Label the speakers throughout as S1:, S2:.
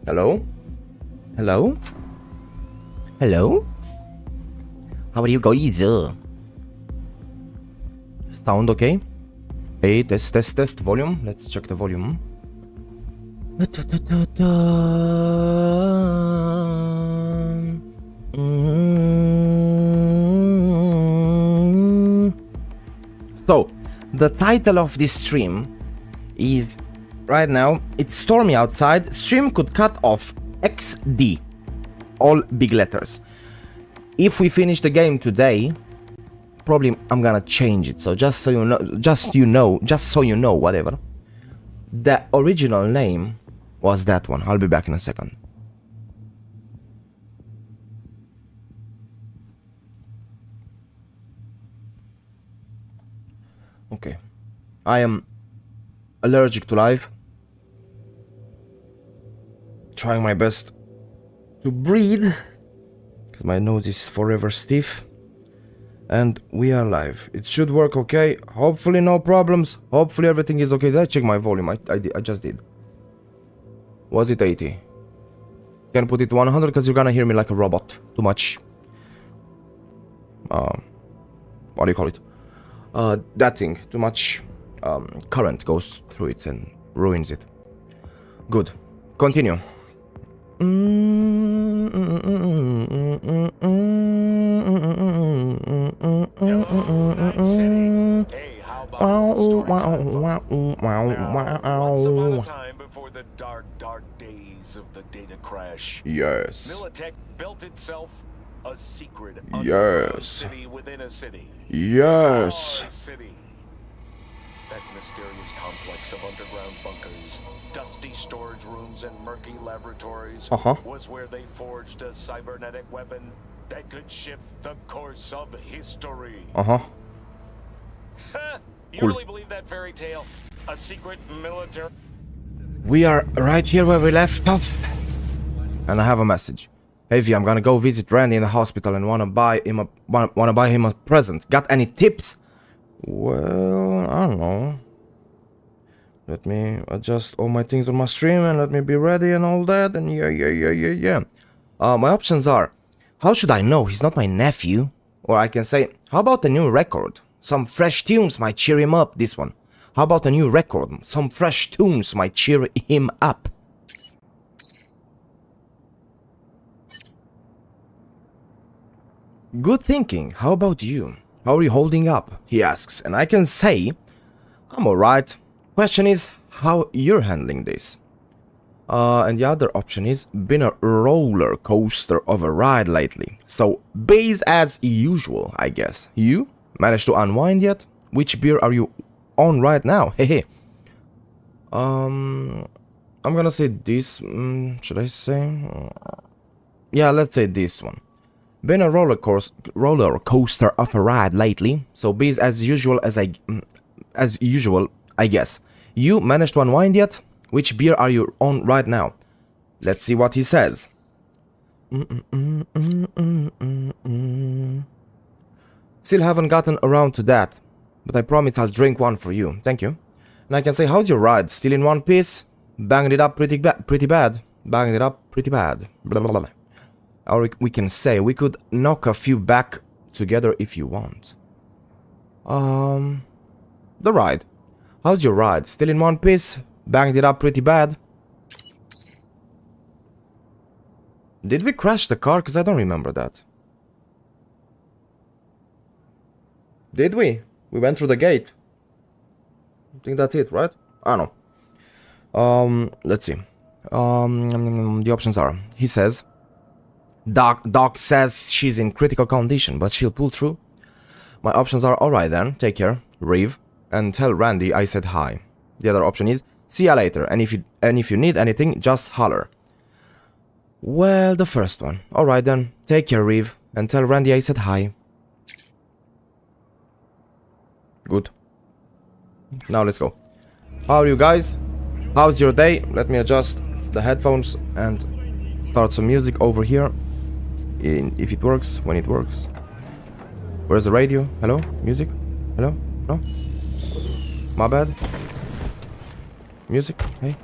S1: Hello? Hello? Hello? How are you guys? Sound okay? Hey, test, volume. Let's check the volume. So, the title of this stream is, right now, it's stormy outside. Stream could cut off XD. All big letters. If we finish the game today, probably I'm gonna change it. So just so you know, whatever. The original name was that one. I'll be back in a second. Okay. I am allergic to life. Trying my best to breathe because my nose is forever stiff. And we are live. It should work okay. Hopefully no problems. Hopefully everything is okay. Did I check my volume? I just did. Was it 80? Can put it to 100 because you're gonna hear me like a robot. Too much. What do you call it? That thing. Too much current goes through it and ruins it. Good. Continue. Yes.
S2: Militech built itself a secret city within a city.
S1: Yes.
S2: City. That mysterious complex of underground bunkers, dusty storage rooms, and murky laboratories was where they forged a cybernetic weapon that could shift the course of history. You really believe that fairy tale? A secret military...
S1: We are right here where we left off. And I have a message. Hey V, I'm gonna go visit Randy in the hospital and wanna buy him a present. Got any tips? Well, I don't know. Let me adjust all my things on my stream and let me be ready and all that. And yeah. My options are, how should I know he's not my nephew? Or I can say, how about a new record? Some fresh tunes might cheer him up, this one. How about a new record? Some fresh tunes might cheer him up. Good thinking. How about you? How are you holding up? He asks. And I can say, I'm alright. Question is, how you're handling this? And the other option is, been a roller coaster of a ride lately. So, base as usual, I guess. You? Managed to unwind yet? Which beer are you on right now? Hehe. I'm gonna say this. Should I say? Yeah, let's say this one. Been a roller coaster of a ride lately. So be as usual, I guess. You managed to unwind yet? Which beer are you on right now? Let's see what he says. Still haven't gotten around to that, but I promise I'll drink one for you. Thank you. And I can say, how's your ride? Still in one piece? Banged it up pretty bad. Banged it up pretty bad. Blah, blah, blah. Or we can say, we could knock a few back together if you want. The ride. How's your ride? Still in one piece? Banged it up pretty bad? Did we crash the car? Because I don't remember that. Did we? We went through the gate. I think that's it, right? I don't know. Let's see. The options are, he says, Doc says she's in critical condition, but she'll pull through. My options are, alright then, take care, Reeve, and tell Randy I said hi. The other option is, see ya later, and if you need anything, just holler. Well, the first one. Alright then, take care, Reeve, and tell Randy I said hi. Good. Now let's go. How are you guys? How's your day? Let me adjust the headphones and start some music over here. If it works, when it works. Where's the radio? Hello? Music? Hello? No? My bad. Music? Hey.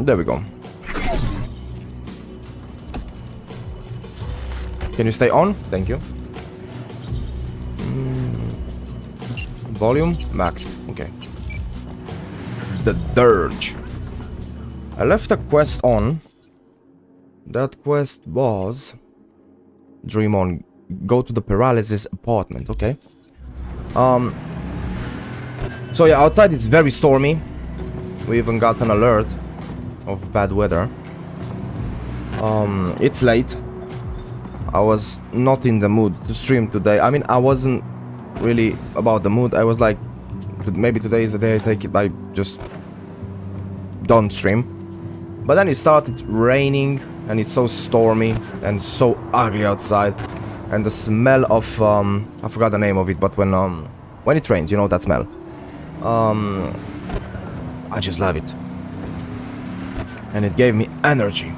S1: There we go. Can you stay on? Thank you. Volume maxed. Okay. The Dirge. I left a quest on. That quest was... Dream on. Go to the paralysis apartment. Okay. So yeah, outside it's very stormy. We even got an alert of bad weather. It's late. I was not in the mood to stream today. I mean, I wasn't really about the mood. I was like, maybe today is the day I just don't stream. But then it started raining and it's so stormy and so ugly outside. And the smell of, I forgot the name of it, but when it rains, you know that smell. I just love it. And it gave me energy.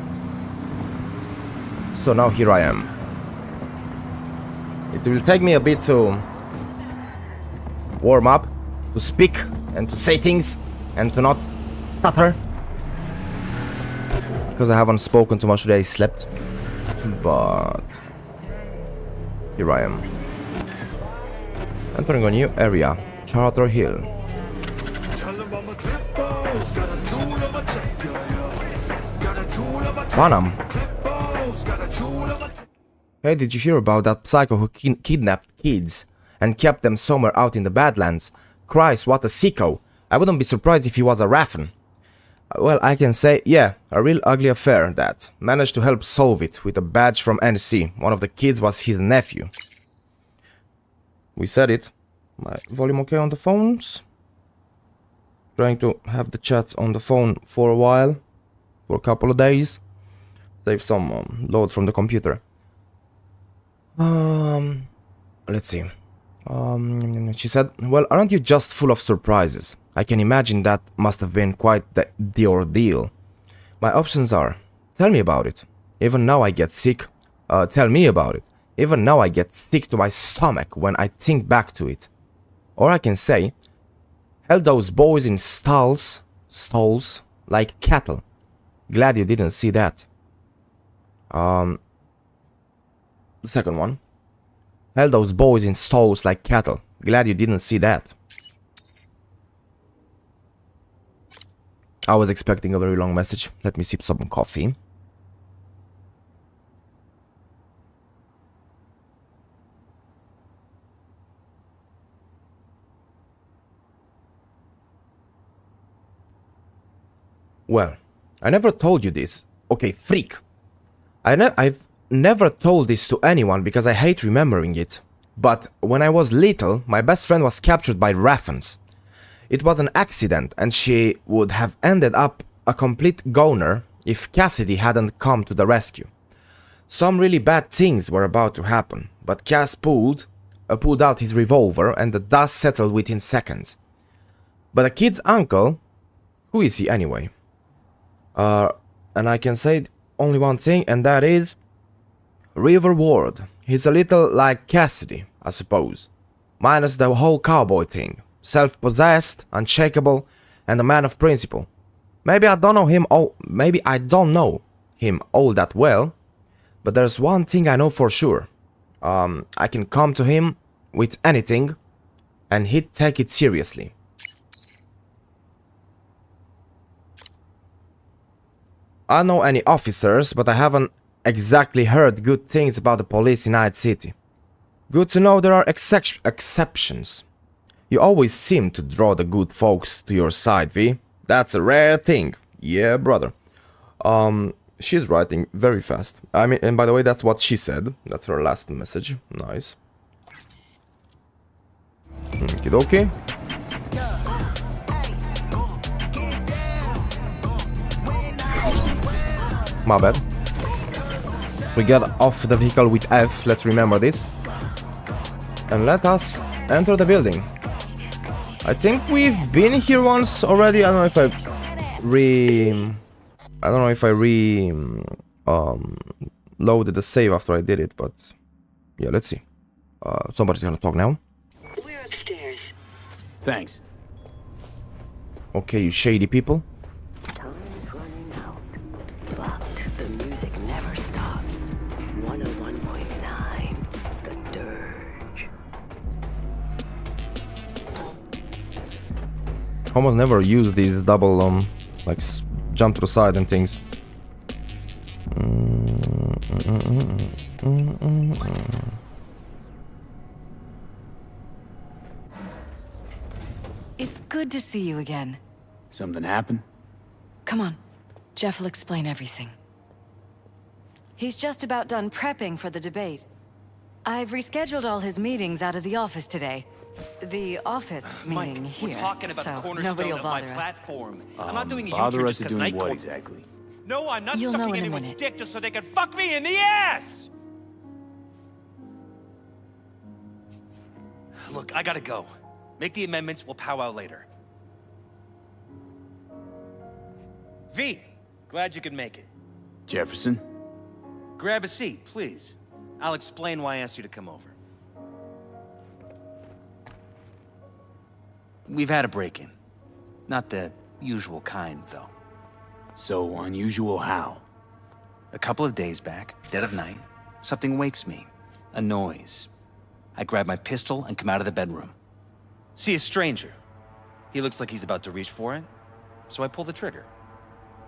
S1: So now here I am. It will take me a bit to warm up, to speak and to say things and to not stutter. Because I haven't spoken too much today, I slept. But here I am. Entering a new area, Charter Hill. Banam. Hey, did you hear about that psycho who kidnapped kids and kept them somewhere out in the Badlands? Christ, what a sicko. I wouldn't be surprised if he was a Raffen. Well, I can say, yeah, a real ugly affair that. Managed to help solve it with a badge from NC. One of the kids was his nephew. We said it. My volume okay on the phones? Trying to have the chat on the phone for a while. For a couple of days. Save some load from the computer. Let's see. She said, well, aren't you just full of surprises? I can imagine that must have been quite the ordeal. My options are, tell me about it. Even now I get sick. Tell me about it. Even now I get sick to my stomach when I think back to it. Or I can say, held those boys in stalls, like cattle. Glad you didn't see that. The second one. Held those boys in stalls like cattle. Glad you didn't see that. I was expecting a very long message. Let me sip some coffee. Well, I never told you this. Okay, freak. I've never told this to anyone because I hate remembering it. But when I was little, my best friend was captured by Raffens. It was an accident and she would have ended up a complete goner if Cassidy hadn't come to the rescue. Some really bad things were about to happen, but Cass pulled out his revolver and the dust settled within seconds. But the kid's uncle, who is he anyway? And I can say only one thing, and that is River Ward. He's a little like Cassidy, I suppose. Minus the whole cowboy thing. Self-possessed, unshakable, and a man of principle. Maybe I don't know him all that well, but there's one thing I know for sure. I can come to him with anything, and he'd take it seriously. I don't know any officers, but I haven't exactly heard good things about the police in Night City. Good to know there are exceptions. You always seem to draw the good folks to your side, V. That's a rare thing. Yeah, brother. She's writing very fast. I mean, and by the way, that's what she said. That's her last message. Nice. Okie-dokie. My bad. We got off the vehicle with F, let's remember this. And let us enter the building. I think we've been here once already. I don't know if I loaded the save after I did it, but yeah, let's see. Somebody's gonna talk now.
S3: We're upstairs.
S4: Thanks.
S1: Okay, you shady people. Almost never use these double like jump to the side and things.
S3: It's good to see you again.
S4: Something happened?
S3: Come on. Jeff will explain everything. He's just about done prepping for the debate. I've rescheduled all his meetings out of the office today. The office meaning
S5: Mike,
S3: here,
S5: we're talking about
S3: so
S5: the cornerstone
S3: nobody will
S5: of my
S3: bother us.
S5: platform. I'm not doing a
S4: Bother
S5: U-turn
S4: us
S5: just
S4: to
S5: because
S4: doing what exactly?
S5: No, I'm not
S3: You'll know
S5: sucking
S3: in a
S5: anyone's
S3: minute.
S5: dick just so they can fuck me in the ass! Look, I gotta go. Make the amendments, we'll powwow later. V, glad you could make it.
S4: Jefferson?
S5: Grab a seat, please. I'll explain why I asked you to come over. We've had a break-in. Not the usual kind, though.
S4: So unusual how?
S5: A couple of days back, dead of night, something wakes me. A noise. I grab my pistol and come out of the bedroom. See a stranger. He looks like he's about to reach for it, so I pull the trigger.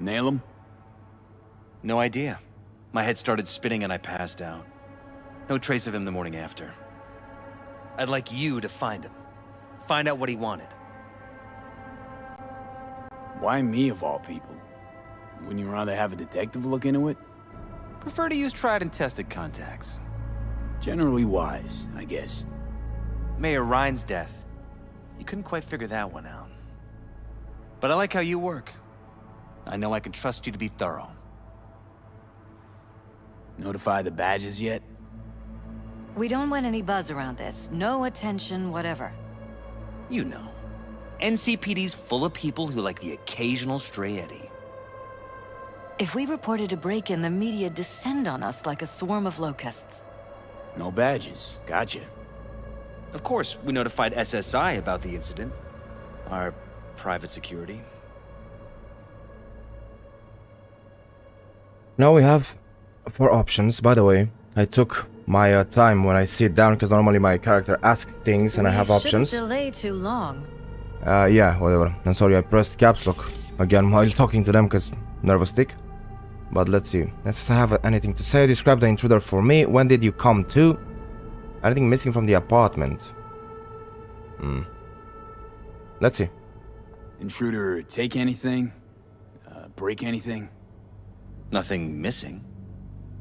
S4: Nail him?
S5: No idea. My head started spinning and I passed out. No trace of him the morning after. I'd like you to find him. Find out what he wanted.
S4: Why me of all people? Wouldn't you rather have a detective look into it?
S5: Prefer to use tried and tested contacts.
S4: Generally wise, I guess.
S5: Mayor Ryan's death. You couldn't quite figure that one out. But I like how you work. I know I can trust you to be thorough.
S4: Notify the badges yet?
S3: We don't want any buzz around this. No attention, whatever.
S5: You know. NCPD's full of people who like the occasional stray eddy.
S3: If we reported a break-in, the media descend on us like a swarm of locusts.
S4: No badges. Gotcha.
S5: Of course, we notified SSI about the incident. Our private security.
S1: Now we have 4 options. By the way, I took my time when I sit down because normally my character asks things and I have options.
S3: Shouldn't delay too long.
S1: Yeah, whatever. I'm sorry, I pressed caps lock again while talking to them because nervous tick. But let's see. Does I have anything to say? Describe the intruder for me. When did you come to? Anything missing from the apartment? Let's see.
S4: Intruder take anything? Break anything?
S5: Nothing missing.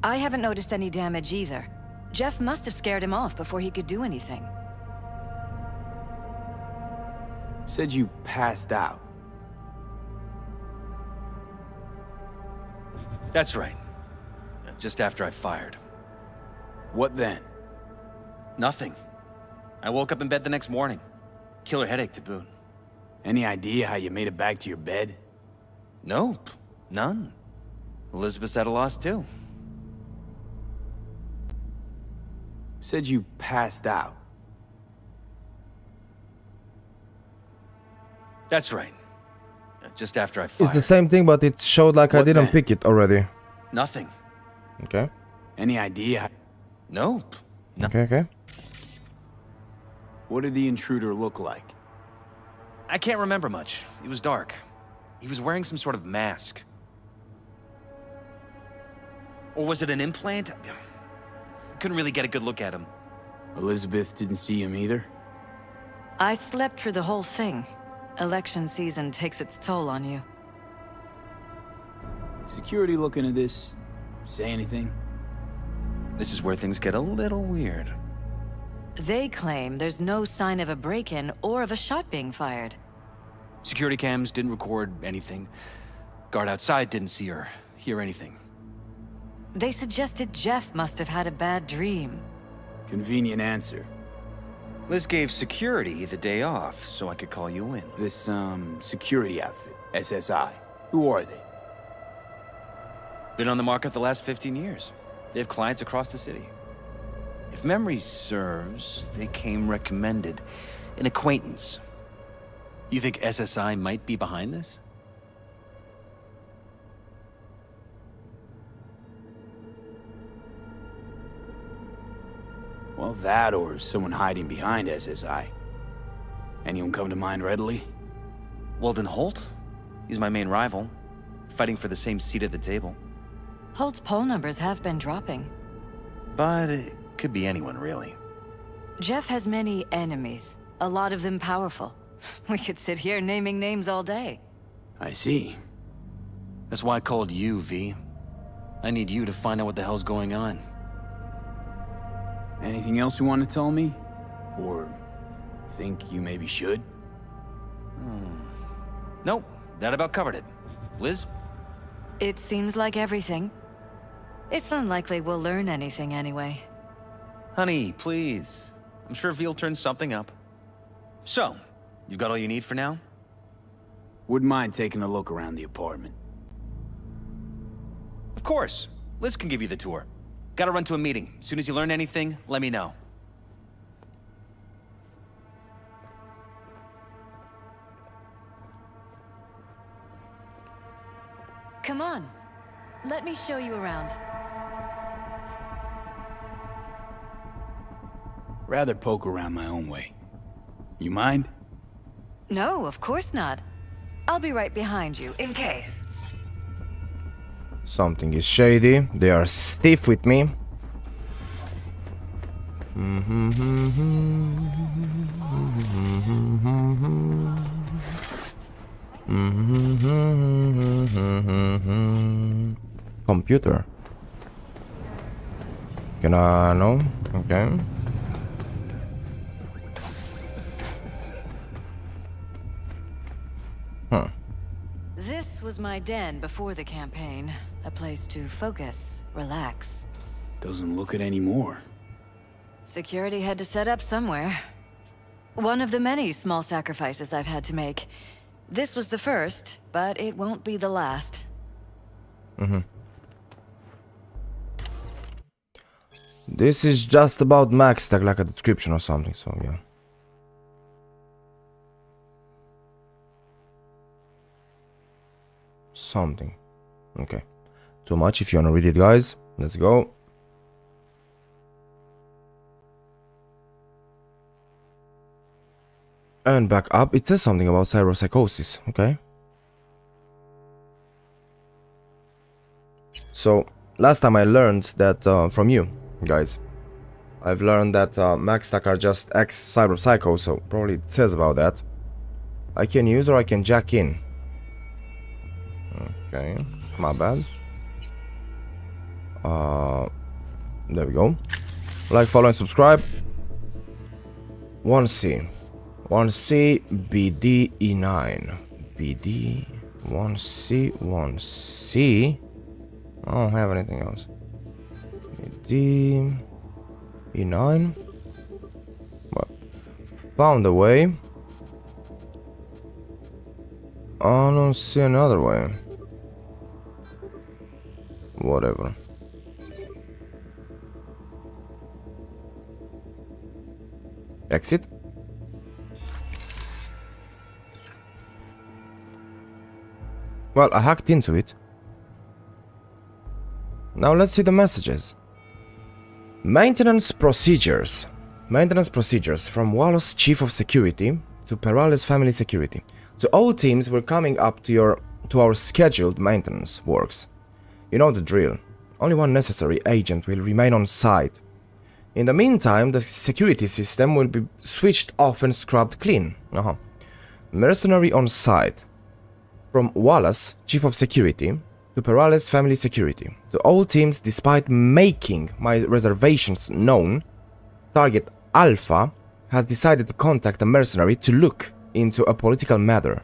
S3: I haven't noticed any damage either. Jeff must have scared him off before he could do anything.
S4: Said you passed out.
S5: That's right. Just after I fired.
S4: What then?
S5: Nothing. I woke up in bed the next morning. Killer headache to boot.
S4: Any idea how you made it back to your bed?
S5: Nope. None. Elizabeth's at a loss too.
S4: Said you passed out.
S5: That's right. Just after I
S1: It's the
S5: fired.
S1: same thing, but it showed like I
S4: What
S1: didn't
S4: then?
S1: pick it already.
S5: Nothing.
S1: Okay.
S4: Any idea?
S5: Nope. No.
S1: Okay.
S4: What did the intruder look like?
S5: I can't remember much. It was dark. He was wearing some sort of mask. Or was it an implant? Couldn't really get a good look at him.
S4: Elizabeth didn't see him either?
S3: I slept through the whole thing. Election season takes its toll on you.
S4: Security looking at this? Say anything?
S5: This is where things get a little weird.
S3: They claim there's no sign of a break-in or of a shot being fired.
S5: Security cams didn't record anything. Guard outside didn't see or hear anything.
S3: They suggested Jeff must have had a bad dream.
S4: Convenient answer.
S5: Liz gave security the day off so I could call you in.
S4: This, security outfit, SSI. Who are they?
S5: Been on the market the last 15 years. They have clients across the city. If memory serves, they came recommended. An acquaintance. You think SSI might be behind this?
S4: Well, that or someone hiding behind SSI. Anyone come to mind readily?
S5: Walden Holt? He's my main rival, fighting for the same seat at the table.
S3: Holt's poll numbers have been dropping.
S5: But it could be anyone, really.
S3: Jeff has many enemies, a lot of them powerful. We could sit here naming names all day.
S4: I see.
S5: That's why I called you, V. I need you to find out what the hell's going on.
S4: Anything else you want to tell me? Or think you maybe should?
S5: Nope, that about covered it. Liz?
S3: It seems like everything. It's unlikely we'll learn anything anyway.
S5: Honey, please. I'm sure V'll turn something up. So, you've got all you need for now?
S4: Wouldn't mind taking a look around the apartment.
S5: Of course. Liz can give you the tour. Gotta run to a meeting. As soon as you learn anything, let me know.
S3: Come on. Let me show you around.
S4: Rather poke around my own way. You mind?
S3: No, of course not. I'll be right behind you, in case.
S1: Something is shady. They are stiff with me. Computer. Can I know? Okay.
S3: This was my den before the campaign. A place to focus, relax.
S4: Doesn't look it anymore.
S3: Security had to set up somewhere. One of the many small sacrifices I've had to make. This was the first, but it won't be the last.
S1: This is just about max tag, like a description or something, so yeah. Something. Okay. Too much. If you wanna read it, guys, let's go. And back up, it says something about cyberpsychosis, okay? So, last time I learned that from you, guys. I've learned that max stack are just ex-cyberpsychos, so probably it says about that. I can use or I can jack in. Okay, my bad. There we go. Like, follow, and subscribe. 1C. 1C, BD, E9. BD, 1C, 1C. I don't have anything else. BD, E9. Well, found a way. I don't see another way. Whatever. Exit. Well, I hacked into it. Now let's see the messages. Maintenance procedures. Maintenance procedures from Wallace Chief of Security to Perales Family Security. So all teams were coming up to our scheduled maintenance works. You know the drill. Only one necessary agent will remain on site. In the meantime, the security system will be switched off and scrubbed clean. Mercenary on site. From Wallace, Chief of Security, to Perales Family Security. To all teams, despite making my reservations known, Target Alpha has decided to contact a mercenary to look into a political matter.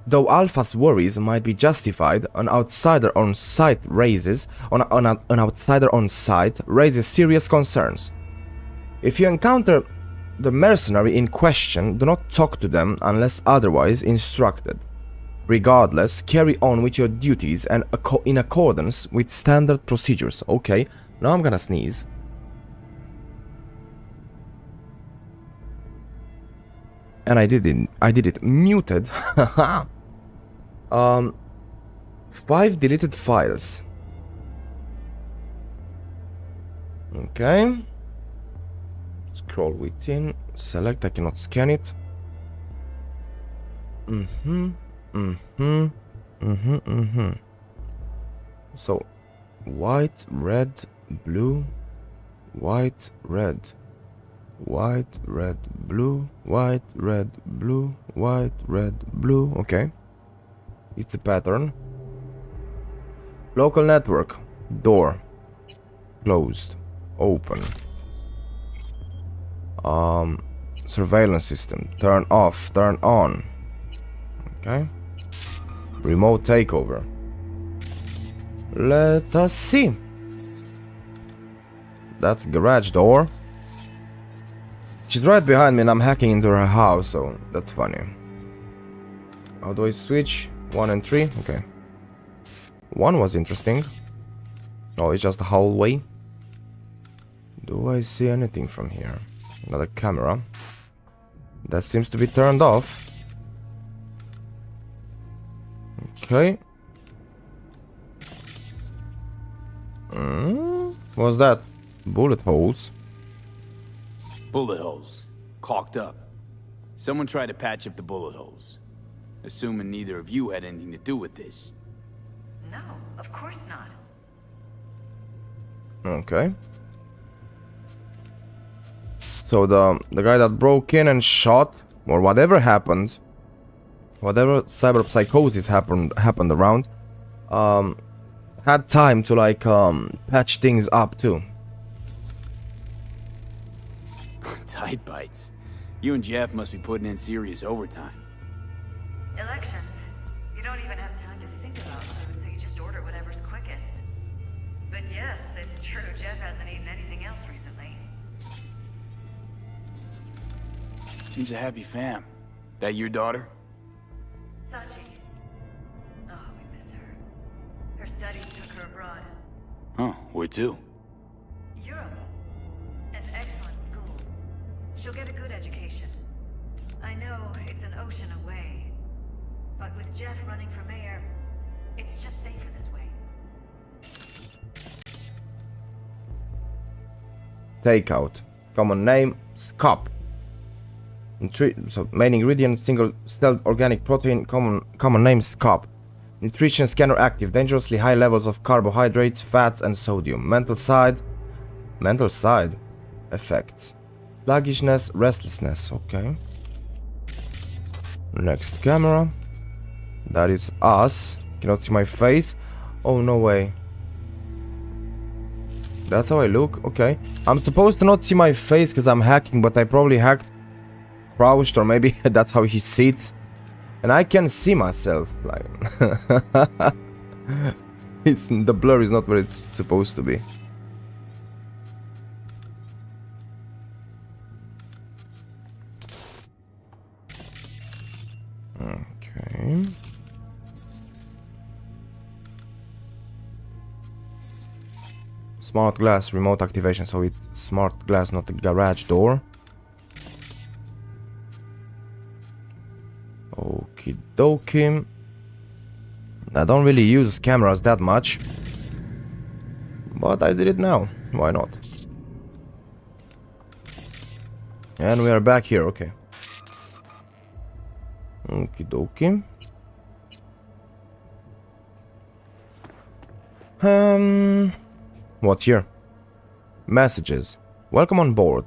S1: Though Alpha's worries might be justified, an outsider on site raises serious concerns. If you encounter the mercenary in question, do not talk to them unless otherwise instructed. Regardless, carry on with your duties and in accordance with standard procedures. Okay, now I'm gonna sneeze. And I did it muted. 5 deleted files. Okay. Scroll within, select, I cannot scan it. So, white, red, blue, white, red, white, red, blue, white, red, blue, white, red, blue. Okay. It's a pattern. Local network. Door. Closed. Open. Surveillance system. Turn off. Turn on. Okay. Remote takeover. Let us see. That's garage door. She's right behind me and I'm hacking into her house, so that's funny. How do I switch? 1 and 3? Okay. 1 was interesting. Oh, it's just a hallway. Do I see anything from here? Another camera. That seems to be turned off. Okay. What's that? Bullet holes.
S4: Bullet holes. Caulked up. Someone tried to patch up the bullet holes. Assuming neither of you had anything to do with this.
S3: No, of course not.
S1: Okay. So the guy that broke in and shot, or whatever happened, whatever cyber psychosis happened around, had time to like patch things up too.
S4: Tight bites. You and Jeff must be putting in serious overtime.
S3: Elections. You don't even have time to think about food, so you just order whatever's quickest. But yes, it's true, Jeff hasn't eaten anything else recently.
S4: Seems a happy fam. That your daughter?
S3: Sachi. Oh, we miss her. Her studies took her abroad.
S4: Oh, where to?
S3: Europe. An excellent school. She'll get a good education. I know it's an ocean away, but with Jeff running for mayor, it's just safer this way.
S1: Takeout. Common name, SCOP. So main ingredient, single celled organic protein, common name, SCOP. Nutrition scanner active, dangerously high levels of carbohydrates, fats and sodium. Mental side effects. Sluggishness, restlessness, okay. Next camera. That is us. Cannot see my face. Oh, no way. That's how I look? Okay. I'm supposed to not see my face because I'm hacking, but I probably hacked crouched, or maybe that's how he sits. And I can see myself. Like the blur is not where it's supposed to be. Okay. Smart glass remote activation, so it's smart glass, not a garage door. Okie dokie. I don't really use cameras that much, but I did it now. Why not? And we are back here, okay. Okie dokie. What's here? Messages. Welcome on board.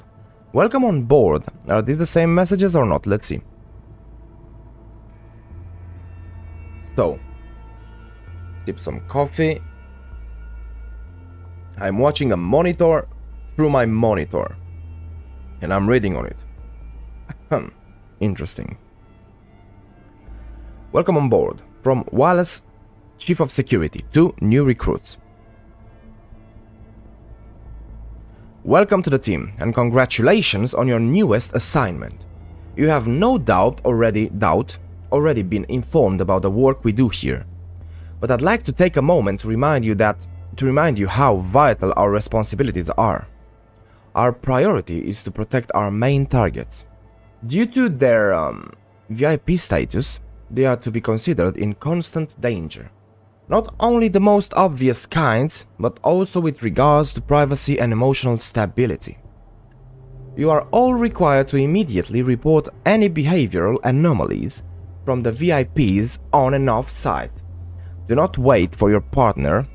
S1: Welcome on board. Are these the same messages or not? Let's see. So, sip some coffee. I'm watching a monitor through my monitor. And I'm reading on it. Interesting. Welcome on board. From Wallace, Chief of Security, to new recruits. Welcome to the team, and congratulations on your newest assignment. You have no doubt already been informed about the work we do here. But I'd like to take a moment to remind you how vital our responsibilities are. Our priority is to protect our main targets. Due to their VIP status, they are to be considered in constant danger. Not only the most obvious kinds, but also with regards to privacy and emotional stability. You are all required to immediately report any behavioral anomalies from the VIPs on and off site. Do not wait for your partner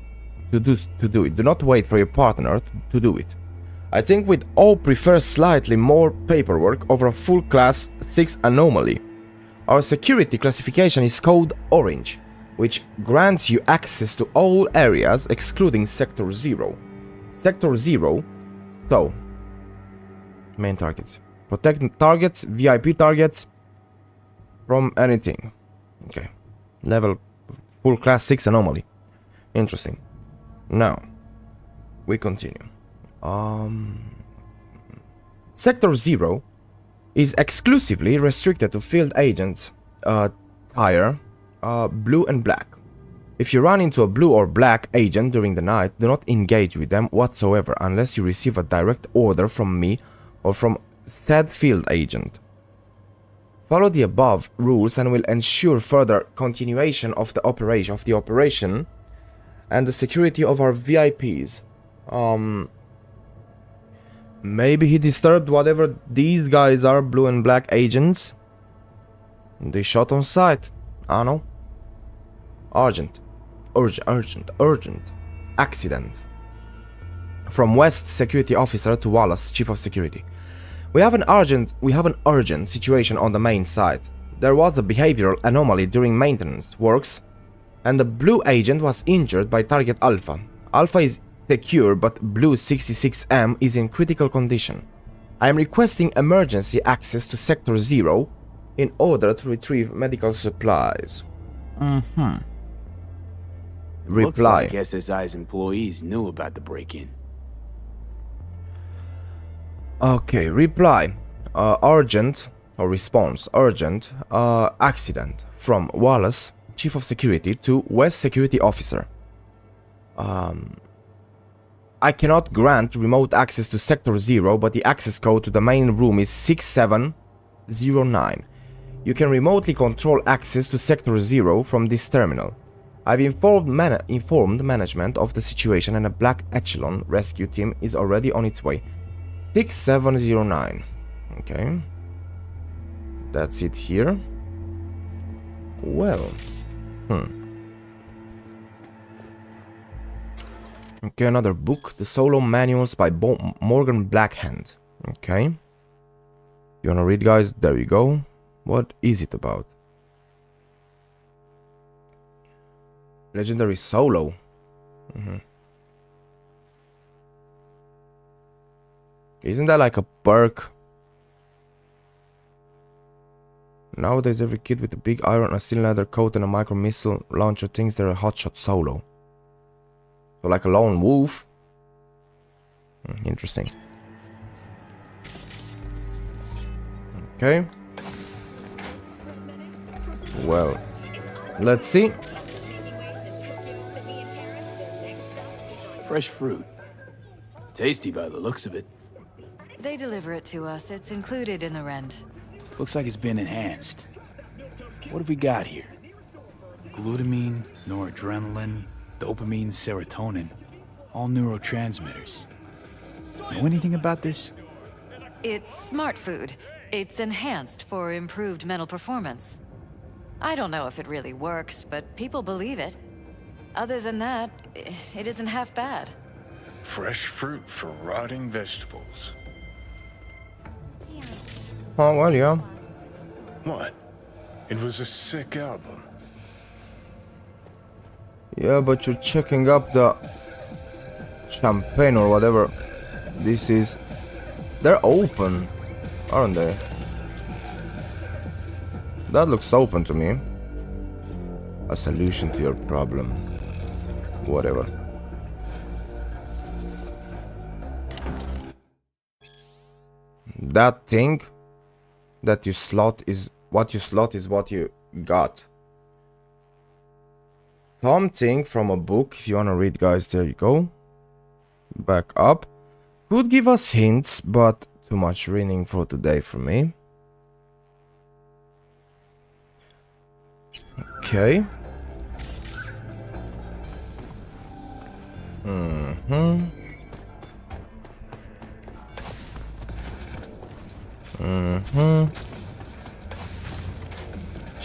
S1: to do it. Do not wait for your partner to do it. I think we'd all prefer slightly more paperwork over a full class 6 anomaly. Our security classification is code Orange, which grants you access to all areas excluding Sector 0. Sector 0, so, main targets. Protect targets, VIP targets from anything. Okay, level full class 6 anomaly. Interesting. Now, we continue. Sector 0 is exclusively restricted to field agents, tire, blue and black. If you run into a blue or black agent during the night, do not engage with them whatsoever unless you receive a direct order from me or from said field agent. Follow the above rules and will ensure further continuation of the operation and the security of our VIPs. Maybe he disturbed whatever these guys are, blue and black agents. They shot on sight. I know. Urgent. Accident. From West Security Officer to Wallace, Chief of Security. We have an urgent situation on the main site. There was a behavioral anomaly during maintenance works, and the blue agent was injured by target Alpha. Alpha is secure, but Blue 66M is in critical condition. I am requesting emergency access to Sector 0 in order to retrieve medical supplies.
S4: Looks
S1: Reply.
S4: like SSI's employees knew about the break-in.
S1: Okay, reply. Urgent, or response, urgent, accident from Wallace, Chief of Security, to West Security Officer. I cannot grant remote access to Sector 0, but the access code to the main room is 6709. You can remotely control access to Sector 0 from this terminal. I've informed management of the situation and a Black Echelon rescue team is already on its way. 6709. Okay. That's it here. Well. Okay, another book. The Solo Manuals by Morgan Blackhand. Okay. You wanna read, guys? There you go. What is it about? Legendary Solo. Isn't that like a perk? Nowadays, every kid with a big iron, a steel leather coat, and a micro missile launcher thinks they're a hotshot solo. So, like a lone wolf. Interesting. Okay. Well, let's see.
S4: Fresh fruit. Tasty by the looks of it.
S3: They deliver it to us. It's included in the rent.
S4: Looks like it's been enhanced. What have we got here? Glutamine, noradrenaline, dopamine, serotonin. All neurotransmitters. Know anything about this?
S3: It's smart food. It's enhanced for improved mental performance. I don't know if it really works, but people believe it. Other than that, it isn't half bad.
S6: Fresh fruit for rotting vegetables.
S1: Oh, well, yeah.
S6: What? It was a sick album.
S1: Yeah, but you're checking up the champagne or whatever this is. They're open, aren't they? That looks open to me. A solution to your problem. Whatever. That thing that you slot is what you got. Something from a book, if you wanna read, guys, there you go. Back up. Could give us hints, but too much reading for today for me. Okay.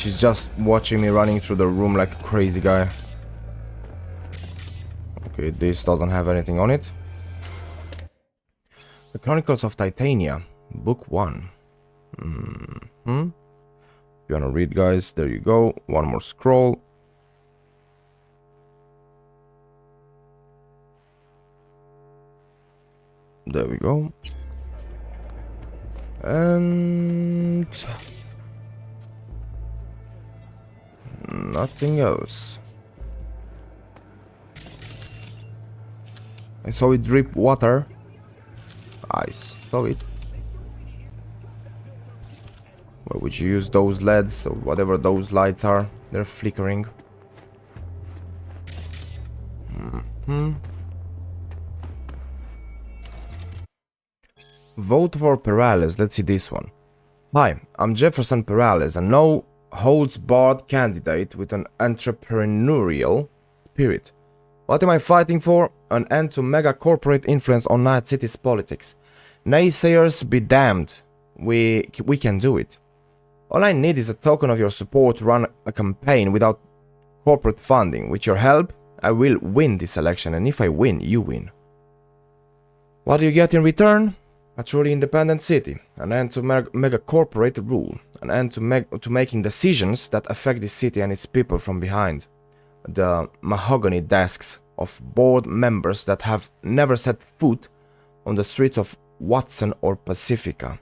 S1: She's just watching me running through the room like a crazy guy. Okay, this doesn't have anything on it. The Chronicles of Titania, Book 1. If you wanna read, guys, there you go. One more scroll. There we go. And nothing else. I saw it drip water. I saw it. Why would you use those LEDs or whatever those lights are? They're flickering. Vote for Perales. Let's see this one. Hi, I'm Jefferson Perales, a no-holds-barred candidate with an entrepreneurial spirit. What am I fighting for? An end to mega corporate influence on Night City's politics. Naysayers be damned. We can do it. All I need is a token of your support to run a campaign without corporate funding. With your help, I will win this election, and if I win, you win. What do you get in return? A truly independent city, an end to mega corporate rule, an end to making decisions that affect the city and its people from behind the mahogany desks of board members that have never set foot on the streets of Watson or Pacifica.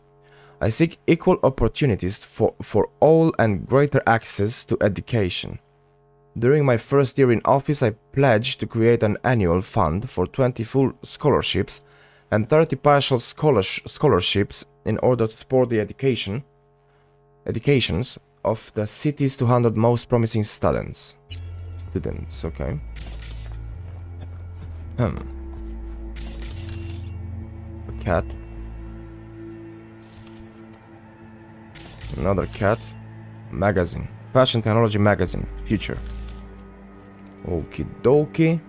S1: I seek equal opportunities for all and greater access to education. During my first year in office, I pledged to create an annual fund for 20 full scholarships and 30 partial scholarships in order to support the educations of the city's 200 most promising students. Okay. A cat. Another cat. Magazine. Fashion Technology Magazine. Future. Okie dokie.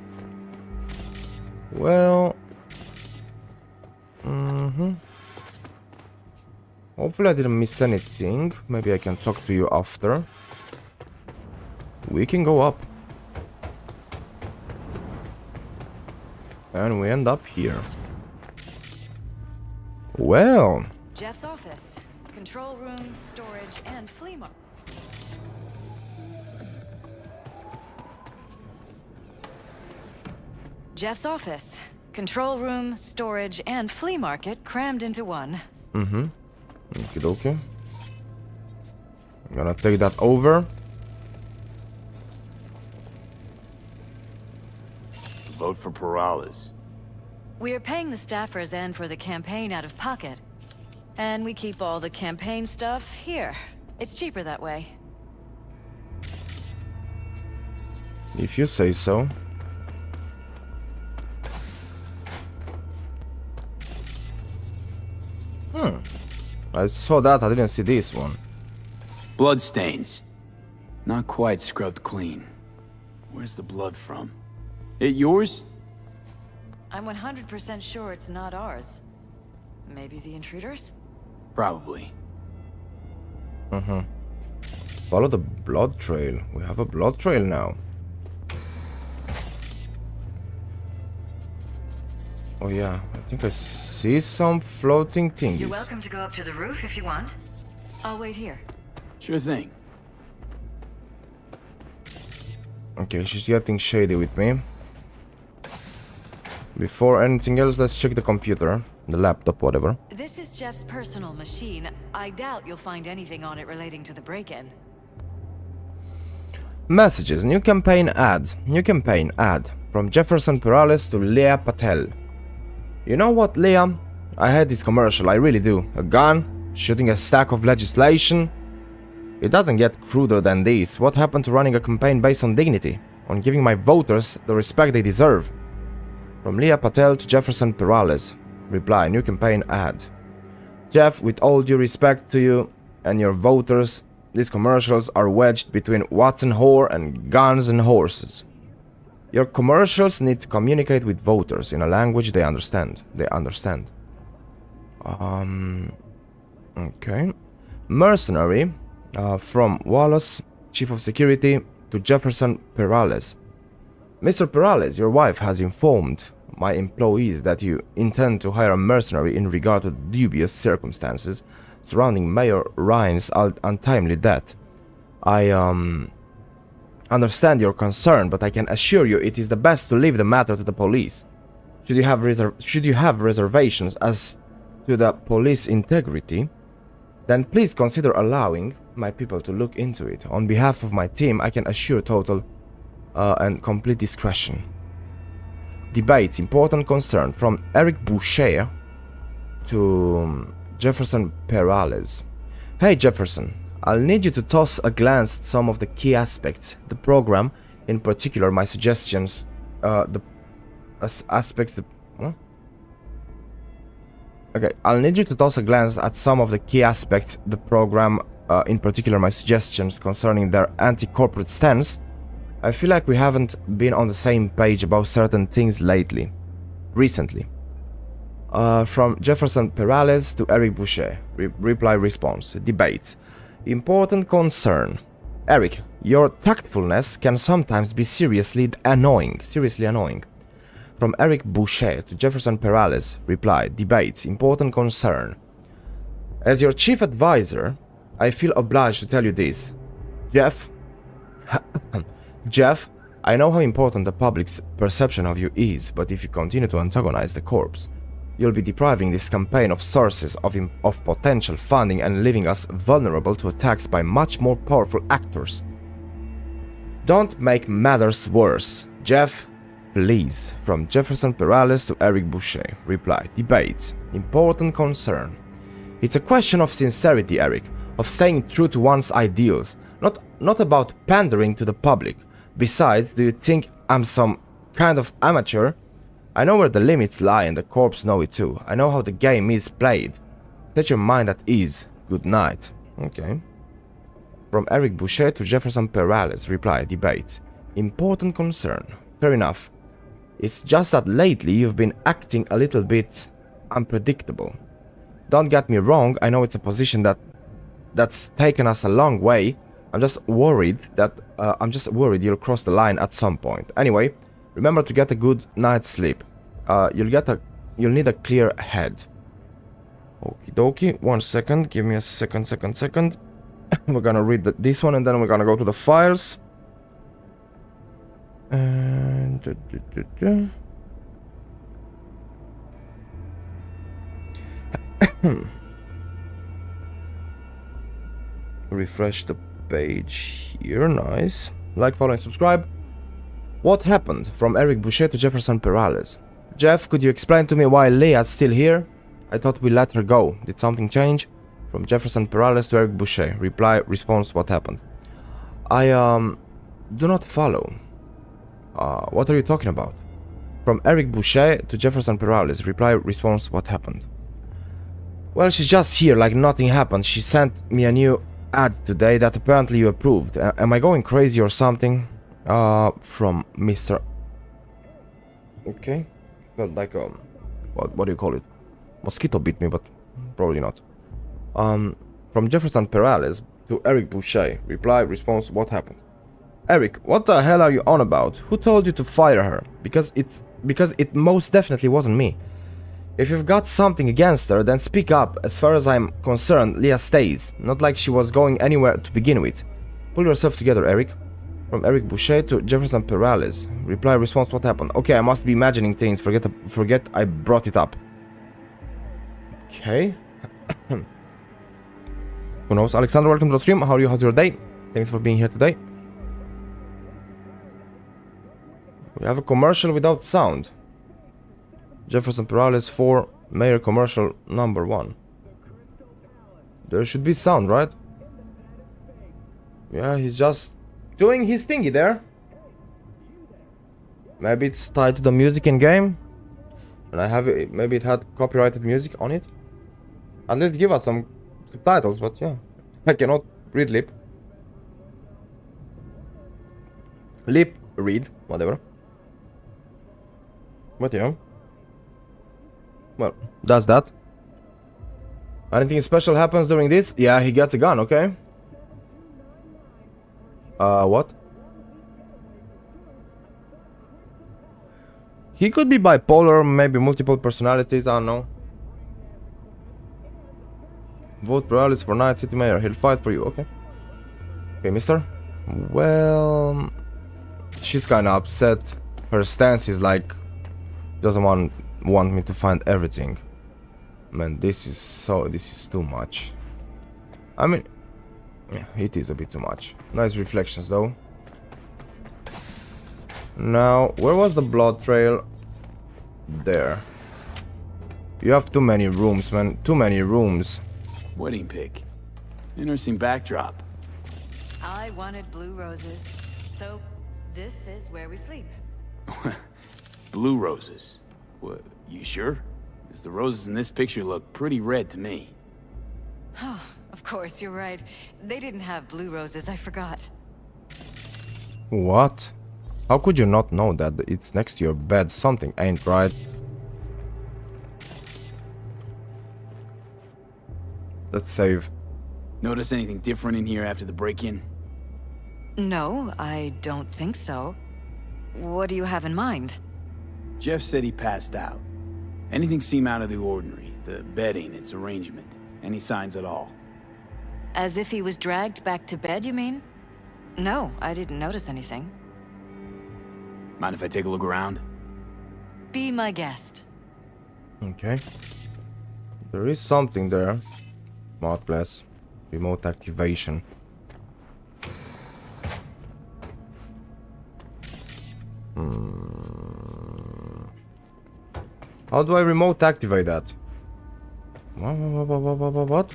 S1: Well... Hopefully I didn't miss anything. Maybe I can talk to you after. We can go up. And we end up here. Well...
S3: Jeff's office. Control room, storage, and flea market. Jeff's office. Control room, storage, and flea market crammed into one.
S1: Okie dokie. I'm gonna take that over.
S4: Vote for Perales.
S3: We're paying the staffers and for the campaign out of pocket. And we keep all the campaign stuff here. It's cheaper that way.
S1: If you say so. I saw that, I didn't see this one.
S4: Bloodstains. Not quite scrubbed clean. Where's the blood from? It yours?
S3: I'm 100% sure it's not ours. Maybe the intruders?
S4: Probably.
S1: Follow the blood trail. We have a blood trail now. Oh yeah, I think I see some floating thingies.
S3: You're welcome to go up to the roof if you want. I'll wait here.
S4: Sure thing.
S1: Okay, she's getting shady with me. Before anything else, let's check the computer. The laptop, whatever.
S3: This is Jeff's personal machine. I doubt you'll find anything on it relating to the break-in.
S1: Messages. New campaign ad. New campaign ad. From Jefferson Perales to Leah Patel. You know what, Leah? I had this commercial, I really do. A gun, shooting a stack of legislation. It doesn't get cruder than this. What happened to running a campaign based on dignity? On giving my voters the respect they deserve? From Leah Patel to Jefferson Perales. Reply, new campaign ad. Jeff, with all due respect to you and your voters, these commercials are wedged between Watson whore and guns and horses. Your commercials need to communicate with voters in a language they understand. Okay. Mercenary. From Wallace, Chief of Security, to Jefferson Perales. Mr. Perales, your wife has informed my employees that you intend to hire a mercenary in regard to dubious circumstances surrounding Mayor Ryan's untimely death. I understand your concern, but I can assure you it is the best to leave the matter to the police. Should you have reservations as to the police integrity, then please consider allowing my people to look into it. On behalf of my team, I can assure total and complete discretion. Debates, important concern, from Eric Boucher to Jefferson Perales. Hey Jefferson, I'll need you to toss a glance at some of the key aspects. The program, in particular, my suggestions, Okay, I'll need you to toss a glance at some of the key aspects. The program, in particular, my suggestions concerning their anti-corporate stance. I feel like we haven't been on the same page about certain things recently. From Jefferson Perales to Eric Boucher. Reply response. Debate. Important concern. Eric, your tactfulness can sometimes be seriously annoying. From Eric Boucher to Jefferson Perales. Reply. Debate. Important concern. As your chief advisor, I feel obliged to tell you this. Jeff, I know how important the public's perception of you is, but if you continue to antagonize the corps, you'll be depriving this campaign of sources of potential funding and leaving us vulnerable to attacks by much more powerful actors. Don't make matters worse. Jeff, please. From Jefferson Perales to Eric Boucher. Reply. Debate. Important concern. It's a question of sincerity, Eric, of staying true to one's ideals, not about pandering to the public. Besides, do you think I'm some kind of amateur? I know where the limits lie and the corps know it too. I know how the game is played. Set your mind at ease. Good night. Okay. From Eric Boucher to Jefferson Perales. Reply. Debate. Important concern. Fair enough. It's just that lately you've been acting a little bit unpredictable. Don't get me wrong, I know it's a position that's taken us a long way. I'm just worried you'll cross the line at some point. Anyway, remember to get a good night's sleep. You'll need a clear head. Okie dokie, 1 second, give me a second. We're gonna read this one and then we're gonna go to the files. And refresh the page here. Nice. Like, follow, and subscribe. What happened? From Eric Boucher to Jefferson Perales. Jeff, could you explain to me why Leah's still here? I thought we let her go. Did something change? From Jefferson Perales to Eric Boucher. Reply, response, what happened? I do not follow. What are you talking about? From Eric Boucher to Jefferson Perales. Reply, response, what happened? Well, she's just here like nothing happened. She sent me a new ad today that apparently you approved. Am I going crazy or something? From Mr. Okay. Felt like what do you call it? Mosquito bit me, but probably not. From Jefferson Perales to Eric Boucher. Reply, response, what happened? Eric, what the hell are you on about? Who told you to fire her? Because it most definitely wasn't me. If you've got something against her, then speak up. As far as I'm concerned, Leah stays. Not like she was going anywhere to begin with. Pull yourself together, Eric. From Eric Boucher to Jefferson Perales. Reply, response, what happened? Okay, I must be imagining things. Forget I brought it up. Okay. Who knows? Alexander, welcome to the stream. How are you? How's your day? Thanks for being here today. We have a commercial without sound. Jefferson Perales for Mayor commercial number 1. There should be sound, right? Yeah, he's just doing his thingy there. Maybe it's tied to the music in game. And I have it, maybe it had copyrighted music on it. At least give us some subtitles, but yeah. I cannot read lip. Lip read, whatever. But yeah. Well, that's that. Anything special happens during this? Yeah, he gets a gun, okay? What? He could be bipolar, maybe multiple personalities, I don't know. Vote for Alice for Night City Mayor, he'll fight for you, okay. Okay, mister. Well... She's kinda upset. Her stance is like... Doesn't want me to find everything. Man, this is too much. I mean... Yeah, it is a bit too much. Nice reflections though. Now, where was the blood trail? There. You have too many rooms, man. Too many rooms.
S4: Wedding pic. Interesting backdrop.
S3: I wanted blue roses, so this is where we sleep.
S4: Blue roses. What, you sure? Because the roses in this picture look pretty red to me.
S3: Oh, of course, you're right. They didn't have blue roses, I forgot.
S1: What? How could you not know that it's next to your bed? Something ain't right. Let's save.
S4: Notice anything different in here after the break-in?
S3: No, I don't think so. What do you have in mind?
S4: Jeff said he passed out. Anything seem out of the ordinary? The bedding, its arrangement? Any signs at all?
S3: As if he was dragged back to bed, you mean? No, I didn't notice anything.
S4: Mind if I take a look around?
S3: Be my guest.
S1: Okay. There is something there. Smart glass. Remote activation. How do I remote activate that? What?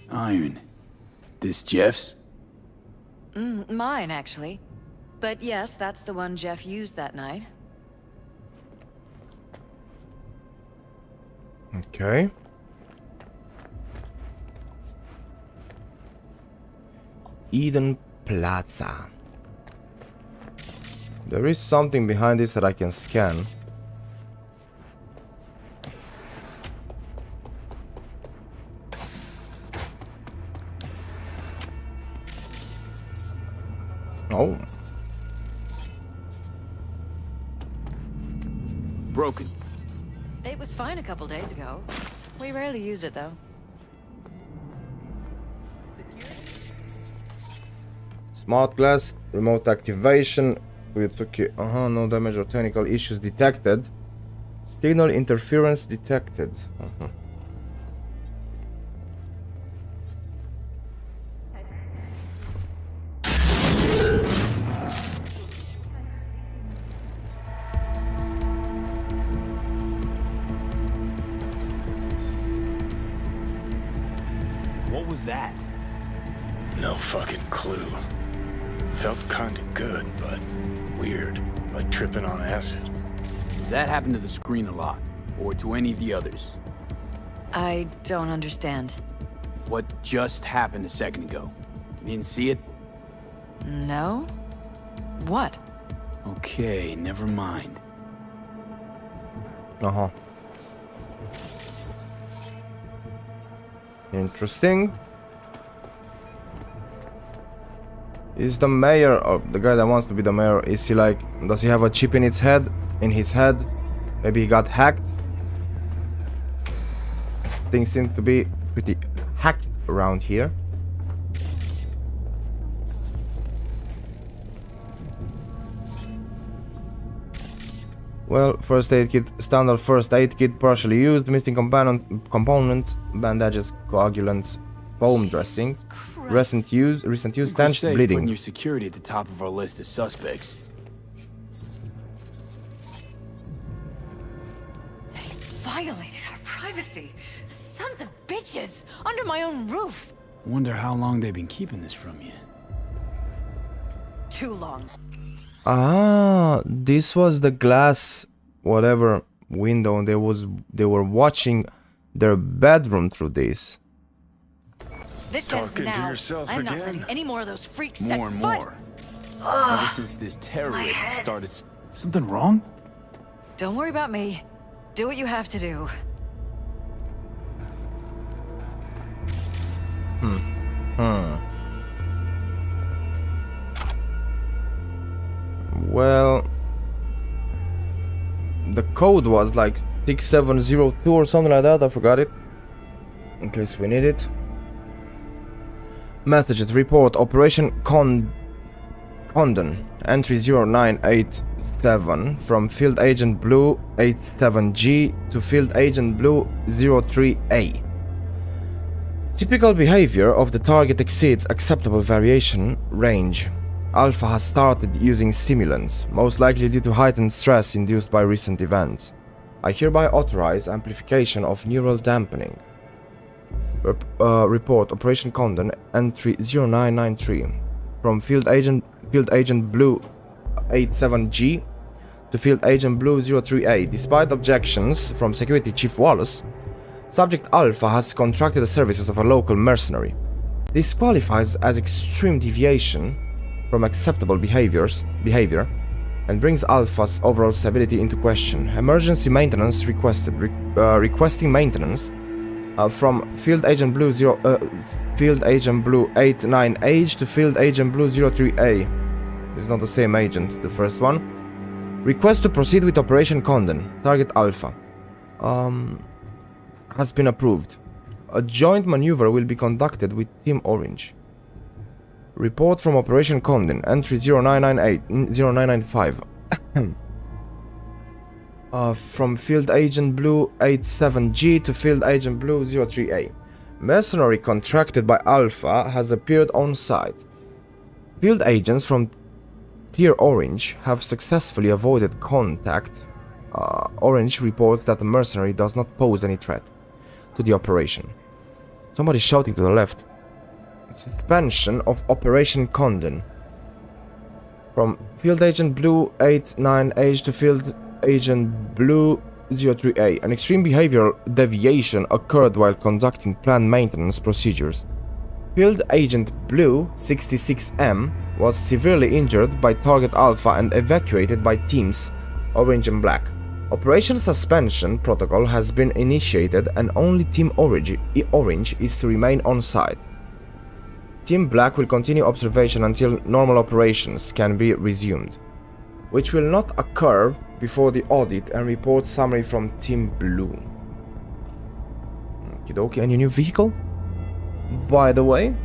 S4: Iron. This Jeff's?
S3: Mine, actually. But yes, that's the one Jeff used that night.
S1: Okay. Eden Plaza. There is something behind this that I can scan. Oh.
S4: Broken.
S3: It was fine a couple days ago. We rarely use it, though.
S1: Smart glass, remote activation. We took it. No damage or technical issues detected. Signal interference detected.
S4: What was that?
S6: No fucking clue. Felt kinda good, but weird. Like tripping on acid.
S4: Does that happen to the screen a lot? Or to any of the others?
S3: I don't understand.
S4: What just happened a second ago? You didn't see it?
S3: No? What?
S4: Okay, never mind.
S1: Interesting. Is the mayor, or the guy that wants to be the mayor, is he like, does he have a chip in his head? Maybe he got hacked? Things seem to be pretty hacked around here. Well, first aid kit, standard first aid kit, partially used, missing components, bandages, coagulants, foam dressing, recent use, stench,
S4: Putting
S1: bleeding.
S4: your security at the top of our list of suspects.
S3: Violated our privacy. Sons of bitches! Under my own roof!
S4: Wonder how long they've been keeping this from you.
S3: Too long.
S1: Ah, this was the glass, whatever window, and they were watching their bedroom through this.
S3: This ends
S6: Talking to
S3: now.
S6: yourself
S3: I'm not
S6: again?
S3: letting any more of those freaks
S4: More
S3: set
S4: and
S3: foot.
S4: more. Ever since this terrorist started... Something wrong?
S3: Don't worry about me. Do what you have to do.
S1: Well, the code was like 6702 or something like that. I forgot it. In case we need it. Messages report Operation Condon. Entry 0987 from Field Agent Blue 87G to Field Agent Blue 03A. Typical behavior of the target exceeds acceptable variation range. Alpha has started using stimulants, most likely due to heightened stress induced by recent events. I hereby authorize amplification of neural dampening. Report Operation Condon Entry 0993 from Field Agent Blue 87G to Field Agent Blue 03A. Despite objections from Security Chief Wallace, Subject Alpha has contracted the services of a local mercenary. This qualifies as extreme deviation from acceptable behavior and brings Alpha's overall stability into question. Emergency maintenance requested. Requesting maintenance from Field Agent Blue 89H to Field Agent Blue 03A. It's not the same agent, the first one. Request to proceed with Operation Condon. Target Alpha. Has been approved. A joint maneuver will be conducted with Team Orange. Report from Operation Condon. Entry 0995. From Field Agent Blue 87G to Field Agent Blue 03A. Mercenary contracted by Alpha has appeared on site. Field agents from Tier Orange have successfully avoided contact. Orange reports that the mercenary does not pose any threat to the operation. Somebody's shouting to the left. Suspension of Operation Condon. From Field Agent Blue 89H to Field Agent Blue 03A. An extreme behavioral deviation occurred while conducting planned maintenance procedures. Field Agent Blue 66M was severely injured by Target Alpha and evacuated by teams Orange and Black. Operation Suspension Protocol has been initiated and only Team Orange is to remain on site. Team Black will continue observation until normal operations can be resumed, which will not occur before the audit and report summary from Team Blue. Okie any new vehicle? By the way?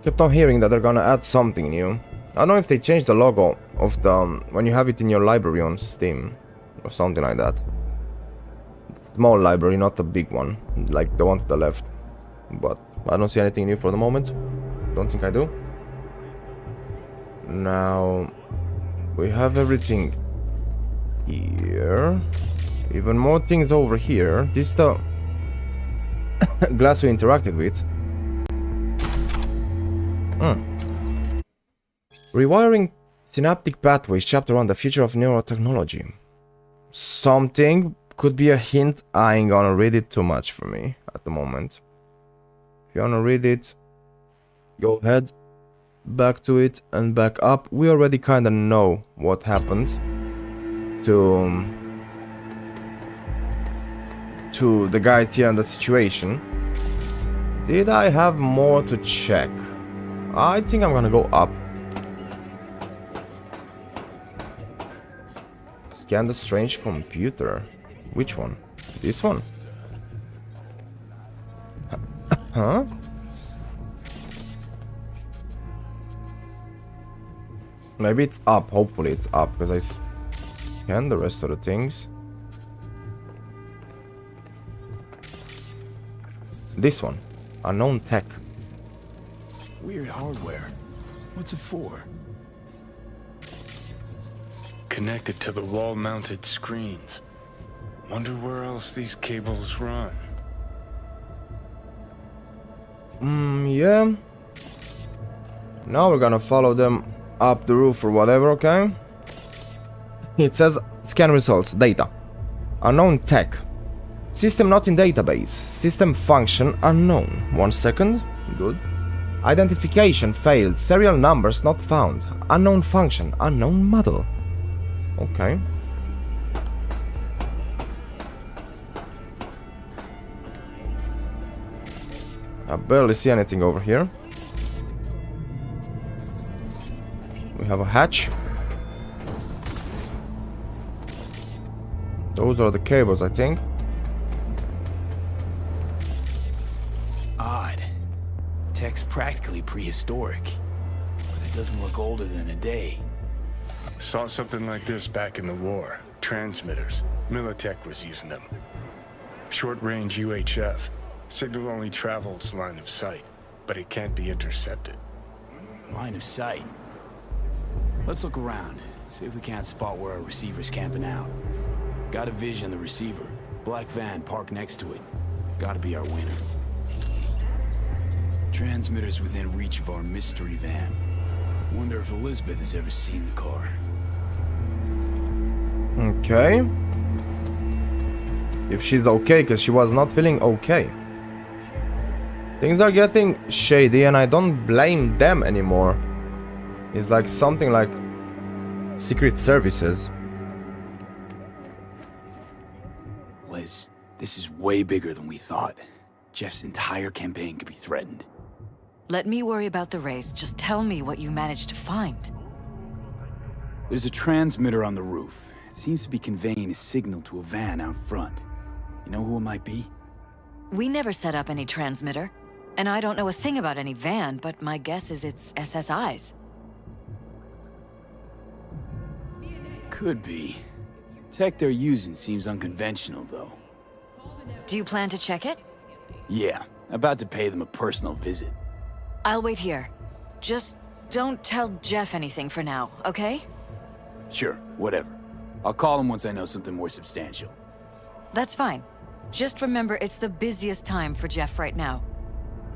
S1: Kept on hearing that they're gonna add something new. I don't know if they changed the logo of the when you have it in your library on Steam or something like that. Small library, not the big one, like the one to the left. But I don't see anything new for the moment. Don't think I do. Now we have everything here. Even more things over here. This is the glass we interacted with. Rewiring synaptic pathways, chapter 1, the future of neurotechnology. Something could be a hint. I ain't gonna read it too much for me at the moment. If you wanna read it, go ahead, back to it and back up. We already kinda know what happened to the guys here in the situation. Did I have more to check? I think I'm gonna go up. Scan the strange computer. Which one? This one? Huh? Maybe it's up. Hopefully it's up, because I scanned the rest of the things. This one. Unknown tech.
S4: Weird hardware. What's it for?
S6: Connected to the wall-mounted screens. Wonder where else these cables run.
S1: Yeah. Now we're gonna follow them up the roof or whatever, okay? It says scan results, data. Unknown tech. System not in database. System function unknown. 1 second. Good. Identification failed. Serial numbers not found. Unknown function. Unknown model. Okay. I barely see anything over here. We have a hatch. Those are the cables, I think.
S4: Odd. Tech's practically prehistoric. But it doesn't look older than a day.
S6: Saw something like this back in the war. Transmitters. Militech was using them. Short-range UHF. Signal only travels line of sight, but it can't be intercepted.
S4: Line of sight. Let's look around. See if we can't spot where our receiver's camping out. Got a vision the receiver. Black van parked next to it. Gotta be our winner. Transmitters within reach of our mystery van. Wonder if Elizabeth has ever seen the car.
S1: Okay. If she's okay, because she was not feeling okay. Things are getting shady and I don't blame them anymore. It's like something like Secret Services.
S4: Liz, this is way bigger than we thought. Jeff's entire campaign could be threatened.
S3: Let me worry about the race. Just tell me what you managed to find.
S4: There's a transmitter on the roof. It seems to be conveying a signal to a van out front. You know who it might be?
S3: We never set up any transmitter. And I don't know a thing about any van, but my guess is it's SSI's.
S4: Could be. Tech they're using seems unconventional, though.
S3: Do you plan to check it?
S4: Yeah, about to pay them a personal visit.
S3: I'll wait here. Just don't tell Jeff anything for now, okay?
S4: Sure, whatever. I'll call him once I know something more substantial.
S3: That's fine. Just remember it's the busiest time for Jeff right now.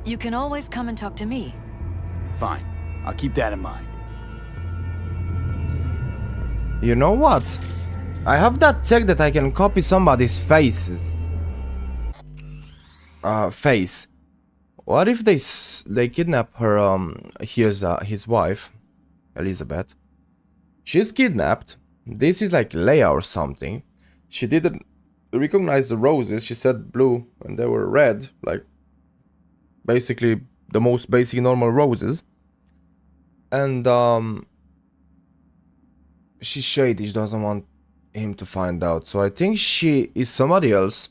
S3: You can always come and talk to me.
S4: Fine. I'll keep that in mind.
S1: You know what? I have that tech that I can copy somebody's face. What if they kidnap her? Here's his wife, Elizabeth. She's kidnapped. This is like Leia or something. She didn't recognize the roses. She said blue and they were red, like basically the most basic normal roses. And she's shady. She doesn't want him to find out. So I think she is somebody else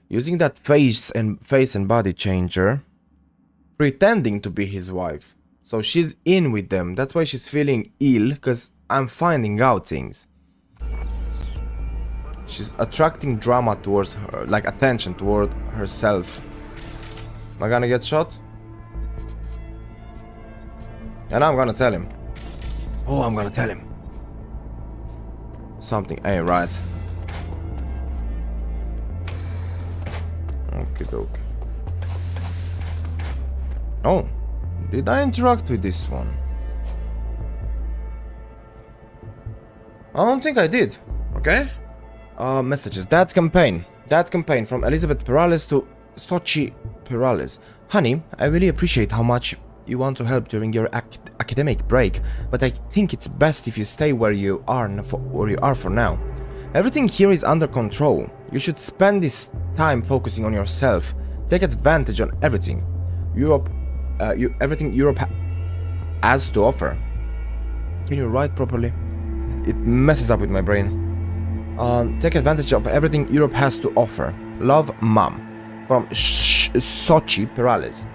S1: using that face and body changer, pretending to be his wife. So she's in with them. That's why she's feeling ill, because I'm finding out things. She's attracting drama towards her, like attention toward herself. Am I gonna get shot? And I'm gonna tell him. Oh, I'm gonna tell him. Something ain't right. Okay, doke. Oh, did I interact with this one? I don't think I did. Okay. Messages. Dad's campaign. Dad's campaign from Elizabeth Perales to Sochi Perales. Honey, I really appreciate how much you want to help during your academic break, but I think it's best if you stay where you are for now. Everything here is under control. You should spend this time focusing on yourself. Take advantage on everything everything Europe has to offer. Can you write properly? It messes up with my brain. Take advantage of everything Europe has to offer. Love, Mom. From Sochi Perales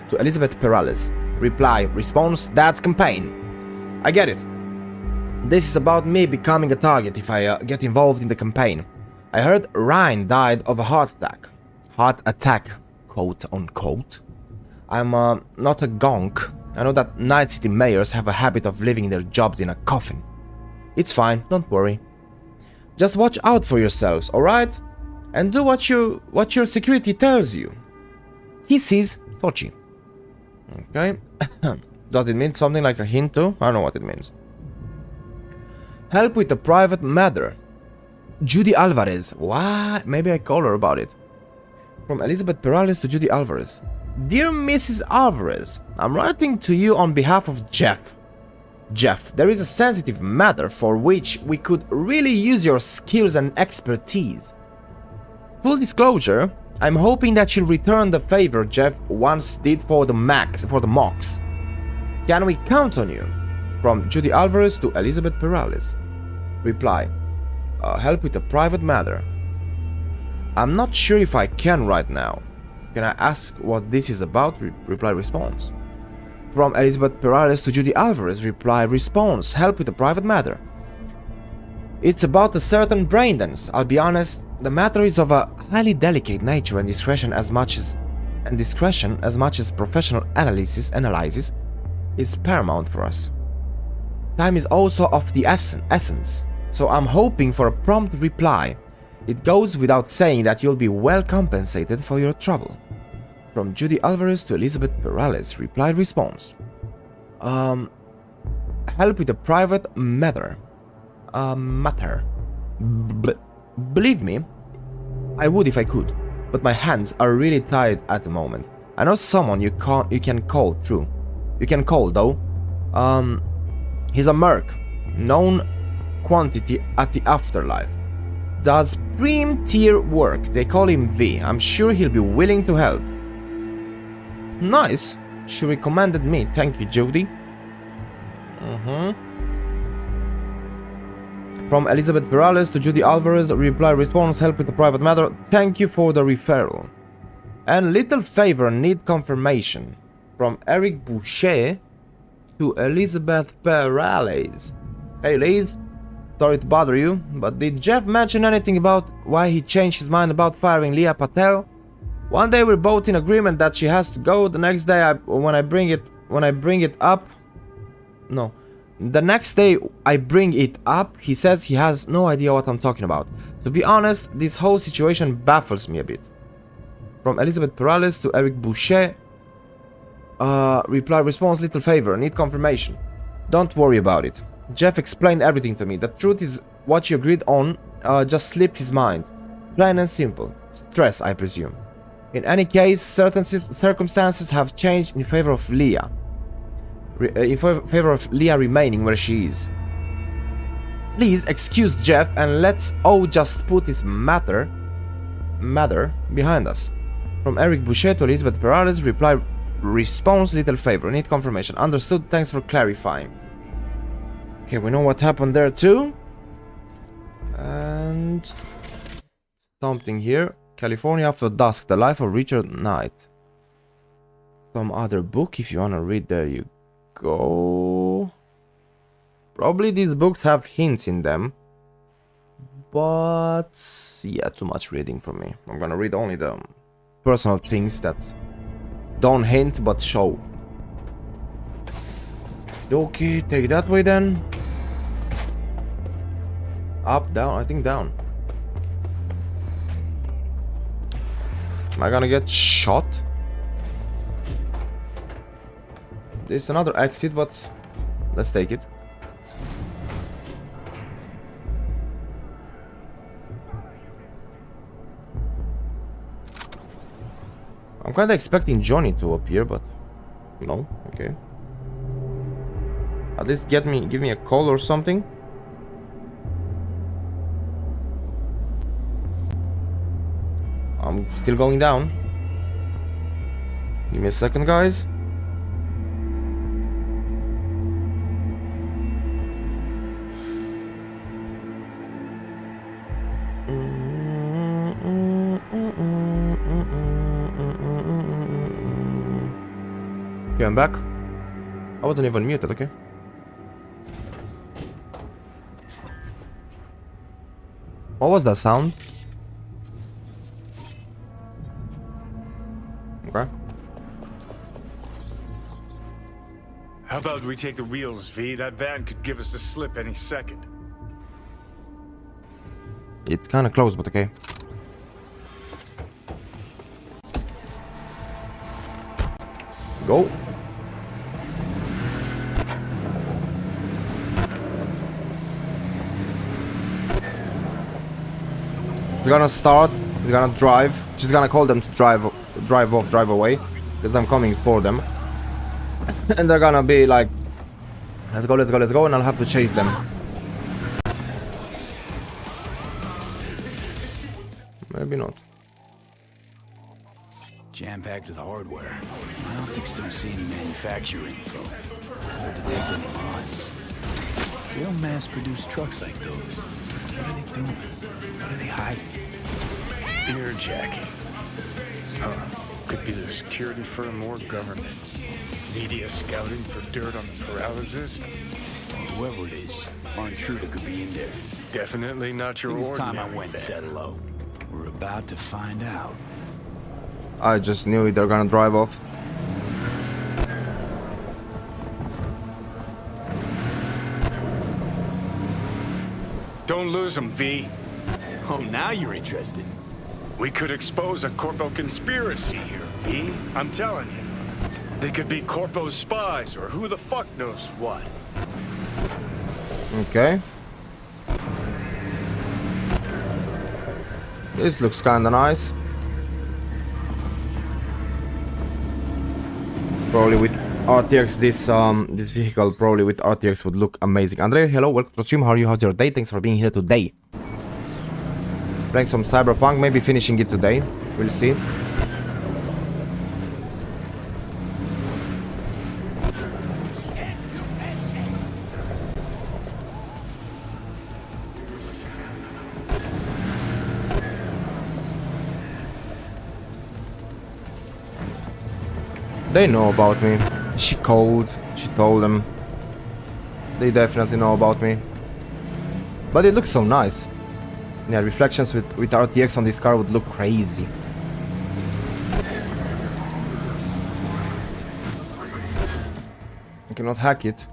S1: to Elizabeth Perales. Response, Dad's campaign. I get it. This is about me becoming a target if I get involved in the campaign. I heard Ryan died of a heart attack. Heart attack, quote unquote. I'm not a gonk. I know that Night City mayors have a habit of leaving their jobs in a coffin. It's fine, don't worry. Just watch out for yourselves, alright? And do what your security tells you. He sees Sochi. Okay. Does it mean something like a hint too? I don't know what it means. Help with a private matter. Judy Alvarez. What? Maybe I call her about it. From Elizabeth Perales to Judy Alvarez. Dear Mrs. Alvarez, I'm writing to you on behalf of Jeff. Jeff, there is a sensitive matter for which we could really use your skills and expertise. Full disclosure, I'm hoping that you'll return the favor Jeff once did for the mocks. Can we count on you? From Judy Alvarez to Elizabeth Perales. Reply. Help with a private matter. I'm not sure if I can right now. Can I ask what this is about? Reply response. From Elizabeth Perales to Judy Alvarez. Reply response. Help with a private matter. It's about a certain brain dance. I'll be honest, the matter is of a highly delicate nature and discretion as much as professional analysis is paramount for us. Time is also of the essence, so I'm hoping for a prompt reply. It goes without saying that you'll be well compensated for your trouble. From Judy Alvarez to Elizabeth Perales. Reply response. Help with a private matter. Believe me, I would if I could, but my hands are really tired at the moment. I know someone you can call through. You can call though. He's a merc, known quantity at the afterlife. Does prim-tier work. They call him V. I'm sure he'll be willing to help. Nice. She recommended me. Thank you, Judy. From Elizabeth Perales to Judy Alvarez. Reply response. Help with the private matter. Thank you for the referral. And little favor need confirmation. From Eric Boucher to Elizabeth Perales. Hey Liz, sorry to bother you, but did Jeff mention anything about why he changed his mind about firing Leah Patel? One day we're both in agreement that she has to go. The next day when I bring it up, he says he has no idea what I'm talking about. To be honest, this whole situation baffles me a bit. From Elizabeth Perales to Eric Boucher. Reply response, little favor, need confirmation. Don't worry about it. Jeff explained everything to me. The truth is what you agreed on just slipped his mind. Plain and simple. Stress, I presume. In any case, certain circumstances have changed in favor of Leah. Remaining where she is. Please excuse Jeff and let's all just put this matter behind us. From Eric Boucher to Elizabeth Perales. Reply response, little favor, need confirmation. Understood, thanks for clarifying. Okay, we know what happened there too. And something here. California After Dusk, The Life of Richard Knight. Some other book, if you wanna read, there you go. Probably these books have hints in them. But yeah, too much reading for me. I'm gonna read only the personal things that don't hint but show. Okay, take that way then. Up, down, I think down. Am I gonna get shot? There's another exit, but let's take it. I'm kinda expecting Johnny to appear, but no, okay. At least give me a call or something. I'm still going down. Give me a second, guys. Okay, I'm back. I wasn't even muted, okay? What was that sound? Okay.
S6: How about we take the wheels, V? That van could give us the slip any second.
S1: It's kinda close, but okay. Go. He's gonna start. He's gonna drive. She's gonna call them to drive off, drive away. because I'm coming for them. And they're gonna be like, let's go, let's go, let's go, and I'll have to chase them. Maybe not.
S4: Jam-packed with hardware. My optics don't see any manufacturer info. Or detect any mods. They don't mass-produce trucks like those. What are they doing? What are they hiding?
S6: Earjacking. Huh. Could be the security firm or government. Media scouting for dirt on the paralysis?
S4: Or whoever it is, our intruder could be in there.
S6: Definitely not your
S4: It's
S6: ordinary
S4: time I went and said hello. We're about to find out.
S1: I just knew it, they're gonna drive off.
S6: Don't lose them, V.
S4: Oh, now you're interested.
S6: We could expose a Corpo conspiracy here, V. I'm telling you. They could be Corpo's spies, or who the fuck knows what.
S1: Okay. This looks kinda nice. Probably with RTX, this vehicle probably with RTX would look amazing. Andrei, hello, welcome to the stream. How are you? How's your day? Thanks for being here today. Playing some Cyberpunk, maybe finishing it today. We'll see. They know about me. She called, she told them. They definitely know about me. But it looks so nice. Yeah, reflections with RTX on this car would look crazy. I cannot hack it.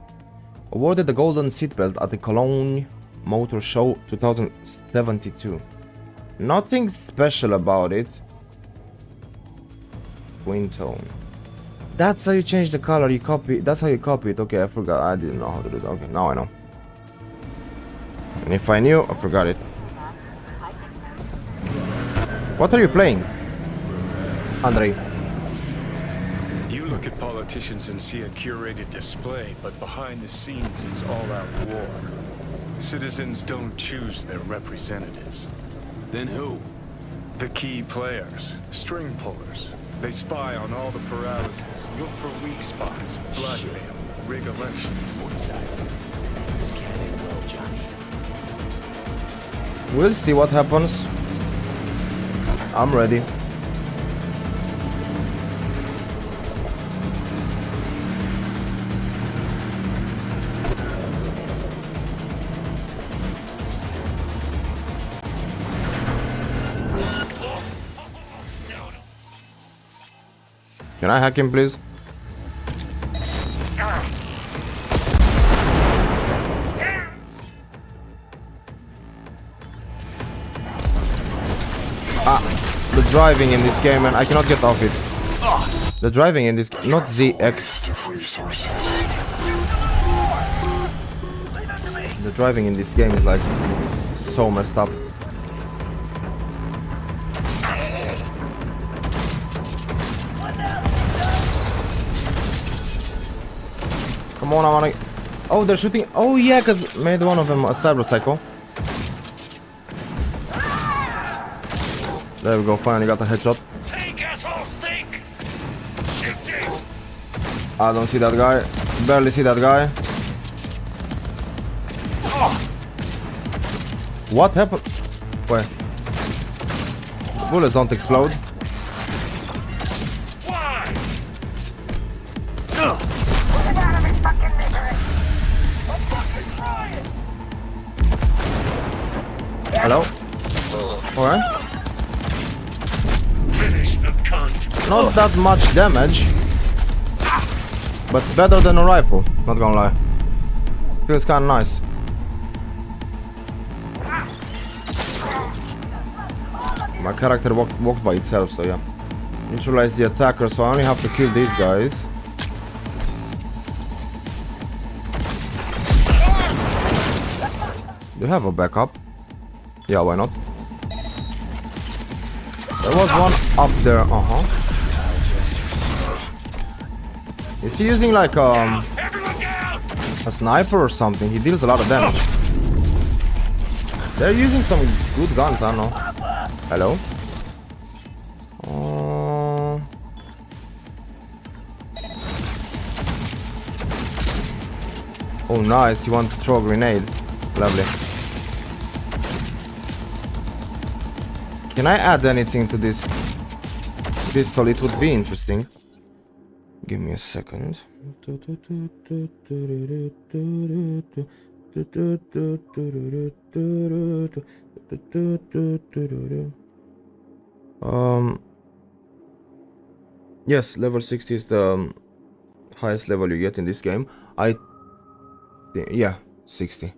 S1: Awarded the golden seatbelt at the Cologne Motor Show 2072. Nothing special about it. Twin tone. That's how you change the color, you copy, that's how you copy it. Okay, I forgot, I didn't know how to do that. Okay, now I know. And if I knew, I forgot it. What are you playing, Andrei?
S6: You look at politicians and see a curated display, but behind the scenes it's all-out war. Citizens don't choose their representatives.
S4: Then who?
S6: The key players, string pullers. They spy on all the paralysis, look for weak spots, blackmail, rig elections.
S4: One side. This can't end well, Johnny.
S1: We'll see what happens. I'm ready. Can I hack him, please? The driving in this game, and I cannot get off it. The driving in this, not ZX. The driving in this game is like so messed up. Come on, I wanna... Oh, they're shooting... Oh yeah, cause made one of them a cyber tackle. There we go, finally got a headshot. I don't see that guy. Barely see that guy. What happened? Wait. Bullets don't explode. Hello? Alright. Not that much damage. But better than a rifle, not gonna lie. Feels kinda nice. My character walked by itself, so yeah. Neutralize the attacker, so I only have to kill these guys. Do you have a backup? Yeah, why not? There was one up there, Is he using like a sniper or something? He deals a lot of damage. They're using some good guns, I don't know. Hello? Oh nice, you want to throw a grenade. Lovely. Can I add anything to this pistol? It would be interesting. Give me a second. Yes, level 60 is the highest level you get in this game. Yeah, 60.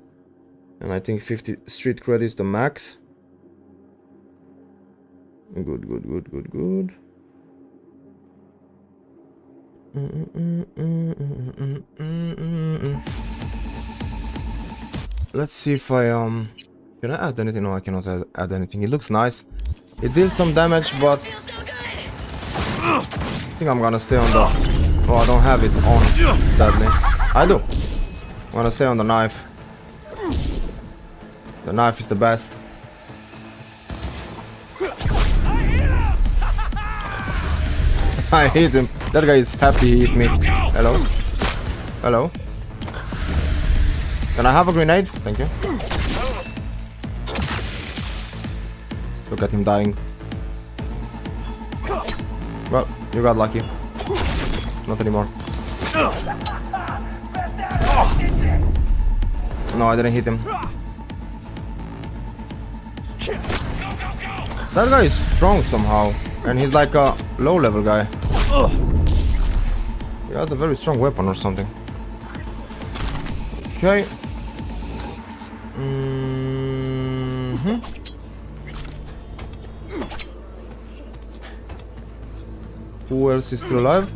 S1: And I think 50 street cred is the max. Good. Let's see if I can I add anything? No, I cannot add anything. It looks nice. It deals some damage, but I think I'm gonna stay on the... Oh, I don't have it on deadly. I do. I'm gonna stay on the knife. The knife is the best. I hit him. That guy is happy he hit me. Hello? Hello? Can I have a grenade? Thank you. Look at him dying. Well, you got lucky. Not anymore. No, I didn't hit him. That guy is strong somehow. And he's like a low level guy. He has a very strong weapon or something. Okay. Who else is still alive?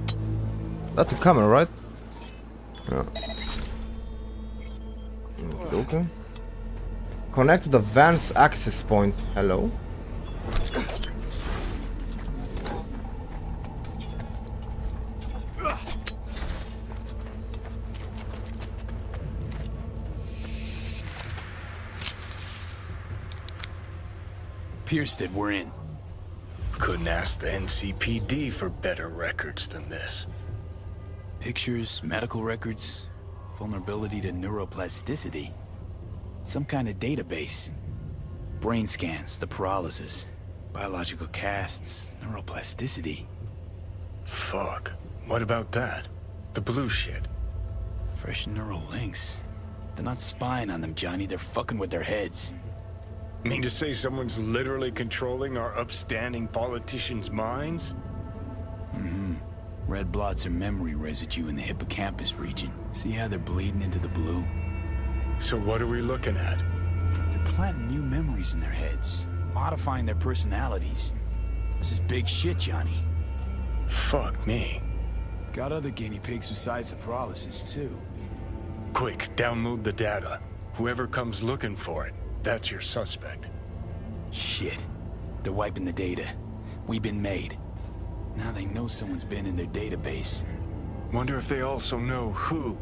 S1: That's a camera, right? Yeah. Okay. Connect to the van's access point. Hello?
S4: Pierced it, we're in.
S6: Couldn't ask the NCPD for better records than this.
S4: Pictures, medical records, vulnerability to neuroplasticity. Some kind of database. Brain scans, the paralysis, biological casts, neuroplasticity.
S6: Fuck. What about that? The blue shit.
S4: Fresh neural links. They're not spying on them, Johnny. They're fucking with their heads.
S6: Mean to say someone's literally controlling our upstanding politicians' minds?
S4: Mm-hmm. Red blots are memory residue in the hippocampus region. See how they're bleeding into the blue?
S6: So what are we looking at?
S4: They're planting new memories in their heads, modifying their personalities. This is big shit, Johnny.
S6: Fuck me.
S4: Got other guinea pigs besides the paralysis, too.
S6: Quick, download the data. Whoever comes looking for it, that's your suspect.
S4: Shit. They're wiping the data. We've been made. Now they know someone's been in their database.
S6: Wonder if they also know who.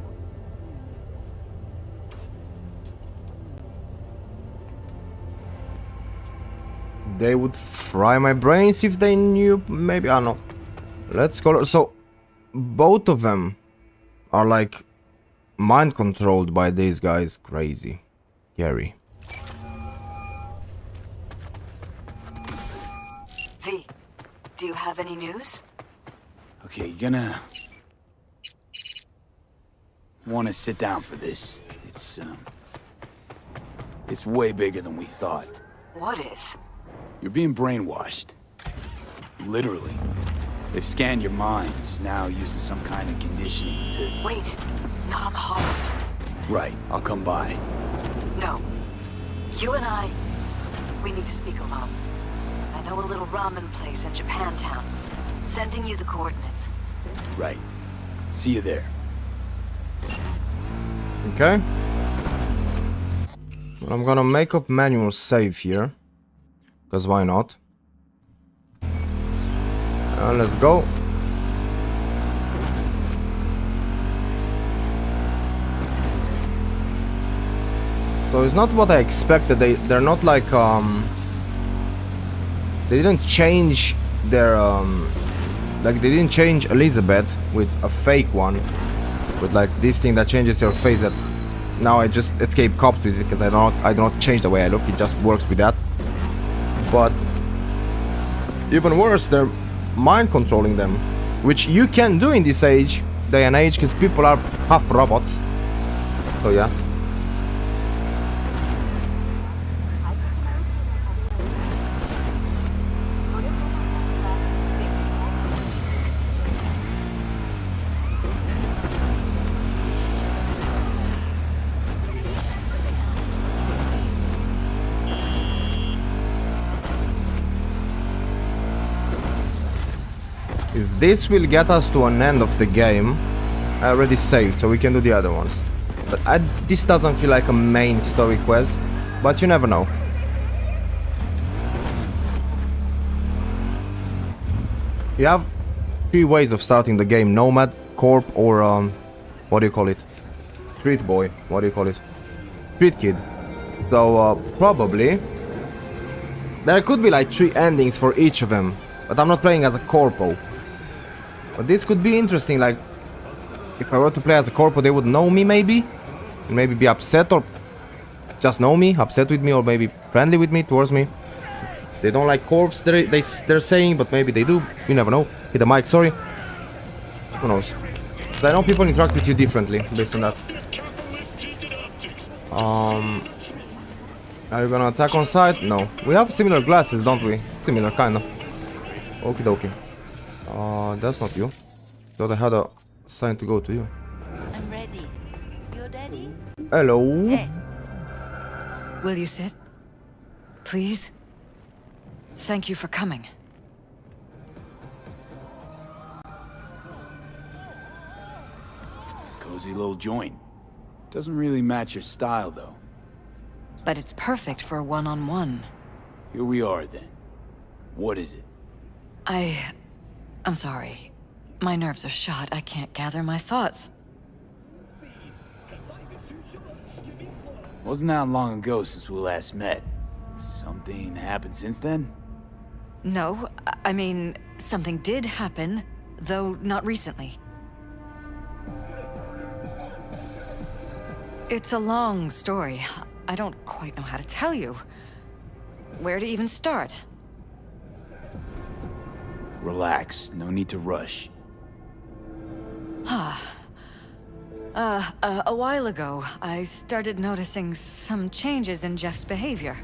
S1: They would fry my brains if they knew. Maybe, I don't know. Let's go. So, both of them are like mind controlled by these guys. Crazy. Scary.
S3: V, do you have any news?
S4: Okay, you're gonna want to sit down for this. It's way bigger than we thought.
S3: What is?
S4: You're being brainwashed. Literally. They've scanned your minds, now using some kind of conditioning to...
S3: Wait, not on the hall.
S4: Right, I'll come by.
S3: No. You and I, we need to speak alone. I know a little ramen place in Japantown. Sending you the coordinates.
S4: Right. See you there.
S1: Okay. Well, I'm gonna make up manual save here. Because why not? Let's go. So it's not what I expected. They're not like they didn't change their like they didn't change Elizabeth with a fake one, with like this thing that changes your face. That now I just escape cops with it because I do not change the way I look. It just works with that. But even worse, they're mind controlling them, which you can do in this day and age, because people are half robots. So yeah. If this will get us to an end of the game, I already saved, so we can do the other ones. But this doesn't feel like a main story quest, but you never know. You have 3 ways of starting the game: Nomad, Corp, or what do you call it? Street Boy, what do you call it? Street Kid. So probably there could be like 3 endings for each of them, but I'm not playing as a Corpo. But this could be interesting, like if I were to play as a Corpo, they would know me maybe, and maybe be upset, or just know me, upset with me, or maybe friendly with me, towards me. They don't like Corps, they're saying, but maybe they do, you never know. Hit the mic, sorry. Who knows? But I know people interact with you differently based on that. Are you gonna attack on sight? No. We have similar glasses, don't we? Similar, kinda. Okie dokie. That's not you. Thought I had a sign to go to you.
S7: I'm ready. You're ready?
S1: Hello.
S7: Hey.
S3: Will you sit? Please? Thank you for coming.
S4: Cozy little joint. Doesn't really match your style, though.
S3: But it's perfect for a one-on-one.
S4: Here we are, then. What is it?
S3: I'm sorry. My nerves are shot. I can't gather my thoughts.
S4: Wasn't that long ago since we last met. Something happened since then?
S3: No, I mean, something did happen, though not recently. It's a long story. I don't quite know how to tell you. Where to even start?
S4: Relax. No need to rush.
S3: A while ago, I started noticing some changes in Jeff's behavior.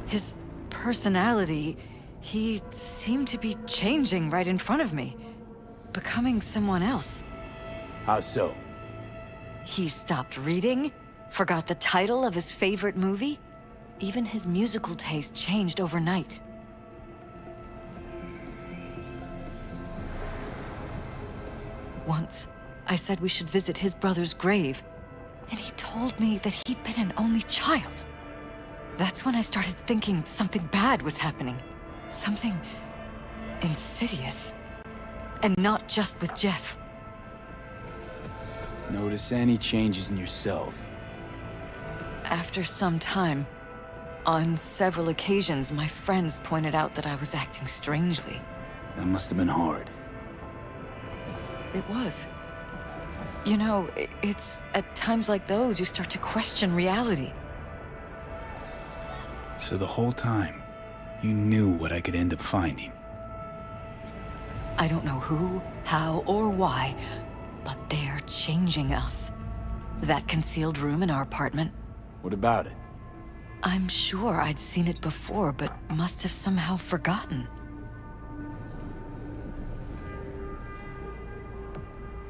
S3: His personality, he seemed to be changing right in front of me. Becoming someone else.
S4: How so?
S3: He stopped reading, forgot the title of his favorite movie. Even his musical taste changed overnight. Once, I said we should visit his brother's grave, and he told me that he'd been an only child. That's when I started thinking something bad was happening. Something insidious. And not just with Jeff.
S4: Notice any changes in yourself?
S3: After some time, on several occasions, my friends pointed out that I was acting strangely.
S4: That must have been hard.
S3: It was. You know, it's at times like those you start to question reality.
S4: So the whole time, you knew what I could end up finding.
S3: I don't know who, how, or why, but they're changing us. That concealed room in our apartment.
S4: What about it?
S3: I'm sure I'd seen it before, but must have somehow forgotten.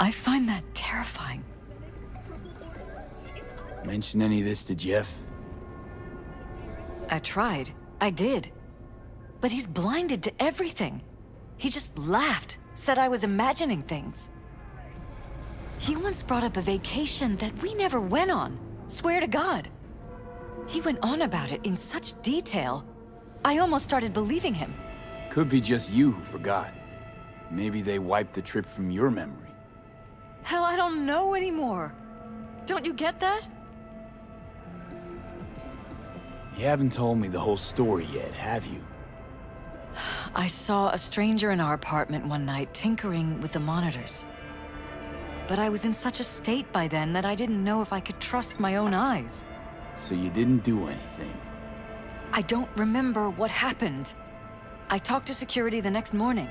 S3: I find that terrifying.
S4: Mention any of this to Jeff?
S3: I tried. I did. But he's blinded to everything. He just laughed, said I was imagining things. He once brought up a vacation that we never went on. Swear to God. He went on about it in such detail. I almost started believing him.
S4: Could be just you who forgot. Maybe they wiped the trip from your memory.
S3: Hell, I don't know anymore. Don't you get that?
S4: You haven't told me the whole story yet, have you?
S3: I saw a stranger in our apartment one night tinkering with the monitors. But I was in such a state by then that I didn't know if I could trust my own eyes.
S4: So you didn't do anything?
S3: I don't remember what happened. I talked to security the next morning.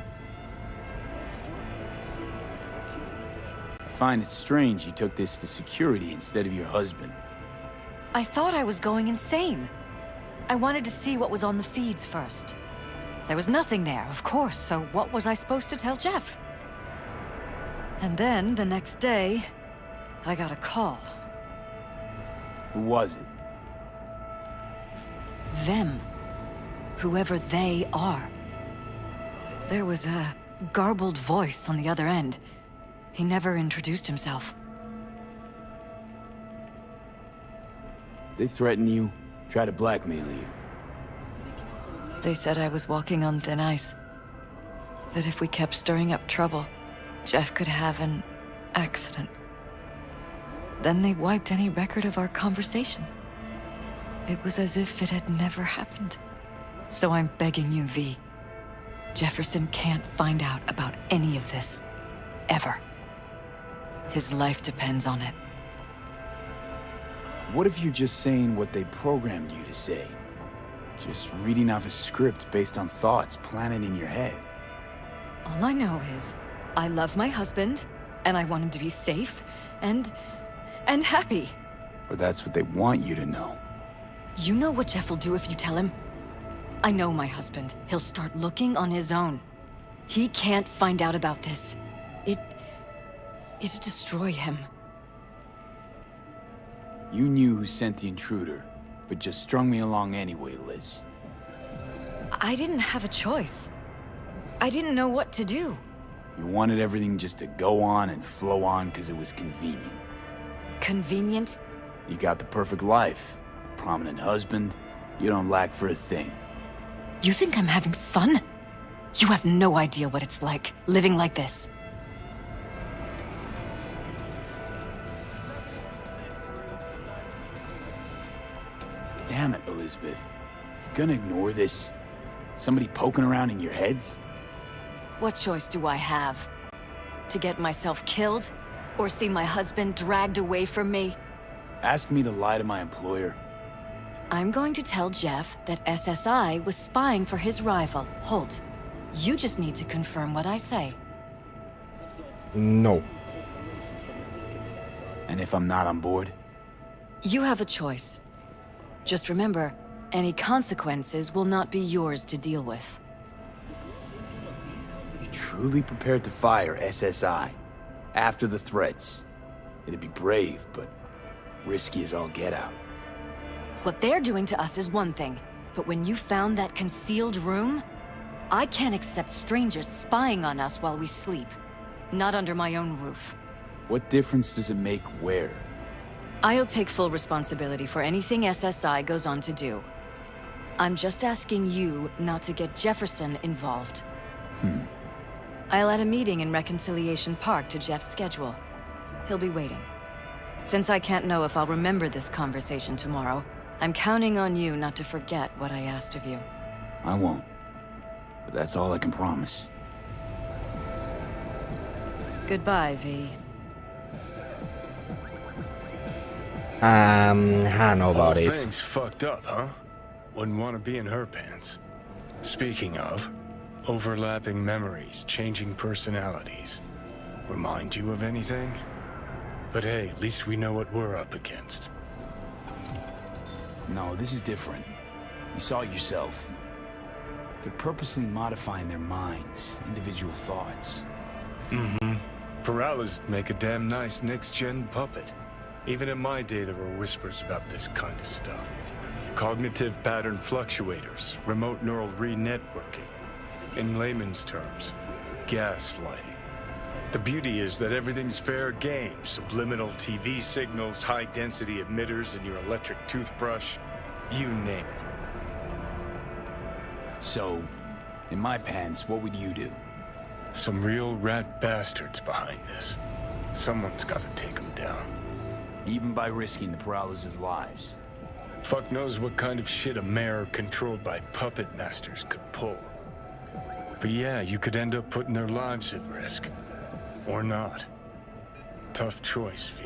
S4: I find it strange you took this to security instead of your husband.
S3: I thought I was going insane. I wanted to see what was on the feeds first. There was nothing there, of course, so what was I supposed to tell Jeff? And then, the next day, I got a call.
S4: Who was it?
S3: Them. Whoever they are. There was a garbled voice on the other end. He never introduced himself.
S4: They threaten you, try to blackmail you.
S3: They said I was walking on thin ice. That if we kept stirring up trouble, Jeff could have an accident. Then they wiped any record of our conversation. It was as if it had never happened. So I'm begging you, V. Jefferson can't find out about any of this. Ever. His life depends on it.
S4: What if you're just saying what they programmed you to say? Just reading off a script based on thoughts planted in your head.
S3: All I know is, I love my husband, and I want him to be safe, and happy.
S4: Or that's what they want you to know.
S3: You know what Jeff will do if you tell him? I know my husband. He'll start looking on his own. He can't find out about this. It'd destroy him.
S4: You knew who sent the intruder, but just strung me along anyway, Liz.
S3: I didn't have a choice. I didn't know what to do.
S4: You wanted everything just to go on and flow on because it was convenient.
S3: Convenient?
S4: You got the perfect life. Prominent husband. You don't lack for a thing.
S3: You think I'm having fun? You have no idea what it's like, living like this.
S4: Damn it, Elizabeth. You gonna ignore this? Somebody poking around in your heads?
S3: What choice do I have? To get myself killed? Or see my husband dragged away from me?
S4: Ask me to lie to my employer.
S3: I'm going to tell Jeff that SSI was spying for his rival, Holt. You just need to confirm what I say.
S1: No.
S4: And if I'm not on board?
S3: You have a choice. Just remember, any consequences will not be yours to deal with.
S4: You truly prepared to fire SSI? After the threats? It'd be brave, but risky as all get out.
S3: What they're doing to us is one thing, but when you found that concealed room, I can't accept strangers spying on us while we sleep. Not under my own roof.
S4: What difference does it make where?
S3: I'll take full responsibility for anything SSI goes on to do. I'm just asking you not to get Jefferson involved. I'll add a meeting in Reconciliation Park to Jeff's schedule. He'll be waiting. Since I can't know if I'll remember this conversation tomorrow, I'm counting on you not to forget what I asked of you.
S4: I won't. But that's all I can promise.
S3: Goodbye, V.
S1: I don't know about
S6: Whole
S1: this.
S6: thing's fucked up, huh? Wouldn't want to be in her pants. Speaking of, overlapping memories, changing personalities. Remind you of anything? But hey, at least we know what we're up against.
S4: No, this is different. You saw it yourself. They're purposely modifying their minds, individual thoughts.
S6: Peralta's make a damn nice next-gen puppet. Even in my day, there were whispers about this kind of stuff. Cognitive pattern fluctuators, remote neural re-networking. In layman's terms, gaslighting. The beauty is that everything's fair game. Subliminal TV signals, high-density emitters in your electric toothbrush. You name it.
S4: So, in my pants, what would you do?
S6: Some real rat bastards behind this. Someone's got to take them down.
S4: Even by risking the Peraltas' lives.
S6: Fuck knows what kind of shit a mayor controlled by puppet masters could pull. But yeah, you could end up putting their lives at risk. Or not. Tough choice, V.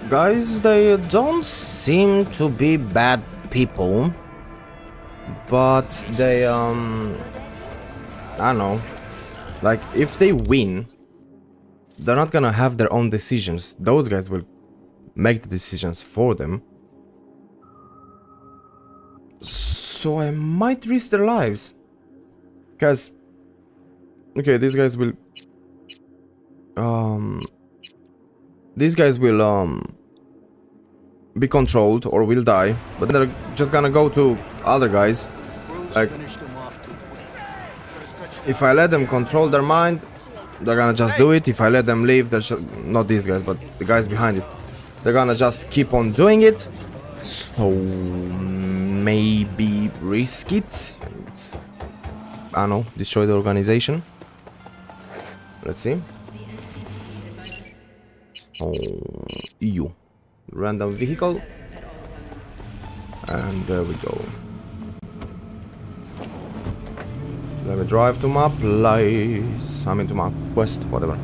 S1: Guys, they don't seem to be bad people, but they I don't know, like if they win, they're not gonna have their own decisions. Those guys will make the decisions for them, so I might risk their lives, because okay, these guys will be controlled or will die, but they're just gonna go to other guys. Like, if I let them control their mind, they're gonna just do it. If I let them leave, they're just, not these guys, but the guys behind it, they're gonna just keep on doing it. So maybe risk it and, I don't know, destroy the organization. Let's see. Oh, EU. Random vehicle. And there we go. Let me drive to my place. I mean to my quest, whatever.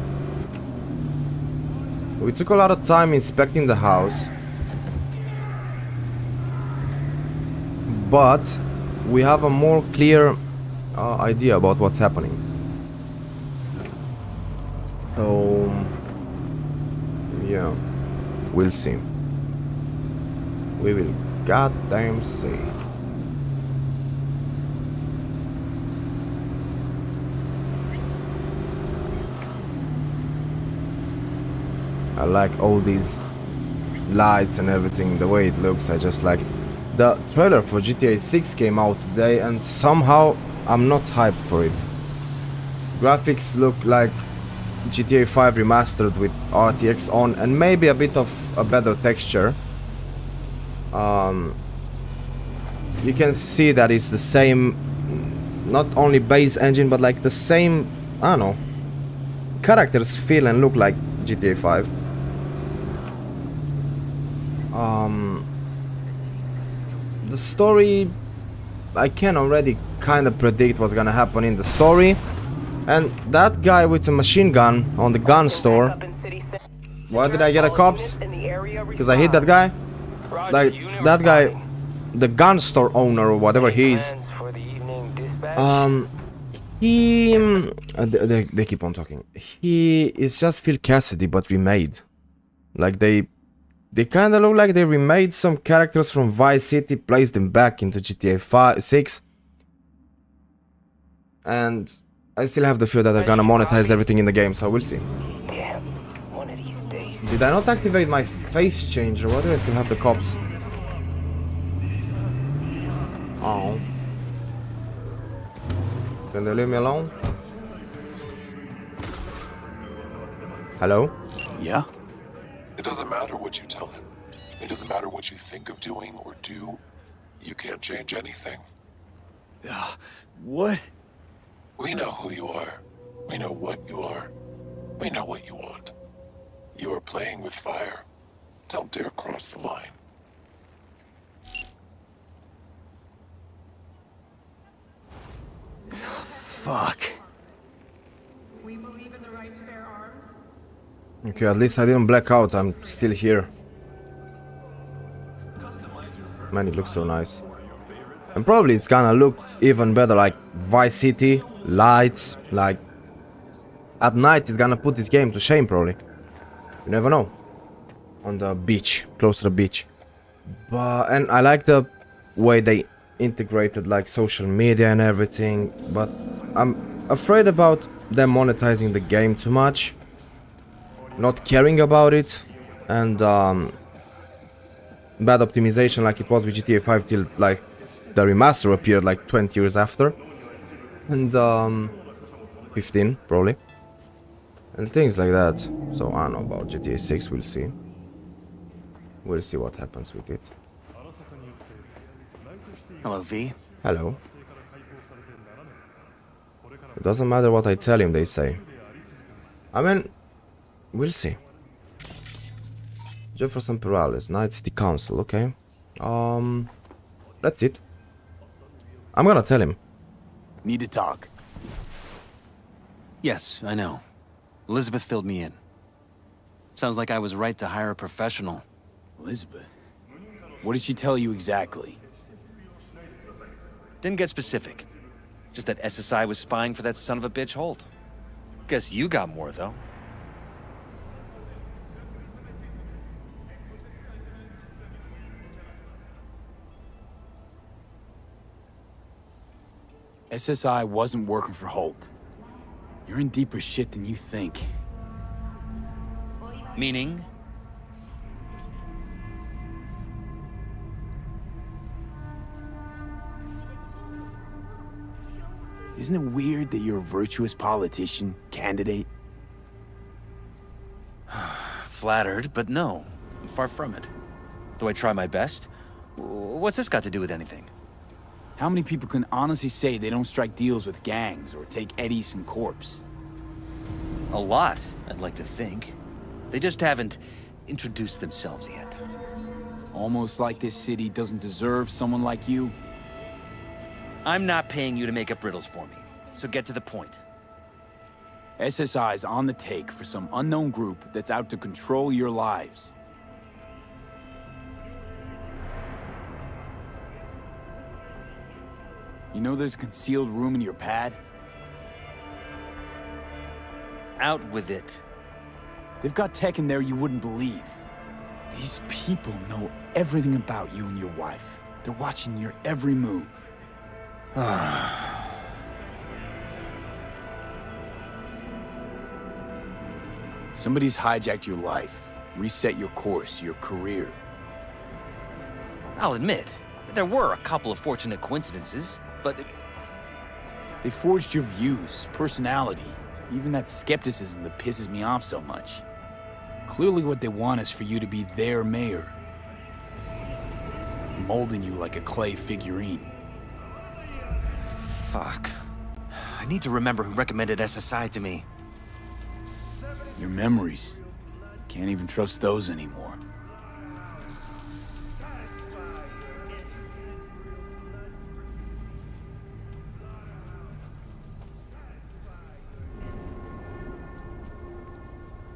S1: We took a lot of time inspecting the house. But we have a more clear idea about what's happening. So yeah, we'll see. We will goddamn see. I like all these lights and everything, the way it looks. I just like it. The trailer for GTA 6 came out today and somehow I'm not hyped for it. Graphics look like GTA 5 remastered with RTX on and maybe a bit of a better texture. You can see that it's the same, not only base engine, but like the same, I don't know, characters feel and look like GTA 5. The story, I can already kind of predict what's gonna happen in the story. And that guy with the machine gun on the gun store, why did I get a cops? Because I hit that guy? Like, that guy, the gun store owner or whatever he is, they keep on talking. He is just Phil Cassidy but remade. Like they kind of look like they remade some characters from Vice City, placed them back into GTA 6. And I still have the fear that they're gonna monetize everything in the game, so we'll see.
S8: Yeah, one of these days.
S1: Did I not activate my face changer? Why do I still have the cops? Oh. Can they leave me alone? Hello?
S4: Yeah?
S9: It doesn't matter what you tell him. It doesn't matter what you think of doing or do. You can't change anything.
S4: What?
S9: We know who you are. We know what you are. We know what you want. You are playing with fire. Don't dare cross the line.
S4: Fuck.
S10: We believe in the right to bear arms.
S1: Okay, at least I didn't black out. I'm still here. Man, it looks so nice. And probably it's gonna look even better, like Vice City, lights, like at night it's gonna put this game to shame probably. You never know. On the beach, close to the beach. But, and I like the way they integrated like social media and everything, but I'm afraid about them monetizing the game too much, not caring about it, and bad optimization like it was with GTA 5 till like the remaster appeared like 20 years after, and 15 probably, and things like that. So I don't know about GTA 6, we'll see. We'll see what happens with it.
S5: Hello, V.
S1: Hello. It doesn't matter what I tell him, they say. I mean, we'll see. Jefferson Perales, Night City Council, okay. That's it. I'm gonna tell him.
S4: Need to talk.
S5: Yes, I know. Elizabeth filled me in. Sounds like I was right to hire a professional.
S4: Elizabeth? What did she tell you exactly?
S5: Didn't get specific. Just that SSI was spying for that son of a bitch Holt. Guess you got more, though.
S4: SSI wasn't working for Holt. You're in deeper shit than you think.
S5: Meaning?
S4: Isn't it weird that you're a virtuous politician, candidate?
S5: Flattered, but no. I'm far from it. Do I try my best? What's this got to do with anything?
S4: How many people can honestly say they don't strike deals with gangs or take Ed Easton corpse?
S5: A lot, I'd like to think. They just haven't introduced themselves yet.
S4: Almost like this city doesn't deserve someone like you.
S5: I'm not paying you to make up riddles for me, so get to the point.
S4: SSI's on the take for some unknown group that's out to control your lives. You know there's a concealed room in your pad?
S5: Out with it.
S4: They've got tech in there you wouldn't believe. These people know everything about you and your wife. They're watching your every move. Somebody's hijacked your life, reset your course, your career.
S5: I'll admit, there were a couple of fortunate coincidences, but...
S4: They forged your views, personality, even that skepticism that pisses me off so much. Clearly what they want is for you to be their mayor. Molding you like a clay figurine.
S5: Fuck. I need to remember who recommended SSI to me.
S4: Your memories. Can't even trust those anymore.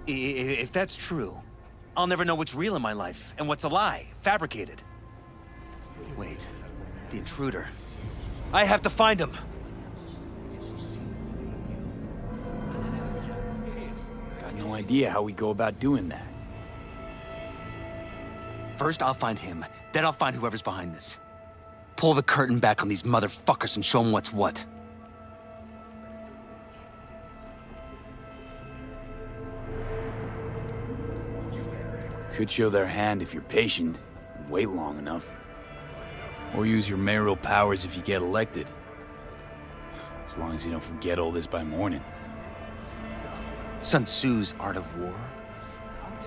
S5: If that's true, I'll never know what's real in my life and what's a lie, fabricated. Wait, the intruder. I have to find him!
S4: Got no idea how we go about doing that.
S5: First, I'll find him. Then I'll find whoever's behind this. Pull the curtain back on these motherfuckers and show them what's what.
S4: Could show their hand if you're patient, and wait long enough. Or use your mayoral powers if you get elected. As long as you don't forget all this by morning.
S5: Sun Tzu's art of war.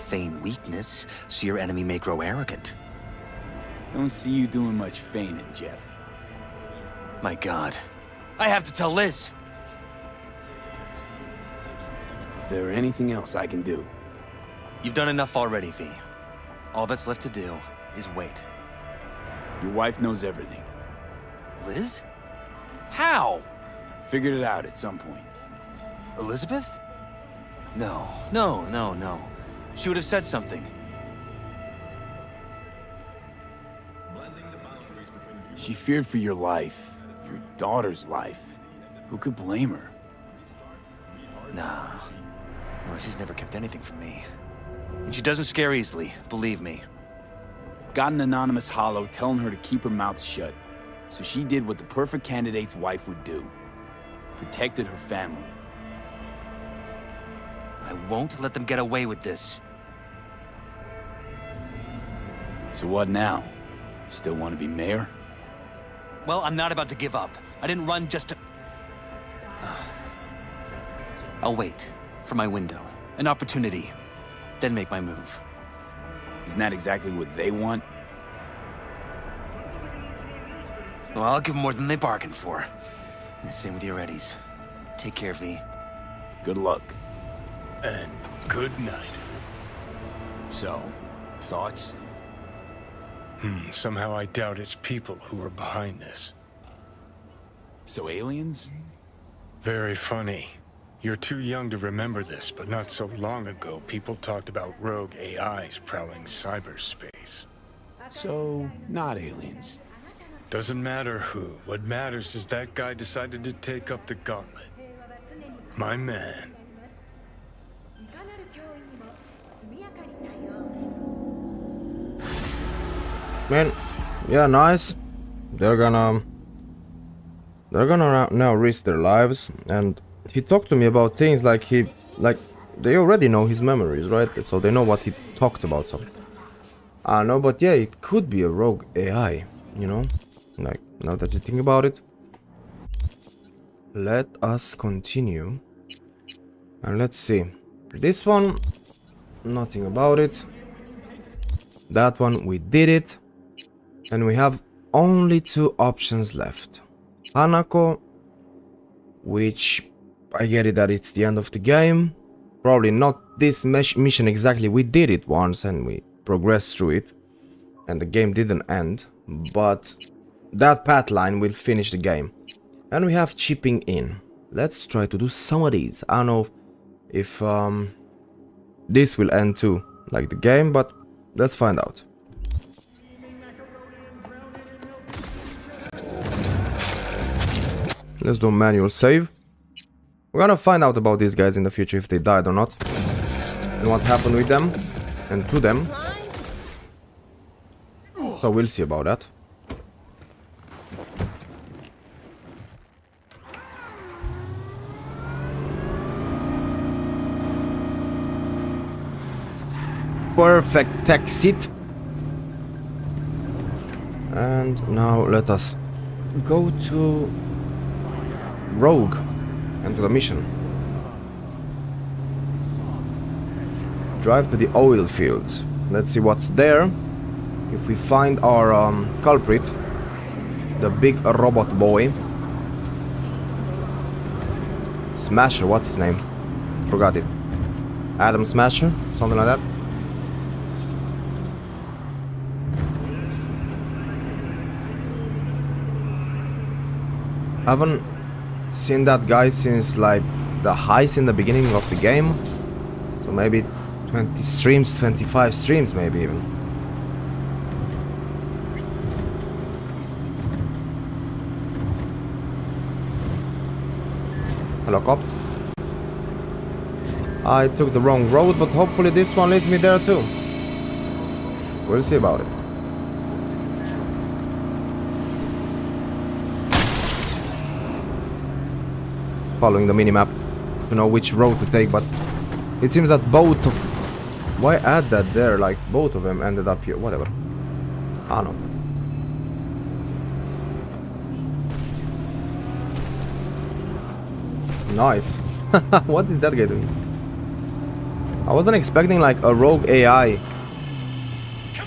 S5: Feign weakness, so your enemy may grow arrogant.
S4: Don't see you doing much feigning, Jeff.
S5: My God. I have to tell Liz!
S4: Is there anything else I can do?
S5: You've done enough already, V. All that's left to do is wait.
S4: Your wife knows everything.
S5: Liz? How?
S4: Figured it out at some point.
S5: Elizabeth? No. She would have said something.
S4: She feared for your life, your daughter's life. Who could blame her?
S5: Nah. Well, she's never kept anything from me. And she doesn't scare easily, believe me.
S4: Got an anonymous holo telling her to keep her mouth shut. So she did what the perfect candidate's wife would do. Protected her family.
S5: I won't let them get away with this.
S4: So what now? Still want to be mayor?
S5: Well, I'm not about to give up. I didn't run just to... I'll wait for my window, an opportunity, then make my move.
S4: Isn't that exactly what they want?
S5: Well, I'll give them more than they bargained for. And the same with your Eddies. Take care, V.
S4: Good luck.
S6: and good night.
S4: So, thoughts?
S6: Somehow I doubt it's people who are behind this.
S4: So aliens?
S6: Very funny. You're too young to remember this, but not so long ago, people talked about rogue AIs prowling cyberspace.
S4: So, not aliens.
S6: Doesn't matter who. What matters is that guy decided to take up the gauntlet. My man.
S1: Man, yeah, nice. They're gonna now risk their lives, and he talked to me about things like they already know his memories, right? So they know what he talked about. So I know, but yeah, it could be a rogue AI, you know? Like, now that you think about it. Let us continue. And let's see. This one, nothing about it. That one, we did it. And we have only 2 options left. Hanako, which I get it that it's the end of the game. Probably not this mission exactly. We did it once and we progressed through it. And the game didn't end. But that path line will finish the game. And we have chipping in. Let's try to do some of these. I don't know if this will end too, like the game, but let's find out. Let's do a manual save. We're gonna find out about these guys in the future, if they died or not. And what happened with them and to them. So we'll see about that. Perfect tech seat. And now let us go to Rogue and to the mission. Drive to the oil fields. Let's see what's there. If we find our culprit, the big robot boy. Smasher, what's his name? Forgot it. Adam Smasher, something like that. Haven't seen that guy since like the heist in the beginning of the game. So maybe 20 streams, 25 streams maybe even. Hello cops. I took the wrong road, but hopefully this one leads me there too. We'll see about it. Following the minimap to know which road to take, but it seems that both of... Why add that there? Like both of them ended up here. Whatever. I don't know. Nice. What is that guy doing? I wasn't expecting like a rogue AI.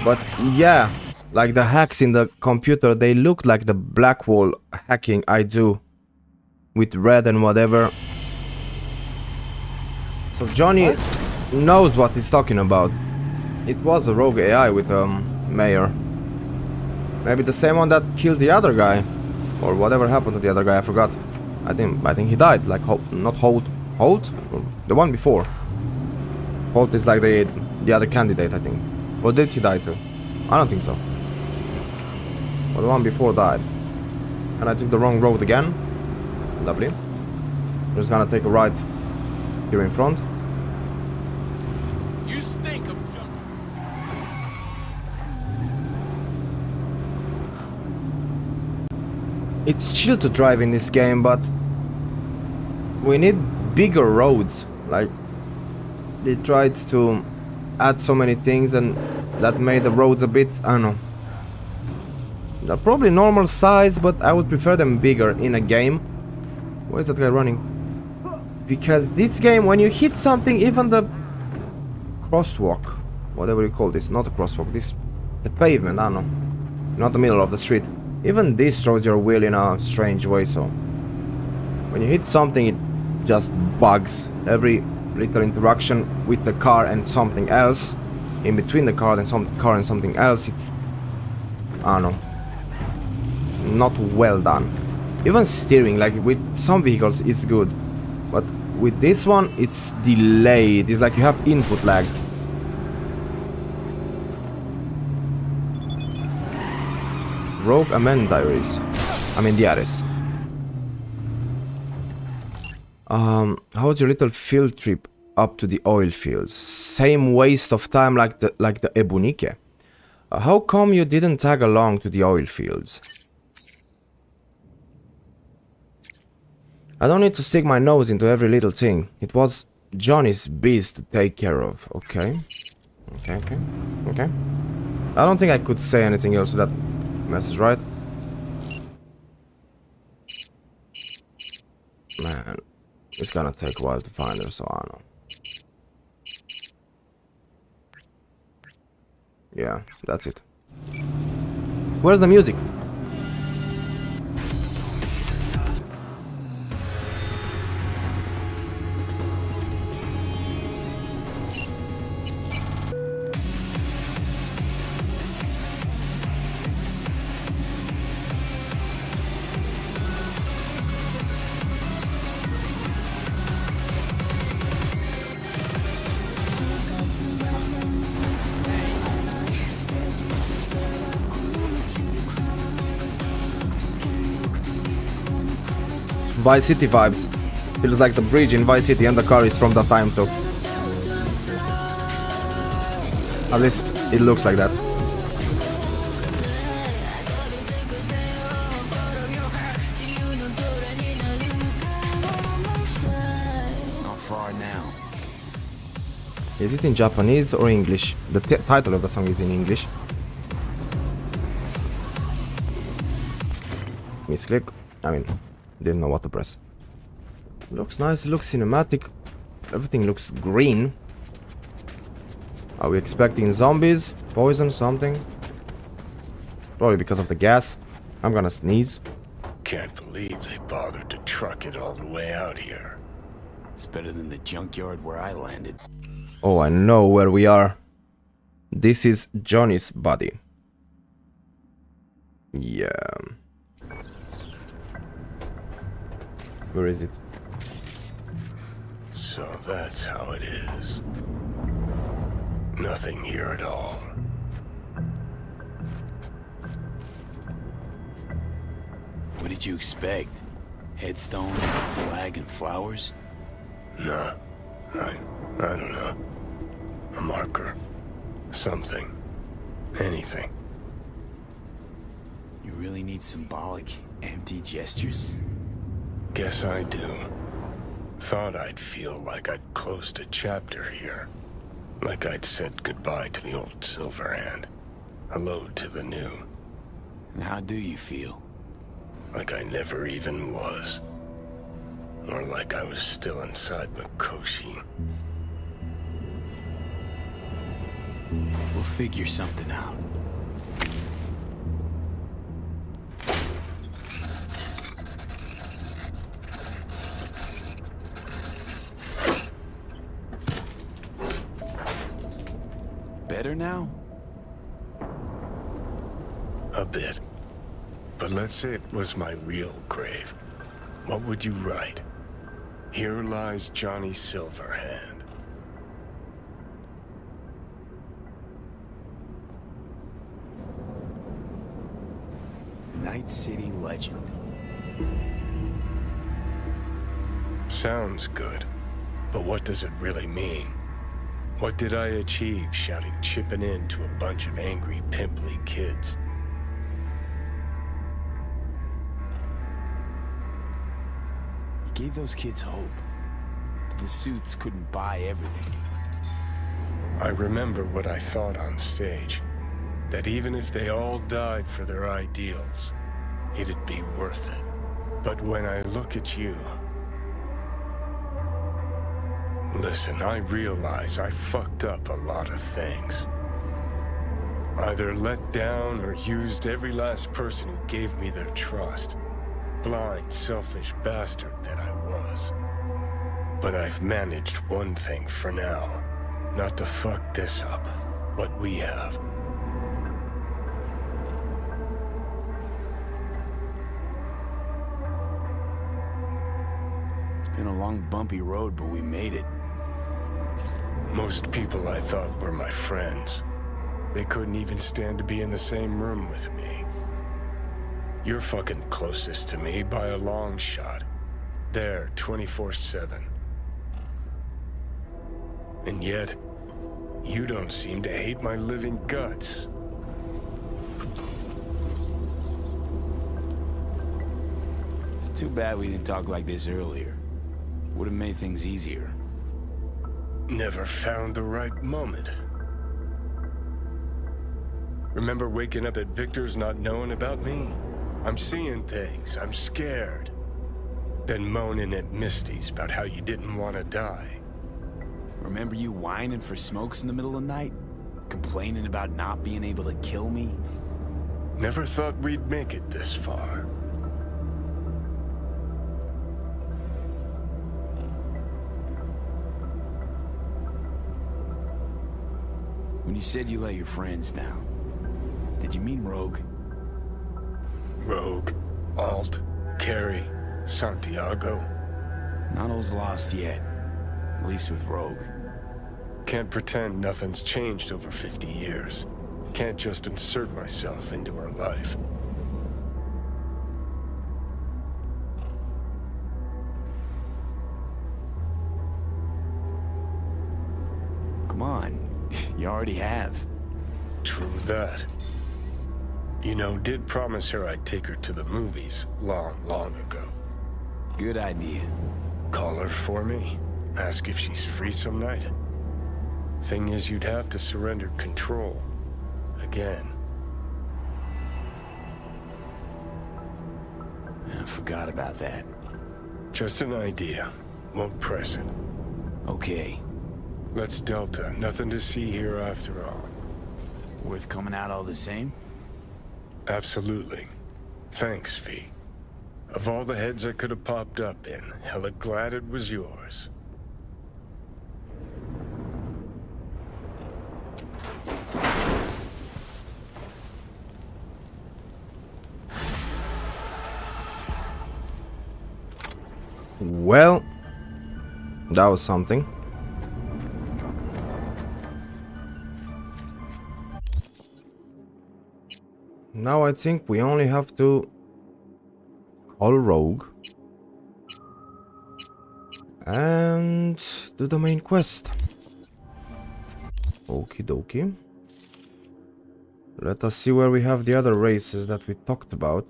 S1: But yeah, like the hacks in the computer, they look like the Blackwall hacking I do. With red and whatever. So Johnny knows what he's talking about. It was a rogue AI with mayor. Maybe the same one that killed the other guy. Or whatever happened to the other guy, I forgot. I think he died. Like not Holt. Holt? The one before. Holt is like the other candidate, I think. Or did he die too? I don't think so. But the one before died. And I took the wrong road again. Lovely. I'm just gonna take a right here in front.
S4: You stink of junk.
S1: It's chill to drive in this game, but we need bigger roads. Like they tried to add so many things and that made the roads a bit, I don't know. They're probably normal size, but I would prefer them bigger in a game. Where's that guy running? Because this game, when you hit something, even the crosswalk, whatever you call this, not a crosswalk, the pavement, I don't know, not the middle of the street, even this throws your wheel in a strange way. So when you hit something, it just bugs every little interaction with the car and something else. In between the car and something else, it's, I don't know, not well done. Even steering, like with some vehicles, it's good, but with this one, it's delayed. It's like you have input lag. Rogue Amen Diaries. I mean, Diaries. How was your little field trip up to the oil fields? Same waste of time like the Ebunike. How come you didn't tag along to the oil fields? I don't need to stick my nose into every little thing. It was Johnny's biz to take care of. Okay. Okay. I don't think I could say anything else to that message, right? Man, it's gonna take a while to find her, so I don't know. Yeah, that's it. Where's the music? Vice City vibes. Feels like the bridge in Vice City and the car is from that time too. At least it looks like that.
S4: Not far now.
S1: Is it in Japanese or English? The title of the song is in English. Misclick. I mean, didn't know what to press. Looks nice, looks cinematic. Everything looks green. Are we expecting zombies? Poison? Something? Probably because of the gas. I'm gonna sneeze.
S6: Can't believe they bothered to truck it all the way out here.
S4: It's better than the junkyard where I landed.
S1: Oh, I know where we are. This is Johnny's body. Yeah. Where is it?
S6: So that's how it is. Nothing here at all.
S4: What did you expect? Headstones, flag, and flowers?
S6: Nah, I don't know. A marker. Something. Anything.
S4: You really need symbolic, empty gestures?
S6: Guess I do. Thought I'd feel like I'd closed a chapter here. Like I'd said goodbye to the old Silverhand. Hello to the new.
S4: And how do you feel?
S6: Like I never even was. Or like I was still inside Mikoshi.
S4: We'll figure something out. Better now?
S6: A bit. But let's say it was my real grave. What would you write? Here lies Johnny Silverhand.
S4: Night City legend.
S6: Sounds good. But what does it really mean? What did I achieve shouting chipping in to a bunch of angry, pimply kids?
S4: You gave those kids hope. The suits couldn't buy everything.
S6: I remember what I thought on stage. That even if they all died for their ideals, it'd be worth it. But when I look at you... Listen, I realize I fucked up a lot of things. Either let down or used every last person who gave me their trust. Blind, selfish bastard that I was. But I've managed one thing for now. Not to fuck this up. What we have.
S4: It's been a long, bumpy road, but we made it.
S6: Most people I thought were my friends. They couldn't even stand to be in the same room with me. You're fucking closest to me by a long shot. There, 24/7. And yet, you don't seem to hate my living guts.
S4: It's too bad we didn't talk like this earlier. Would have made things easier.
S6: Never found the right moment. Remember waking up at Victor's not knowing about me? I'm seeing things, I'm scared. Then moaning at Misty's about how you didn't want to die.
S4: Remember you whining for smokes in the middle of the night? Complaining about not being able to kill me?
S6: Never thought we'd make it this far.
S4: When you said you let your friends down, did you mean Rogue?
S6: Rogue, Alt, Carrie, Santiago.
S4: Not all's lost yet. At least with Rogue.
S6: Can't pretend nothing's changed over 50 years. Can't just insert myself into her life.
S4: Come on. You already have.
S6: True that. You know, did promise her I'd take her to the movies long ago.
S4: Good idea.
S6: Call her for me. Ask if she's free some night. Thing is, you'd have to surrender control. Again.
S4: I forgot about that.
S6: Just an idea. Won't press it.
S4: Okay.
S6: Let's Delta. Nothing to see here after all.
S4: Worth coming out all the same?
S6: Absolutely. Thanks, V. Of all the heads I could have popped up in, hella glad it was yours.
S1: Well, that was something. Now I think we only have to call Rogue and do the main quest. Okie dokie. Let us see where we have the other races that we talked about.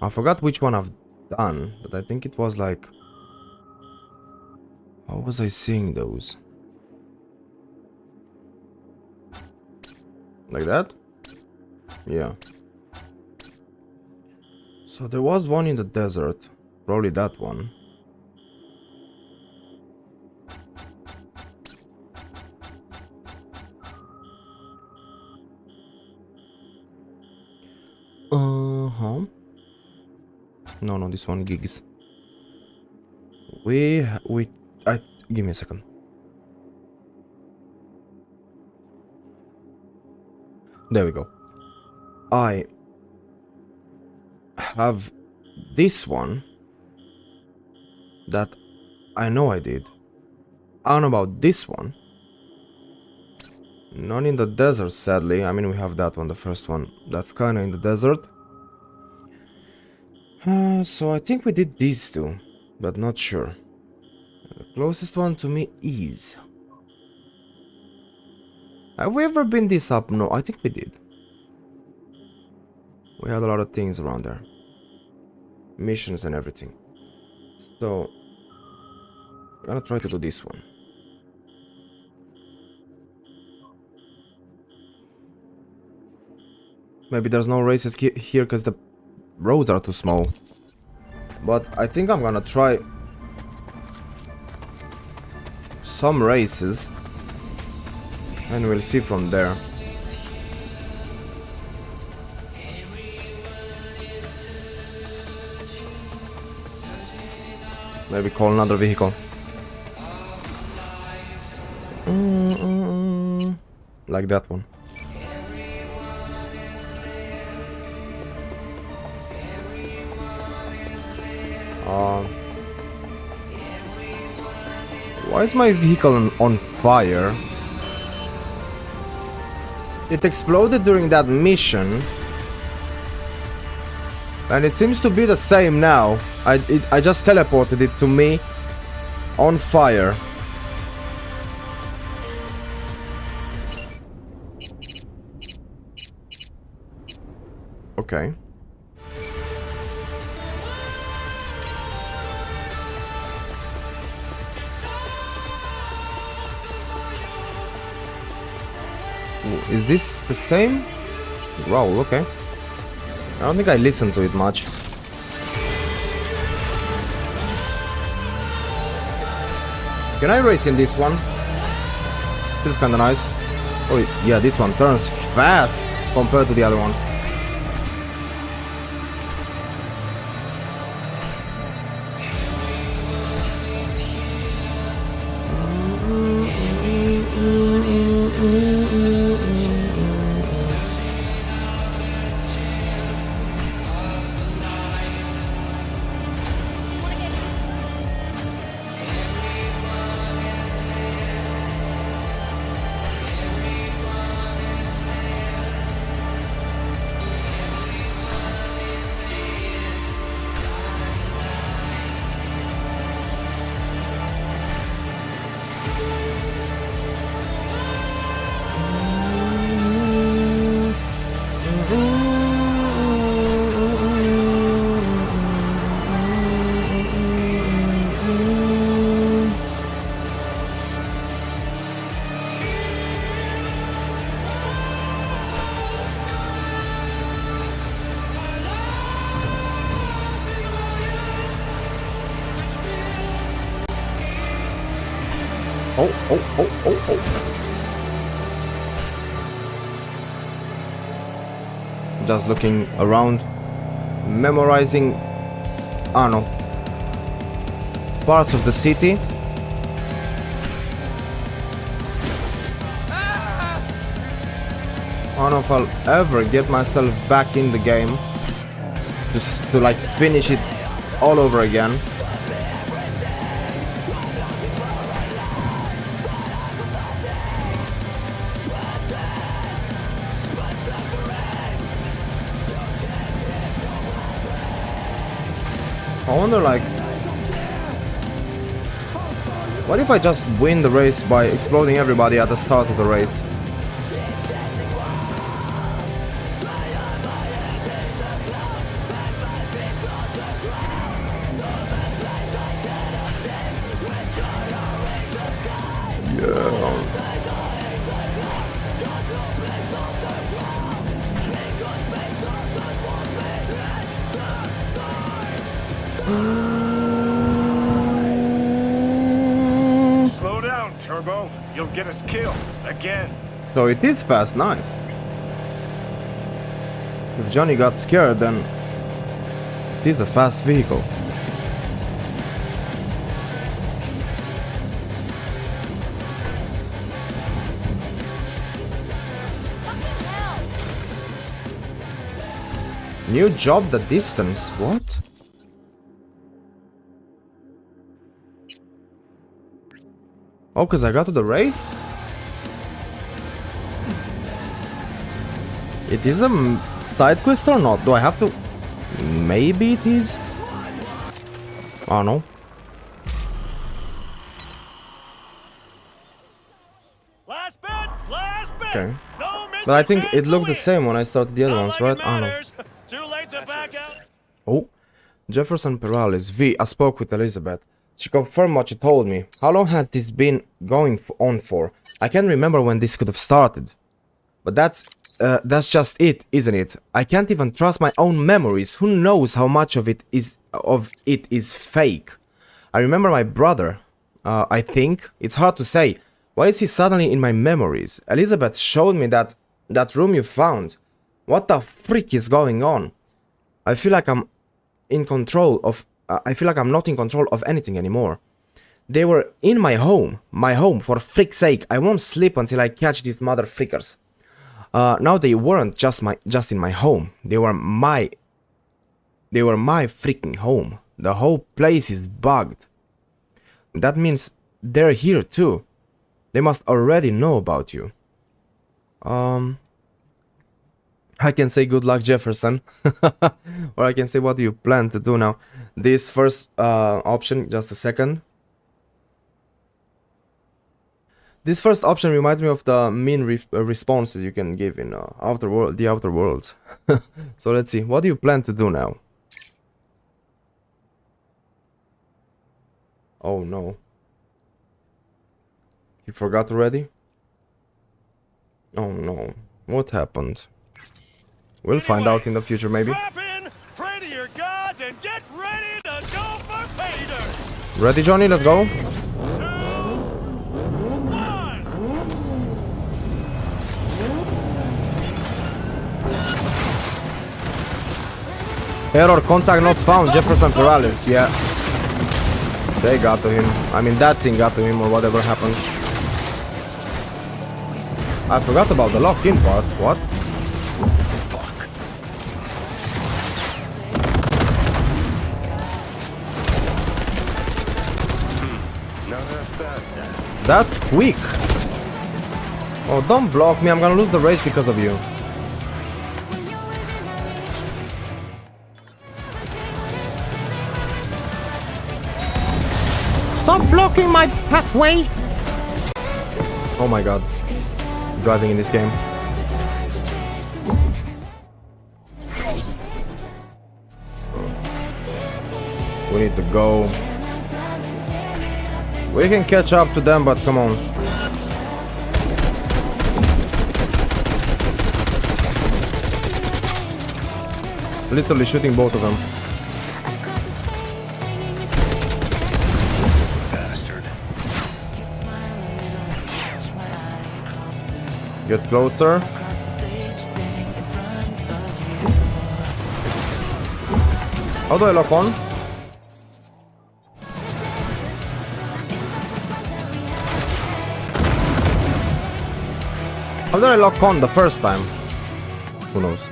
S1: I forgot which one I've done, but I think it was like... How was I seeing those? Like that? Yeah. So there was one in the desert. Probably that one. Uh-huh. No, this one gigs. Give me a second. There we go. I have this one that I know I did. I don't know about this one. Not in the desert, sadly. I mean, we have that one, the first one. That's kind of in the desert. So I think we did these two, but not sure. The closest one to me is... Have we ever been this up? No, I think we did. We had a lot of things around there. Missions and everything. So... I'm gonna try to do this one. Maybe there's no races here because the roads are too small. But I think I'm gonna try some races and we'll see from there. Maybe call another vehicle. Like that one. Why is my vehicle on fire? It exploded during that mission. And it seems to be the same now. I just teleported it to me on fire. Okay. Is this the same? Wow, okay. I don't think I listened to it much. Can I race in this one? Feels kinda nice. Oh yeah, this one turns fast compared to the other ones. Oh. Just looking around, memorizing, I don't know, parts of the city. I don't know if I'll ever get myself back in the game, just to like finish it all over again. I wonder, like, what if I just win the race by exploding everybody at the start of the race?
S6: Slow down, Turbo. You'll get us killed again.
S1: So it is fast, nice. If Johnny got scared, then it is a fast vehicle. New job, the distance, what? Oh, cause I got to the race? It is the side quest or not? Do I have to? Maybe it is? I don't know.
S11: Last bets, last bets.
S1: Okay.
S11: No
S1: But I think it looked the same when I started the other ones, right? I don't know.
S11: Too late to back out.
S1: Oh, Jefferson Perales. V, I spoke with Elizabeth. She confirmed what she told me. How long has this been going on for? I can't remember when this could have started. But that's just it, isn't it? I can't even trust my own memories. Who knows how much of it is fake? I remember my brother. I think it's hard to say. Why is he suddenly in my memories? Elizabeth showed me that room you found. What the freak is going on? I feel like I'm in control of I feel like I'm not in control of anything anymore. They were in my home, for frick's sake. I won't sleep until I catch these mother frickers. Now they weren't just in my home. They were my freaking home. The whole place is bugged. That means they're here too. They must already know about you. I can say good luck, Jefferson. Or I can say, what do you plan to do now? This first option, just a second. This first option reminds me of the mean responses you can give in the Outer Worlds. So let's see, what do you plan to do now? Oh no. You forgot already? Oh no. What happened? We'll find out in the future, maybe.
S11: Strap in, pray to your gods, and get ready to go for paydirt.
S1: Ready, Johnny? Let's go.
S11: 2, 1.
S1: Error, contact not found. Jefferson Perales. Yeah. They got to him. I mean, that thing got to him, or whatever happened. I forgot about the lock-in part. What? That's quick. Oh, don't block me. I'm gonna lose the race because of you. Stop blocking my pathway. Oh my god. Driving in this game. We need to go. We can catch up to them, but come on. Literally shooting both of them.
S6: Bastard.
S1: Get closer. How do I lock on? How did I lock on the first time? Who knows?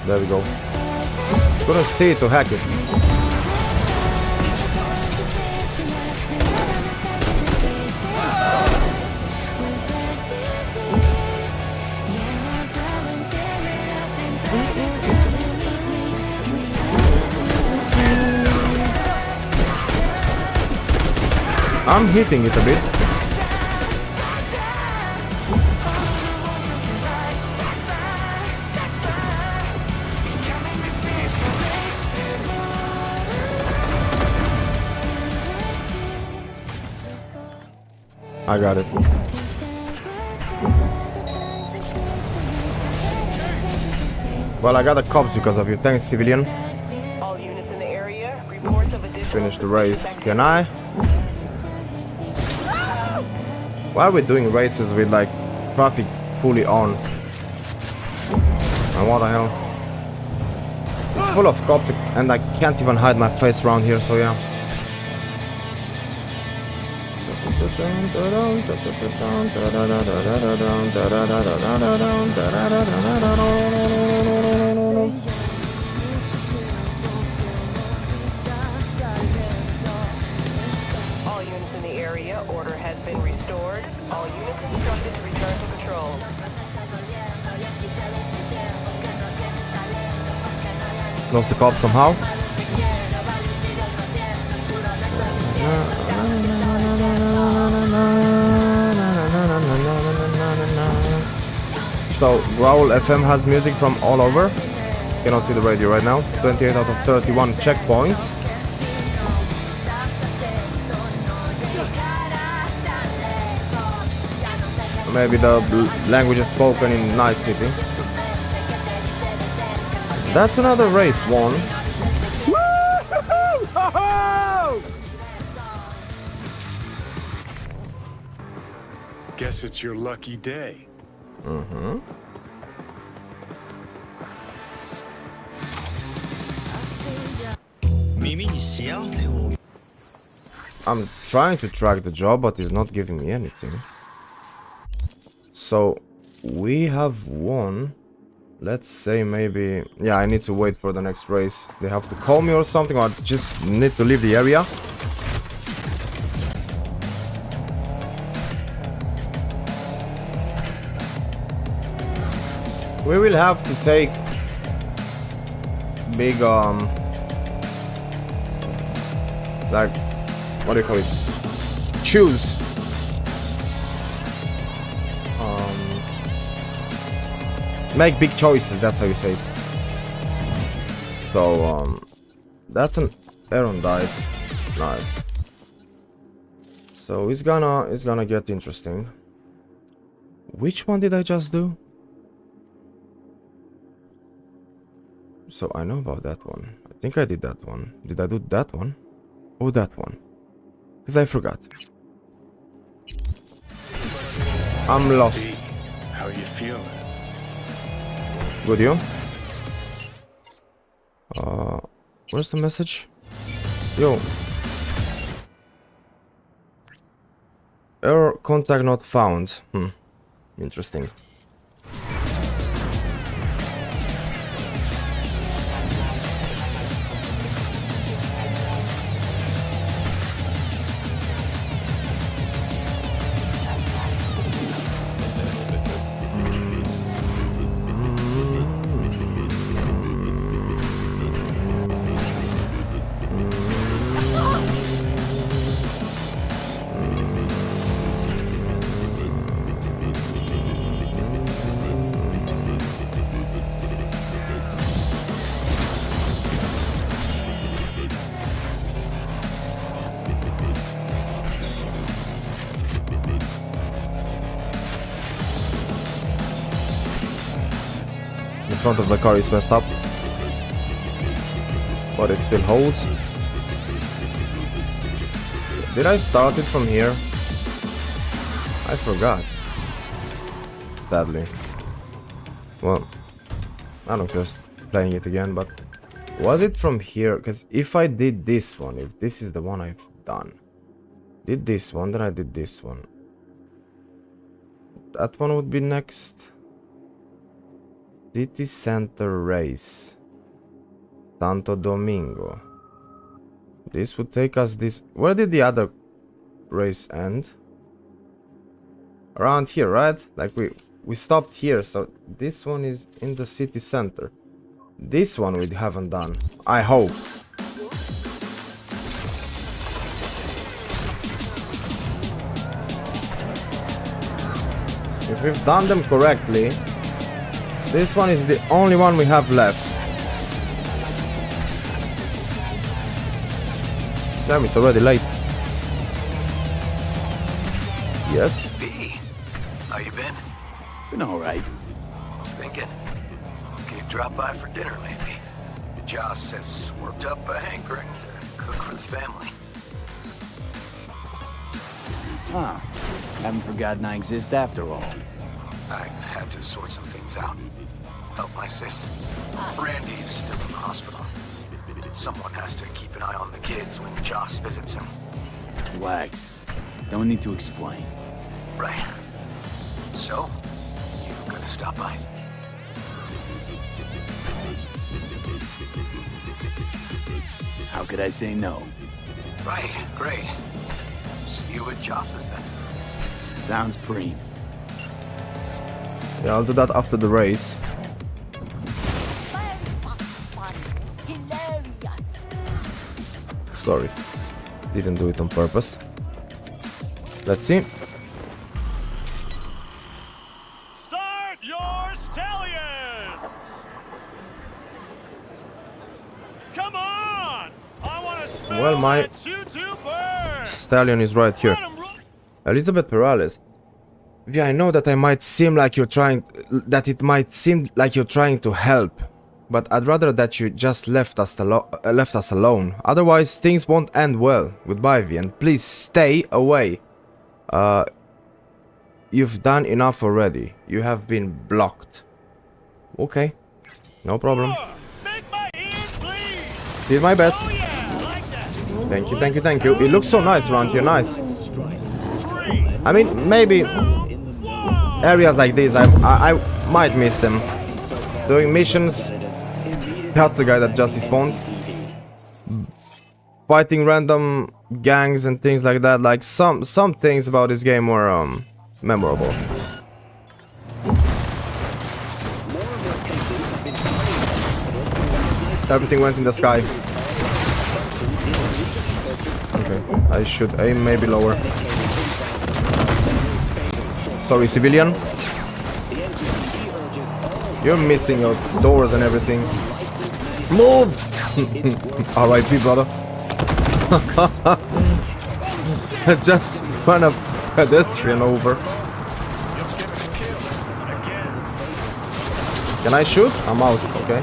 S1: There we go. Couldn't see it to hack it. I'm hitting it a bit. I got it. Well, I got the cops because of you. Thanks, civilian.
S12: All units in the area, reports of additional
S1: Finish the race. Can I? Why are we doing races with like traffic fully on? And what the hell? It's full of cops and I can't even hide my face around here, so yeah.
S12: All units in the area, order has been restored. All units instructed to return to patrol.
S1: Lost the cop somehow. So Growl FM has music from all over. Cannot see the radio right now. 28 out of 31 checkpoints. Maybe the language is spoken in Night City. That's another race won.
S6: Guess it's your lucky day.
S1: I'm trying to track the job, but it's not giving me anything. So we have won. Let's say maybe... Yeah, I need to wait for the next race. They have to call me or something, or I just need to leave the area. We will have to take big like, what do you call it? Choose. Make big choices, that's how you say it. So that's an Aaron died. Nice. So it's gonna get interesting. Which one did I just do? So I know about that one. I think I did that one. Did I do that one? Oh, that one. Because I forgot. I'm lost.
S6: How you feeling?
S1: Good, you? Where's the message? Yo. Error contact not found. Interesting. The front of the car is messed up, but it still holds. Did I start it from here? I forgot. Sadly. Well, I don't just playing it again, but was it from here? Because if I did this one, if this is the one I've done, did this one, then I did this one. That one would be next. City Center race. Santo Domingo. This would take us this... Where did the other race end? Around here, right? Like we stopped here, so this one is in the city center. This one we haven't done. I hope. If we've done them correctly, this one is the only one we have left. Damn, it's already late. Yes?
S13: B, how you been?
S4: Been alright.
S13: I was thinking, could drop by for dinner maybe. Joss has worked up a hankering to cook for the family.
S4: Huh. Haven't forgotten I exist after all.
S13: I had to sort some things out. Help my sis. Randy's still in the hospital. Someone has to keep an eye on the kids when Joss visits him.
S4: Relax. Don't need to explain.
S13: Right. So, you gonna stop by?
S4: How could I say no?
S13: Right, great. See you at Joss's then.
S4: Sounds preem.
S1: Yeah, I'll do that after the race. Sorry, didn't do it on purpose. Let's see.
S11: Start your stallion! Come on! I want to smell
S1: Well, my
S11: that choo-choo burn!
S1: stallion is right here. Elizabeth Perales. Yeah, I know that I might seem like you're trying, that it might seem like you're trying to help, but I'd rather that you just left us alone. Otherwise, things won't end well. Goodbye, Vi, and please stay away. You've done enough already. You have been blocked. Okay, no problem.
S11: Make my ears bleed!
S1: Did my best.
S11: Oh yeah,
S1: Thank you, thank you, thank you. It looks so nice around here, nice. I mean, maybe areas like this, I might miss them. Doing missions, that's the guy that just despawned. Fighting random gangs and things like that, like some things about this game were memorable. Everything went in the sky. Okay, I should aim maybe lower. Sorry, civilian. You're missing your doors and everything. Move! R.I.P. brother. I just ran a pedestrian over. Can I shoot? I'm out, okay.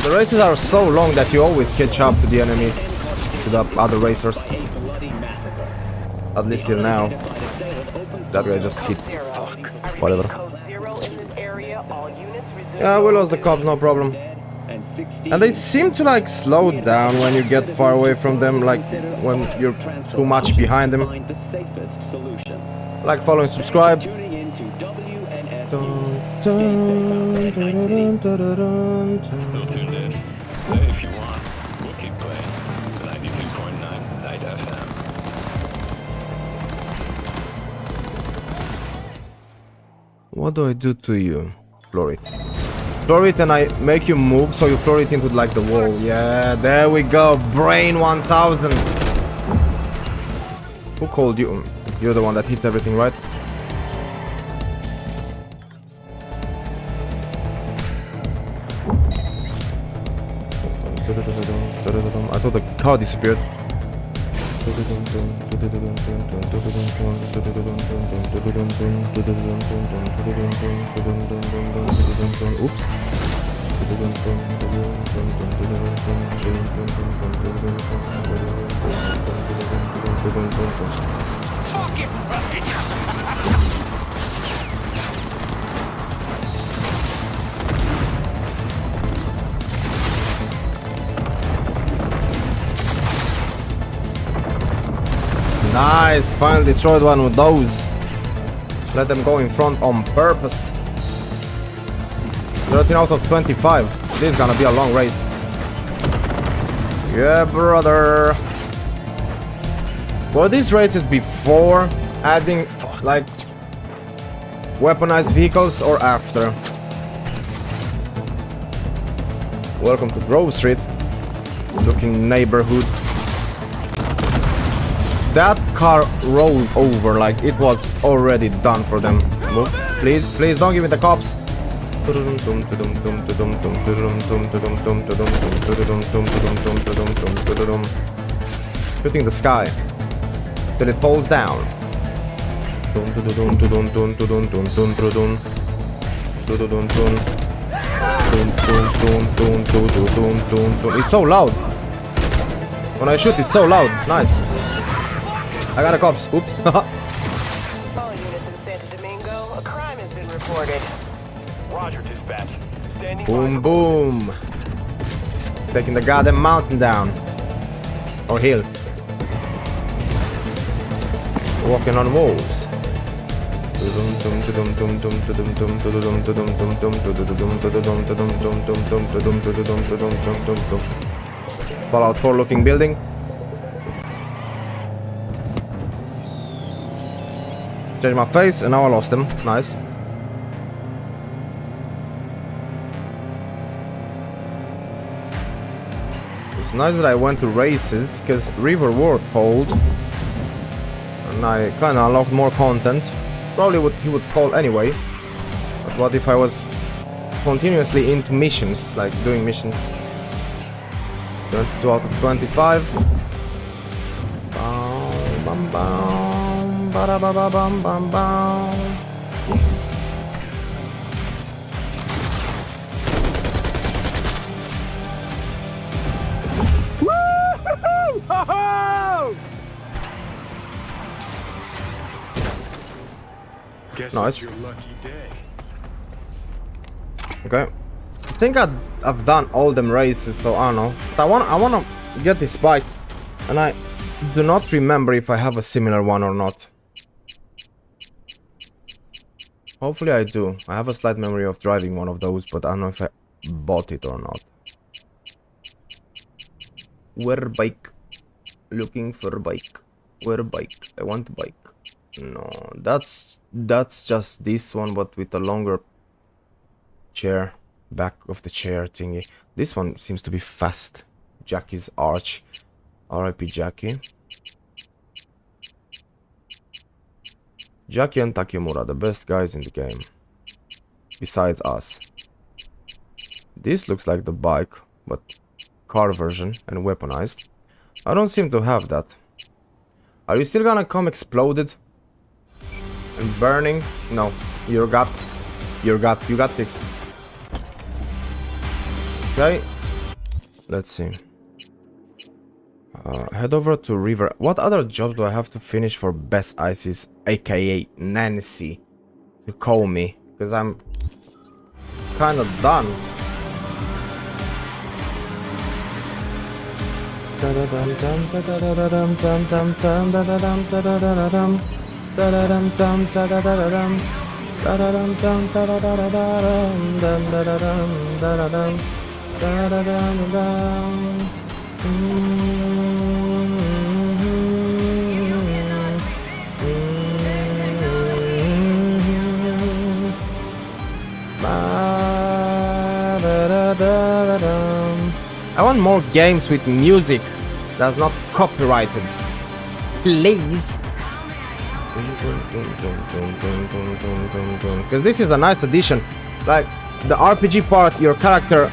S1: The races are so long that you always catch up to the enemy, to the other racers. At least till now. That guy just hit. Fuck. Whatever. Yeah, we lost the cops, no problem. And they seem to like slow down when you get far away from them, like when you're too much behind them. Like, follow and subscribe.
S14: Still tuned in. Stay if you want. We'll keep playing. 93.9 Night FM.
S1: What do I do to you? Floor it. Floor it and I make you move so you floor it into like the wall. Yeah, there we go. Brain 1000. Who called you? You're the one that hits everything, right? I thought the car disappeared. Oops. Nice, finally destroyed one with those. Let them go in front on purpose. 13 out of 25. This is gonna be a long race. Yeah, brother. Were these races before adding like weaponized vehicles or after? Welcome to Grove Street. Looking neighborhood. That car rolled over like it was already done for them. Move. Please, please don't give me the cops. Shooting the sky till it falls down. It's so loud. When I shoot, it's so loud. Nice. I got a cops. Oops.
S12: All units in Santo Domingo, a crime has been reported.
S11: Roger, dispatch. Standing
S1: Boom, boom. Taking the goddamn mountain down. Or hill. Walking on walls. Fallout 4 looking building. Change my face and now I lost him. Nice. It's nice that I went to races because River World called and I kinda unlocked more content. Probably what he would call anyway. But what if I was continuously into missions, like doing missions? 22 out of 25. Bam, bam, bam, ba da ba ba bam bam bam.
S6: Guess
S1: Nice.
S6: it's your lucky day.
S1: Okay. I think I've done all them races, so I don't know. But I wanna get this bike, and I do not remember if I have a similar one or not. Hopefully I do. I have a slight memory of driving one of those, but I don't know if I bought it or not. Where bike? Looking for bike. Where bike? I want bike. No, that's just this one, but with a longer chair, back of the chair thingy. This one seems to be fast. Jackie's Arch. R.I.P. Jackie. Jackie and Takemura, the best guys in the game. Besides us. This looks like the bike, but car version and weaponized. I don't seem to have that. Are you still gonna come exploded? And burning? No. You got fixed. Okay. Let's see. Head over to River. What other jobs do I have to finish for Best Isis, aka Nancy, to call me? Because I'm kind of done. I want more games with music that's not copyrighted. Please. Because this is a nice addition. Like the RPG part, your character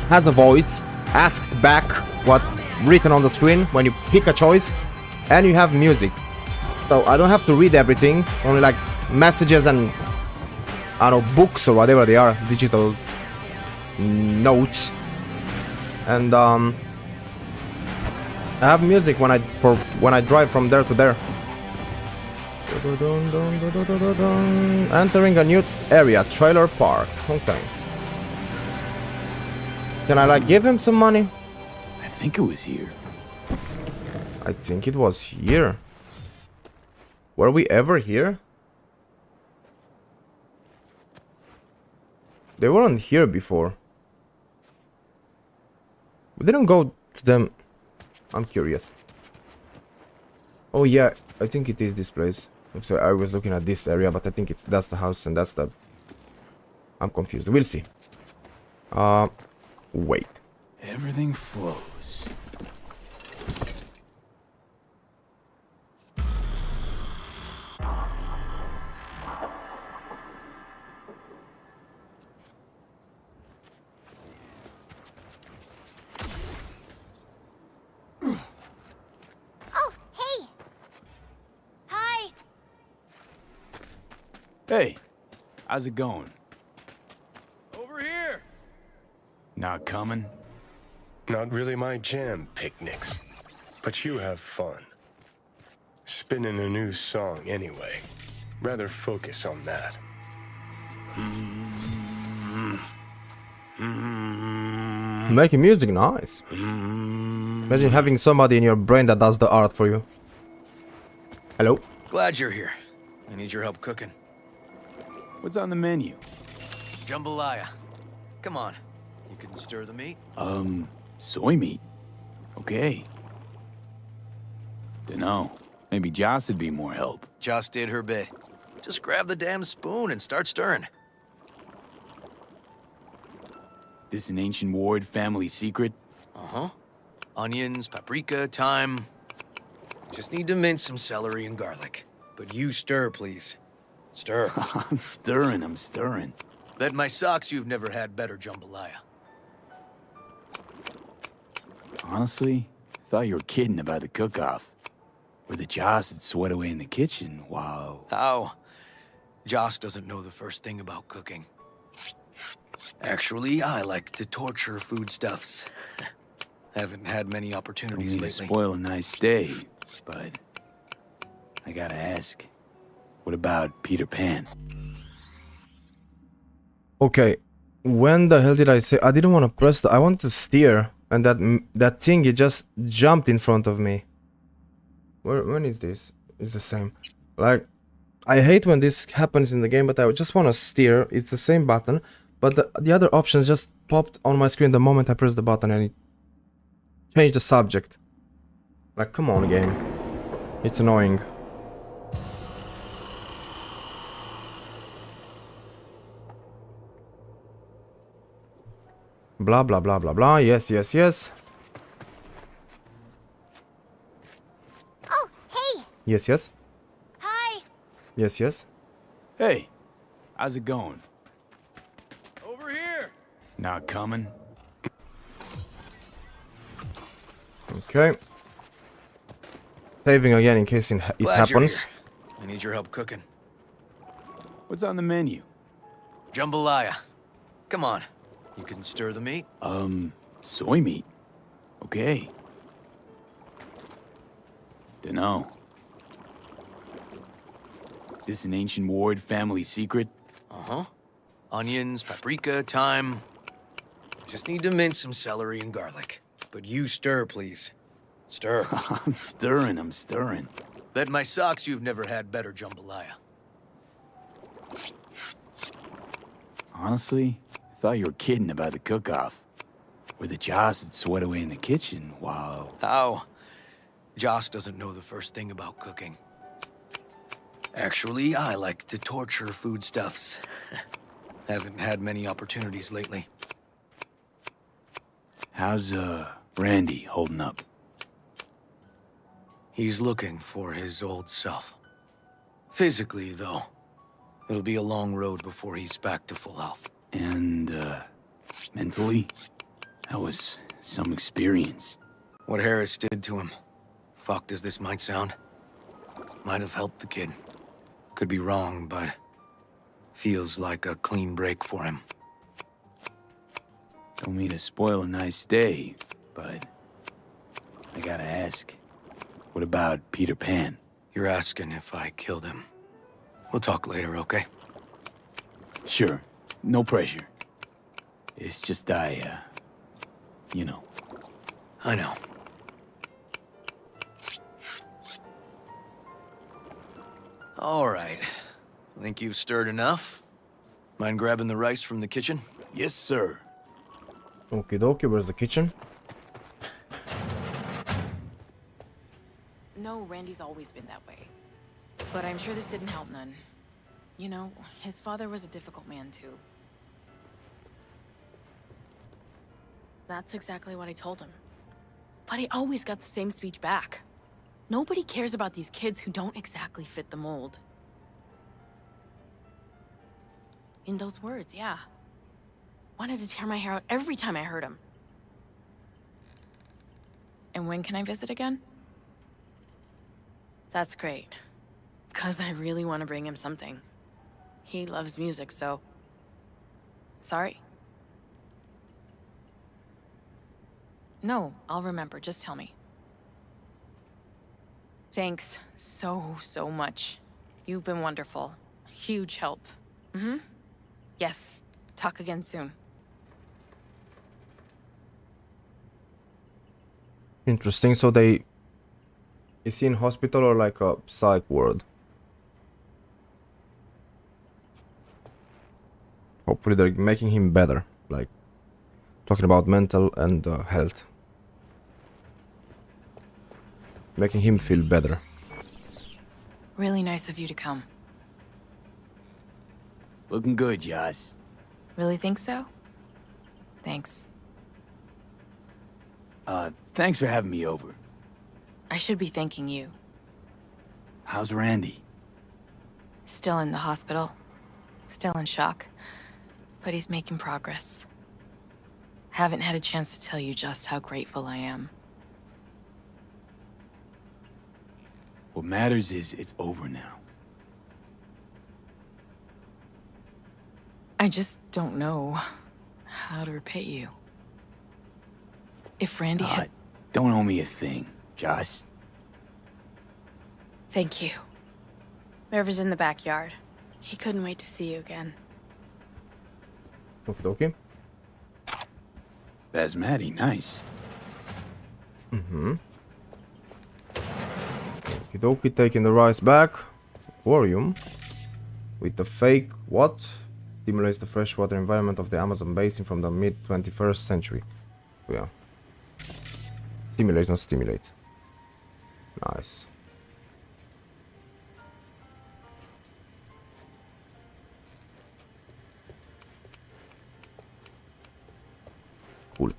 S1: has a voice, asks back what's written on the screen when you pick a choice, and you have music. So I don't have to read everything, only like messages and I don't know, books or whatever they are, digital notes. And I have music when I drive from there to there. Entering a new area, trailer park. Okay. Can I like give him some money?
S4: I think it was here.
S1: I think it was here. Were we ever here? They weren't here before. We didn't go to them. I'm curious. Oh yeah, I think it is this place. I'm sorry, I was looking at this area, but I think that's the house and that's the... I'm confused. We'll see. Wait.
S4: Everything flows. Hey, how's it going?
S11: Over here!
S4: Not coming?
S6: Not really my jam, picnics. But you have fun. Spinning a new song anyway. Rather focus on that.
S1: Making music, nice. Imagine having somebody in your brain that does the art for you. Hello?
S13: Glad you're here. I need your help cooking.
S4: What's on the menu?
S13: Jambalaya. Come on. You can stir the meat?
S4: Soy meat. Okay. Dunno. Maybe Joss would be more help.
S13: Joss did her bit. Just grab the damn spoon and start stirring.
S4: This an ancient Ward family secret?
S13: Uh-huh. Onions, paprika, thyme. Just need to mince some celery and garlic. But you stir, please. Stir.
S4: I'm stirring.
S13: Bet my socks you've never had better jambalaya.
S4: Honestly, thought you were kidding about the cook-off. Where the Joss would sweat away in the kitchen while...
S13: How? Joss doesn't know the first thing about cooking. Actually, I like to torture foodstuffs. Haven't had many opportunities
S4: Don't mean
S13: lately.
S4: to spoil a nice day, but... I gotta ask. What about Peter Pan?
S1: Okay, when the hell did I say? I didn't want to press I wanted to steer, and that thing, it just jumped in front of me. When is this? It's the same. Like, I hate when this happens in the game, but I just want to steer. It's the same button, but the other options just popped on my screen the moment I pressed the button, and it changed the subject. Like, come on, game. It's annoying. Blah, blah, blah, blah, blah. Yes, yes, yes.
S15: Oh, hey!
S1: Yes, yes.
S15: Hi!
S1: Yes, yes.
S4: Hey, how's it going?
S11: Over here!
S4: Not coming?
S1: Okay. Saving again in case it happens.
S13: I need your help cooking.
S4: What's on the menu?
S13: Jambalaya. Come on. You can stir the meat?
S4: Soy meat. Okay. Dunno. This an ancient Ward family secret?
S13: Uh-huh. Onions, paprika, thyme. Just need to mince some celery and garlic. But you stir, please. Stir.
S4: I'm stirring.
S13: Bet my socks you've never had better jambalaya.
S4: Honestly, I thought you were kidding about the cook-off. Where the Joss would sweat away in the kitchen while...
S13: How? Joss doesn't know the first thing about cooking. Actually, I like to torture foodstuffs. Haven't had many opportunities lately.
S4: How's, Randy holding up?
S13: He's looking for his old self. Physically, though. It'll be a long road before he's back to full health.
S4: And, mentally? That was some experience.
S13: What Harris did to him, fucked as this might sound, might have helped the kid. Could be wrong, but feels like a clean break for him.
S4: Don't mean to spoil a nice day, but I gotta ask. What about Peter Pan?
S13: You're asking if I killed him. We'll talk later, okay?
S4: Sure. No pressure. It's just you know.
S13: I know. All right. Think you've stirred enough? Mind grabbing the rice from the kitchen?
S4: Yes, sir.
S1: Okie dokie, where's the kitchen?
S16: No, Randy's always been that way. But I'm sure this didn't help none. You know, his father was a difficult man, too. That's exactly what I told him. But I always got the same speech back. Nobody cares about these kids who don't exactly fit the mold. In those words, yeah. Wanted to tear my hair out every time I heard him. And when can I visit again? That's great. 'Cause I really want to bring him something. He loves music, so... Sorry. No, I'll remember. Just tell me. Thanks so much. You've been wonderful. Huge help. Mm-hmm. Yes. Talk again soon.
S1: Interesting. So is he in hospital or like a psych ward? Hopefully they're making him better. Like, talking about mental and health. Making him feel better.
S16: Really nice of you to come.
S4: Looking good, Joss.
S16: Really think so? Thanks.
S4: Thanks for having me over.
S16: I should be thanking you.
S4: How's Randy?
S16: Still in the hospital. Still in shock. But he's making progress. Haven't had a chance to tell you just how grateful I am.
S4: What matters is it's over now.
S16: I just don't know how to repay you. If Randy had...
S4: Don't owe me a thing, Joss.
S16: Thank you. River's in the backyard. He couldn't wait to see you again.
S1: Okay.
S4: Basmati, nice.
S1: Okie taking the rice back. Aquarium. With the fake what? Stimulates the freshwater environment of the Amazon basin from the mid-21st century. Yeah. Stimulates, not stimulate. Nice. Cool.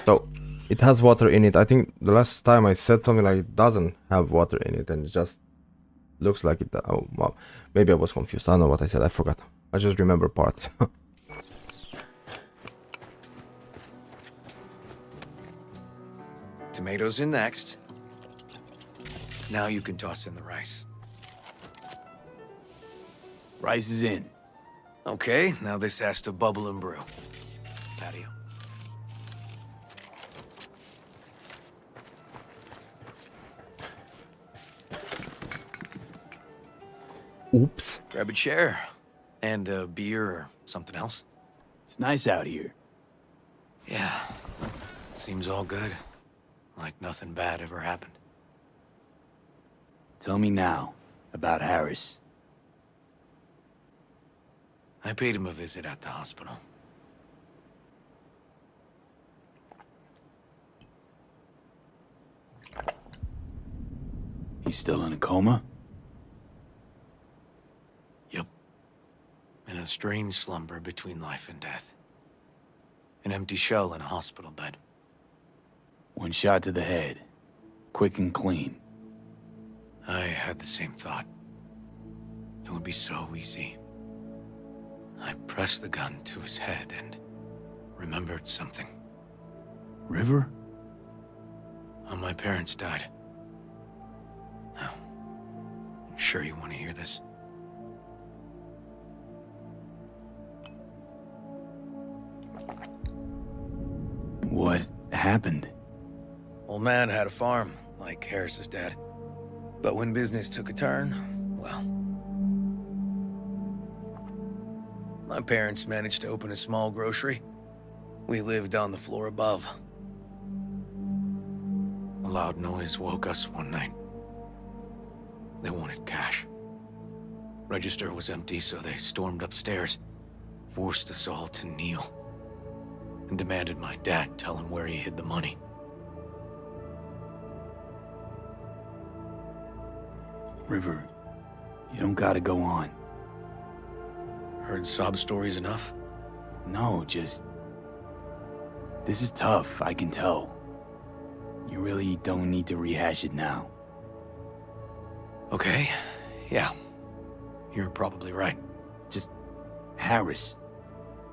S1: So, it has water in it. I think the last time I said something like it doesn't have water in it and it just looks like it. Oh, wow. Maybe I was confused. I don't know what I said. I forgot. I just remember part.
S13: Tomatoes in next. Now you can toss in the rice.
S4: Rice is in.
S13: Okay, now this has to bubble and brew. Patio.
S1: Oops.
S13: Grab a chair. And a beer or something else.
S4: It's nice out here.
S13: Yeah. Seems all good. Like nothing bad ever happened.
S4: Tell me now about Harris.
S13: I paid him a visit at the hospital.
S4: He's still in a coma?
S13: Yep. In a strange slumber between life and death. An empty shell in a hospital bed.
S4: One shot to the head. Quick and clean.
S13: I had the same thought. It would be so easy. I pressed the gun to his head and remembered something.
S4: River?
S13: How my parents died. Now, I'm sure you want to hear this.
S4: What happened?
S13: Old man had a farm, like Harris's dad. But when business took a turn, well... my parents managed to open a small grocery. We lived on the floor above. A loud noise woke us one night. They wanted cash. Register was empty, so they stormed upstairs, forced us all to kneel, and demanded my dad tell him where he hid the money.
S4: River, you don't gotta go on.
S13: Heard sob stories enough?
S4: No, just... this is tough, I can tell. You really don't need to rehash it now.
S13: Okay, yeah. You're probably right.
S4: Just... Harris,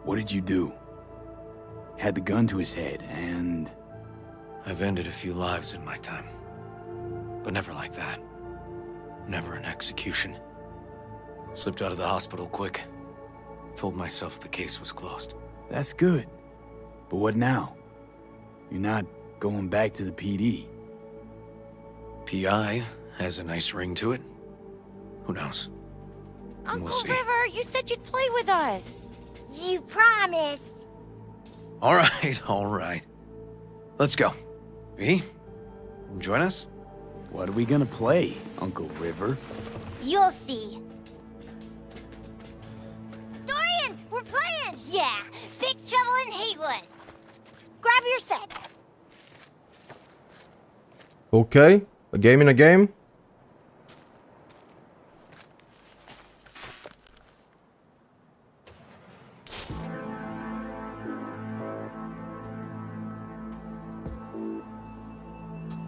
S4: what did you do? Had the gun to his head, and...
S13: I've ended a few lives in my time. But never like that. Never an execution. Slipped out of the hospital quick. Told myself the case was closed.
S4: That's good. But what now? You're not going back to the PD.
S13: PI has a nice ring to it. Who knows?
S15: Uncle River, you said you'd play with us. You promised.
S13: All right. Let's go. V, join us?
S4: What are we gonna play, Uncle River?
S15: You'll see. Dorian, we're playing! Yeah, Big Trouble in Haywood. Grab your set.
S1: Okay, a game in a game.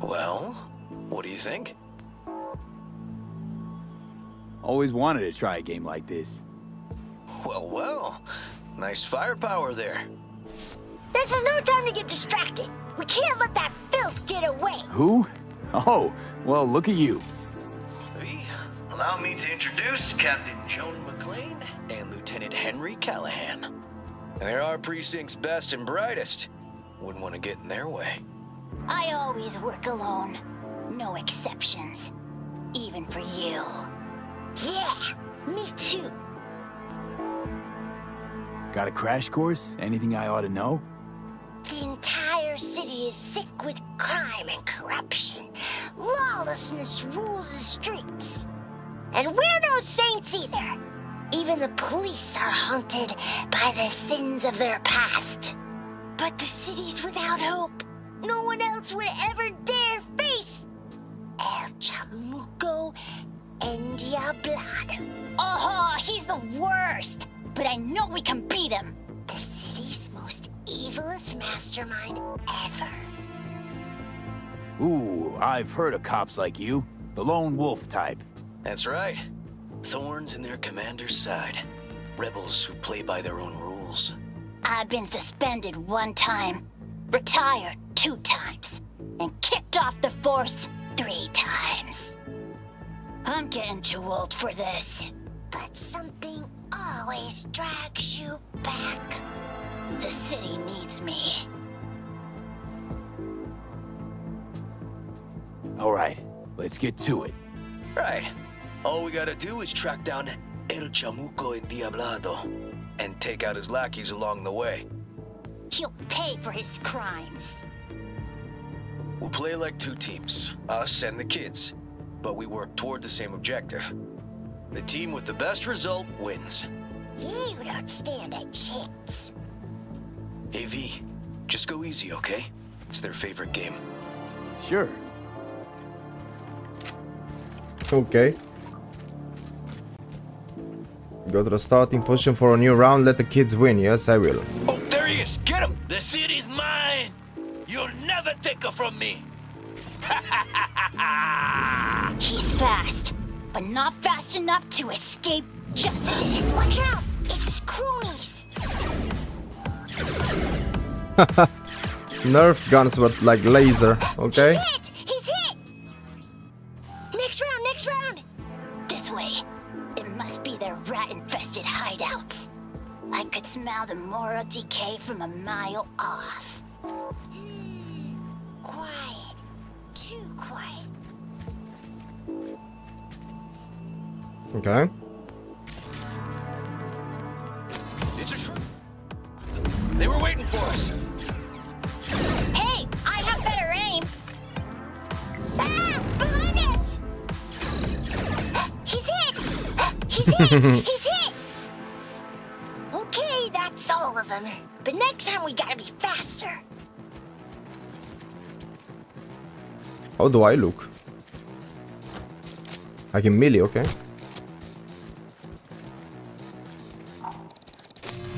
S13: Well, what do you think?
S4: Always wanted to try a game like this.
S13: Well. Nice firepower there.
S15: This is no time to get distracted. We can't let that filth get away.
S4: Who? Oh, well, look at you.
S13: Allow me to introduce Captain Joan McLean and Lieutenant Henry Callahan. They're our precinct's best and brightest. Wouldn't want to get in their way.
S15: I always work alone. No exceptions. even for you. Yeah, me too.
S4: Got a crash course? Anything I ought to know?
S15: The entire city is sick with crime and corruption. Lawlessness rules the streets. And we're no saints either. Even the police are haunted by the sins of their past. But the city's without hope. No one else would ever dare face El Chamuco Endiablado. Oh, he's the worst. But I know we can beat him. The city's most evilest mastermind ever.
S4: Ooh, I've heard of cops like you. The lone wolf type.
S13: That's right. Thorns in their commander's side. Rebels who play by their own rules.
S15: I've been suspended 1 time, retired 2 times, and kicked off the force 3 times. I'm getting too old for this. But something always drags you back. The city needs me.
S4: All right, let's get to it.
S13: Right. All we gotta do is track down El Chamuco Endiablado and take out his lackeys along the way.
S15: He'll pay for his crimes.
S13: We'll play like 2 teams, us and the kids, but we work toward the same objective. The team with the best result wins.
S15: You don't stand a chance.
S13: Hey V, just go easy, okay? It's their favorite game.
S4: Sure.
S1: Okay. Go to the starting position for a new round. Let the kids win. Yes, I will.
S13: Oh, there he is! Get him!
S11: The city's mine! You'll never take her from me!
S15: He's fast, but not fast enough to escape justice. Watch out! It's cronies!
S1: Nerf guns, but like laser. Okay.
S15: He's hit! He's hit! Next round, next round! This way. It must be their rat-infested hideouts. I could smell the moral decay from a mile off. Quiet. Too quiet.
S1: Okay.
S13: They were waiting for us.
S15: Hey, I have better aim. Ah, behind us! He's hit! He's hit! He's hit! Okay, that's all of them. But next time we gotta be faster.
S1: How do I look? Like in melee, okay.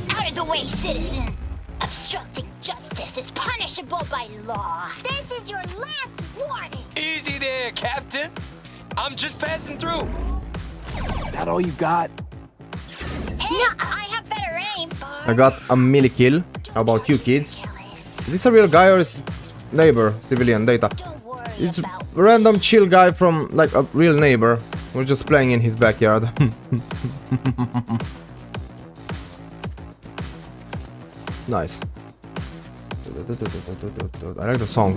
S15: Out of the way, citizen! Obstructing justice is punishable by law. This is your last warning.
S11: Easy there, Captain. I'm just passing through.
S4: That all you got?
S15: Hey, no, I have better aim.
S1: I got a melee kill. How about you, kids? Is this a real guy or is neighbor civilian data? It's a random chill guy from like a real neighbor. We're just playing in his backyard. Nice. I like the song.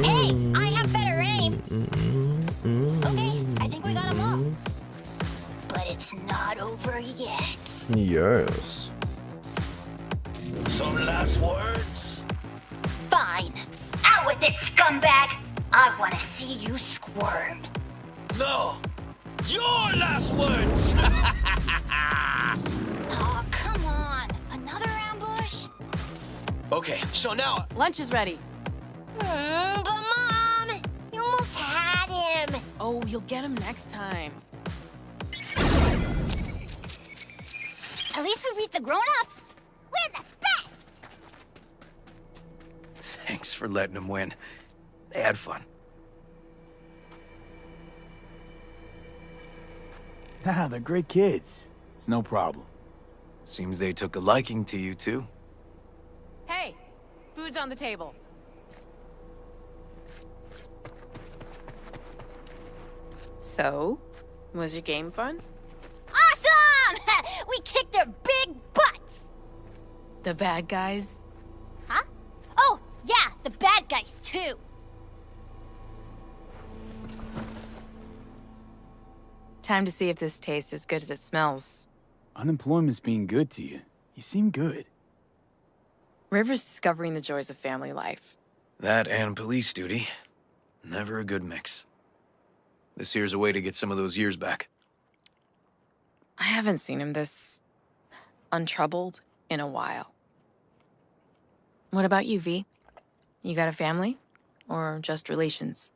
S15: Hey, I have better aim. Okay, I think we got them all. But it's not over yet.
S1: Yes.
S11: Some last words?
S15: Fine. Out with it, scumbag! I want to see you squirm.
S11: No! Your last words!
S15: Oh, come on. Another ambush?
S13: Okay, so now...
S16: Lunch is ready.
S15: But Mom, you almost had him.
S16: Oh, you'll get him next time.
S15: At least we beat the grown-ups. We're the best!
S13: Thanks for letting them win. They had fun.
S4: Nah, they're great kids. It's no problem.
S13: Seems they took a liking to you, too.
S16: Hey, food's on the table. So, was your game fun?
S15: Awesome! We kicked their big butts!
S16: The bad guys?
S15: Huh? Oh, yeah, the bad guys, too.
S16: Time to see if this tastes as good as it smells.
S4: Unemployment's being good to you. You seem good.
S16: River's discovering the joys of family life.
S13: That and police duty. Never a good mix. This here's a way to get some of those years back.
S16: I haven't seen him this untroubled in a while. What about you, V? You got a family? Or just relations?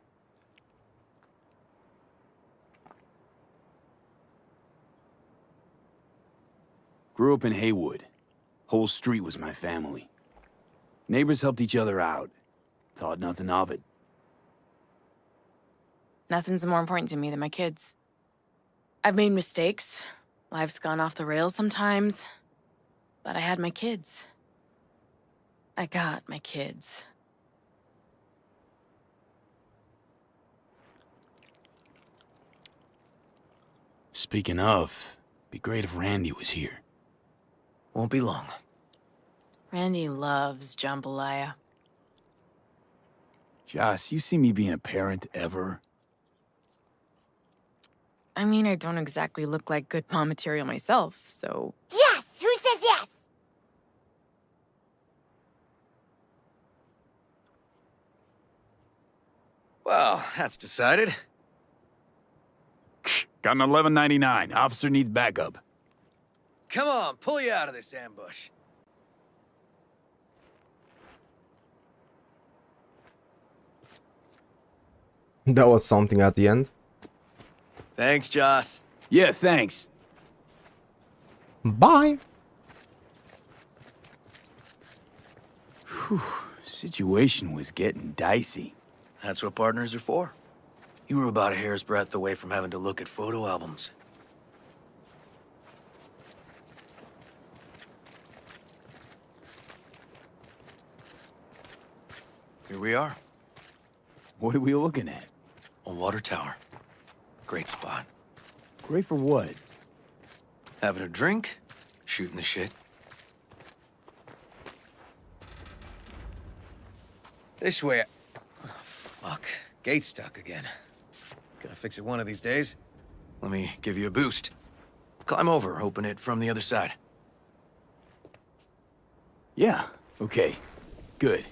S4: Grew up in Haywood. Whole street was my family. Neighbors helped each other out. Thought nothing of it.
S16: Nothing's more important to me than my kids. I've made mistakes. Life's gone off the rails sometimes. But I had my kids. I got my kids.
S4: Speaking of, be great if Randy was here.
S13: Won't be long.
S16: Randy loves jambalaya.
S4: Joss, you see me being a parent ever?
S16: I mean, I don't exactly look like good mom material myself, so...
S15: Yes! Who says yes?
S13: Well, that's decided.
S4: Got an $11.99. Officer needs backup.
S13: Come on, pull you out of this ambush.
S1: That was something at the end.
S13: Thanks, Joss.
S4: Yeah, thanks.
S1: Bye.
S4: Whew, situation was getting dicey.
S13: That's what partners are for. You were about a hair's breadth away from having to look at photo albums. Here we are.
S4: What are we looking at?
S13: A water tower. Great spot.
S4: Great for what?
S13: Having a drink, shooting the shit. This way. Oh, fuck. Gate's stuck again. Gonna fix it one of these days. Let me give you a boost. Climb over, open it from the other side.
S4: Yeah, okay. Good.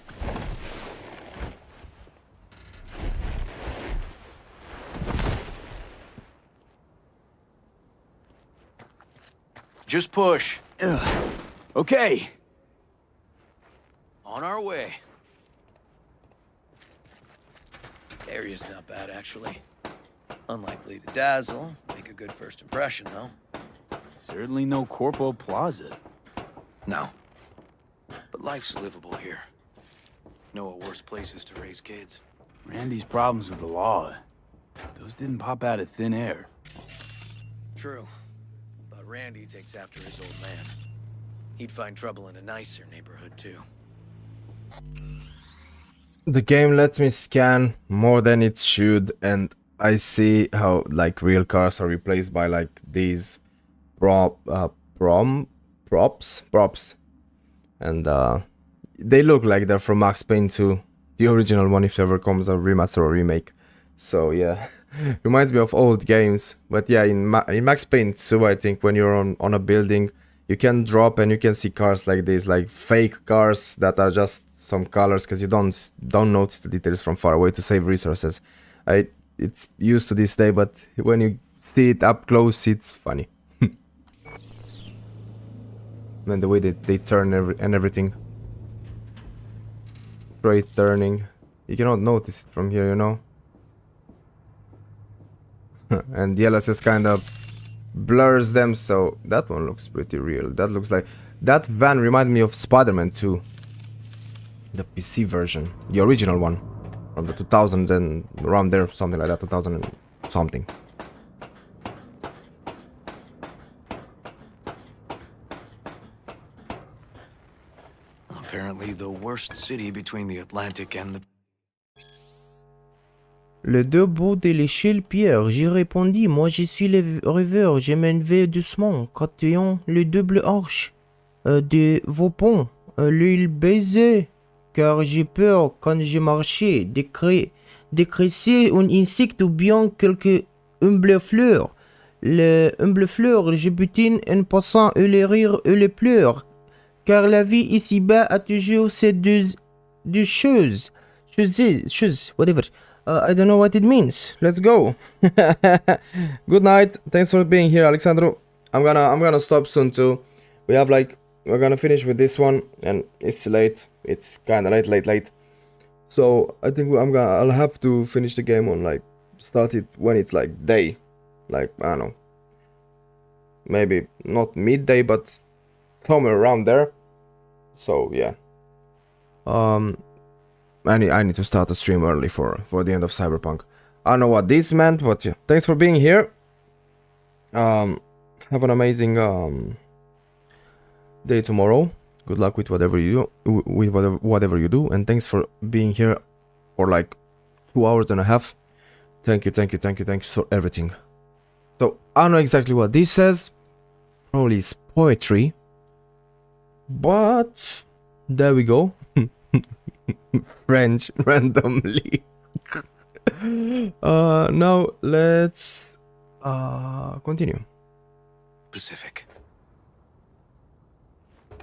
S13: Just push.
S4: Ugh. Okay.
S13: On our way. Area's not bad, actually. Unlikely to dazzle. Make a good first impression, though.
S4: Certainly no Corpo Plaza.
S13: No. But life's livable here. Know of worse places to raise kids.
S4: Randy's problems with the law. Those didn't pop out of thin air.
S13: True. But Randy takes after his old man. He'd find trouble in a nicer neighborhood, too.
S1: The game lets me scan more than it should, and I see how like real cars are replaced by like these props, and they look like they're from Max Payne 2, the original one, if there ever comes a remaster or remake. So yeah, reminds me of old games. But yeah, in Max Payne 2, I think when you're on a building, you can drop and you can see cars like this, like fake cars that are just some colors, because you don't notice the details from far away to save resources. It's used to this day, but when you see it up close, it's funny. And the way they turn and everything. Straight turning. You cannot notice it from here, you know. And the LSS kind of blurs them, so that one looks pretty real. That looks like... That van reminded me of Spider-Man 2. The PC version. The original one. From the 2000s and around there, something like that, 2000 and something.
S13: Apparently the worst city between the Atlantic and the...
S1: Les deux bouts de l'échelle pierre. J'ai répondu, moi je suis le rêveur, je m'en vais doucement, quittant le double arche de vos ponts, l'île baisée, car j'ai peur quand je marchais d'écraser un insecte ou bien quelque humble fleur. Les humbles fleurs, je butine en passant et les rires et les pleurs, car la vie ici-bas a toujours ces deux choses, whatever. I don't know what it means. Let's go. Good night. Thanks for being here, Alexandro. I'm gonna stop soon too. We're gonna finish with this one, and it's late. It's kind of late. So I think I'll have to finish the game on like start it when it's like day, like I don't know, maybe not midday, but somewhere around there. So yeah. I need to start a stream early for the end of Cyberpunk. I don't know what this meant, but yeah. Thanks for being here. Have an amazing day tomorrow. Good luck with whatever you do, and thanks for being here for like 2 hours and a half. Thank you for everything. So I don't know exactly what this says. Probably it's poetry, but there we go. French randomly. Now let's continue.
S13: Pacific.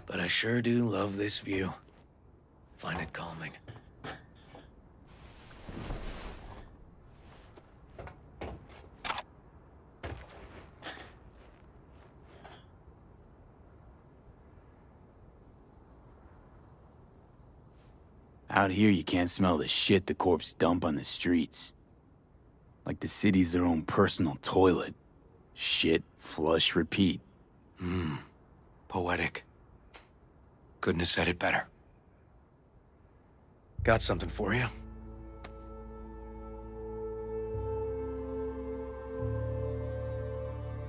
S13: But I sure do love this view. Find it calming.
S4: Out here, you can't smell the shit the corpse dump on the streets. Like the city's their own personal toilet. Shit, flush, repeat.
S13: Poetic. Couldn't have said it better. Got something for you.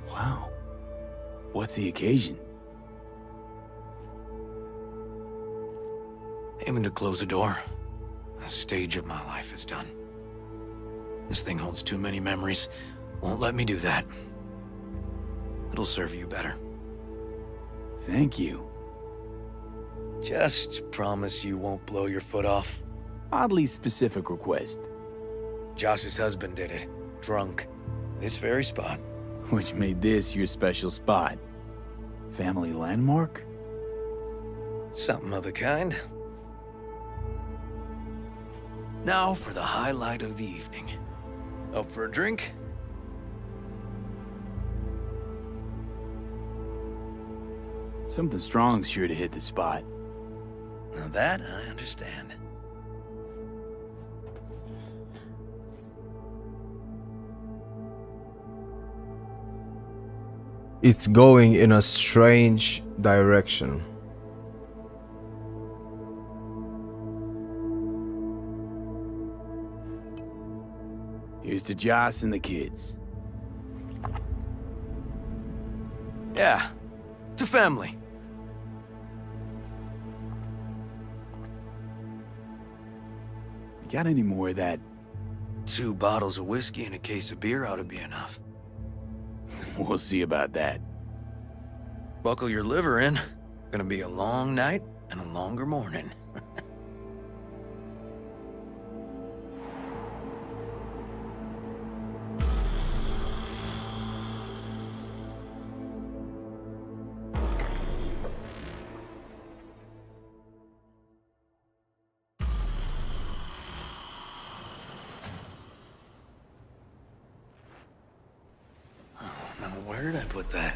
S4: Wow. What's the occasion?
S13: Aiming to close the door. A stage of my life is done. This thing holds too many memories. Won't let me do that. It'll serve you better.
S4: Thank you.
S13: Just promise you won't blow your foot off.
S4: Oddly specific request.
S13: Josh's husband did it. Drunk. This very spot.
S4: Which made this your special spot. Family landmark?
S13: Something of the kind. Now for the highlight of the evening. Up for a drink?
S4: Something strong's sure to hit the spot.
S13: Now that I understand.
S1: It's going in a strange direction.
S4: Here's to Joss and the kids.
S13: Yeah, to family.
S4: You got any more of that?
S13: 2 bottles of whiskey and a case of beer ought to be enough.
S4: We'll see about that.
S13: Buckle your liver in. Gonna be a long night and a longer morning. Now, where did I put that?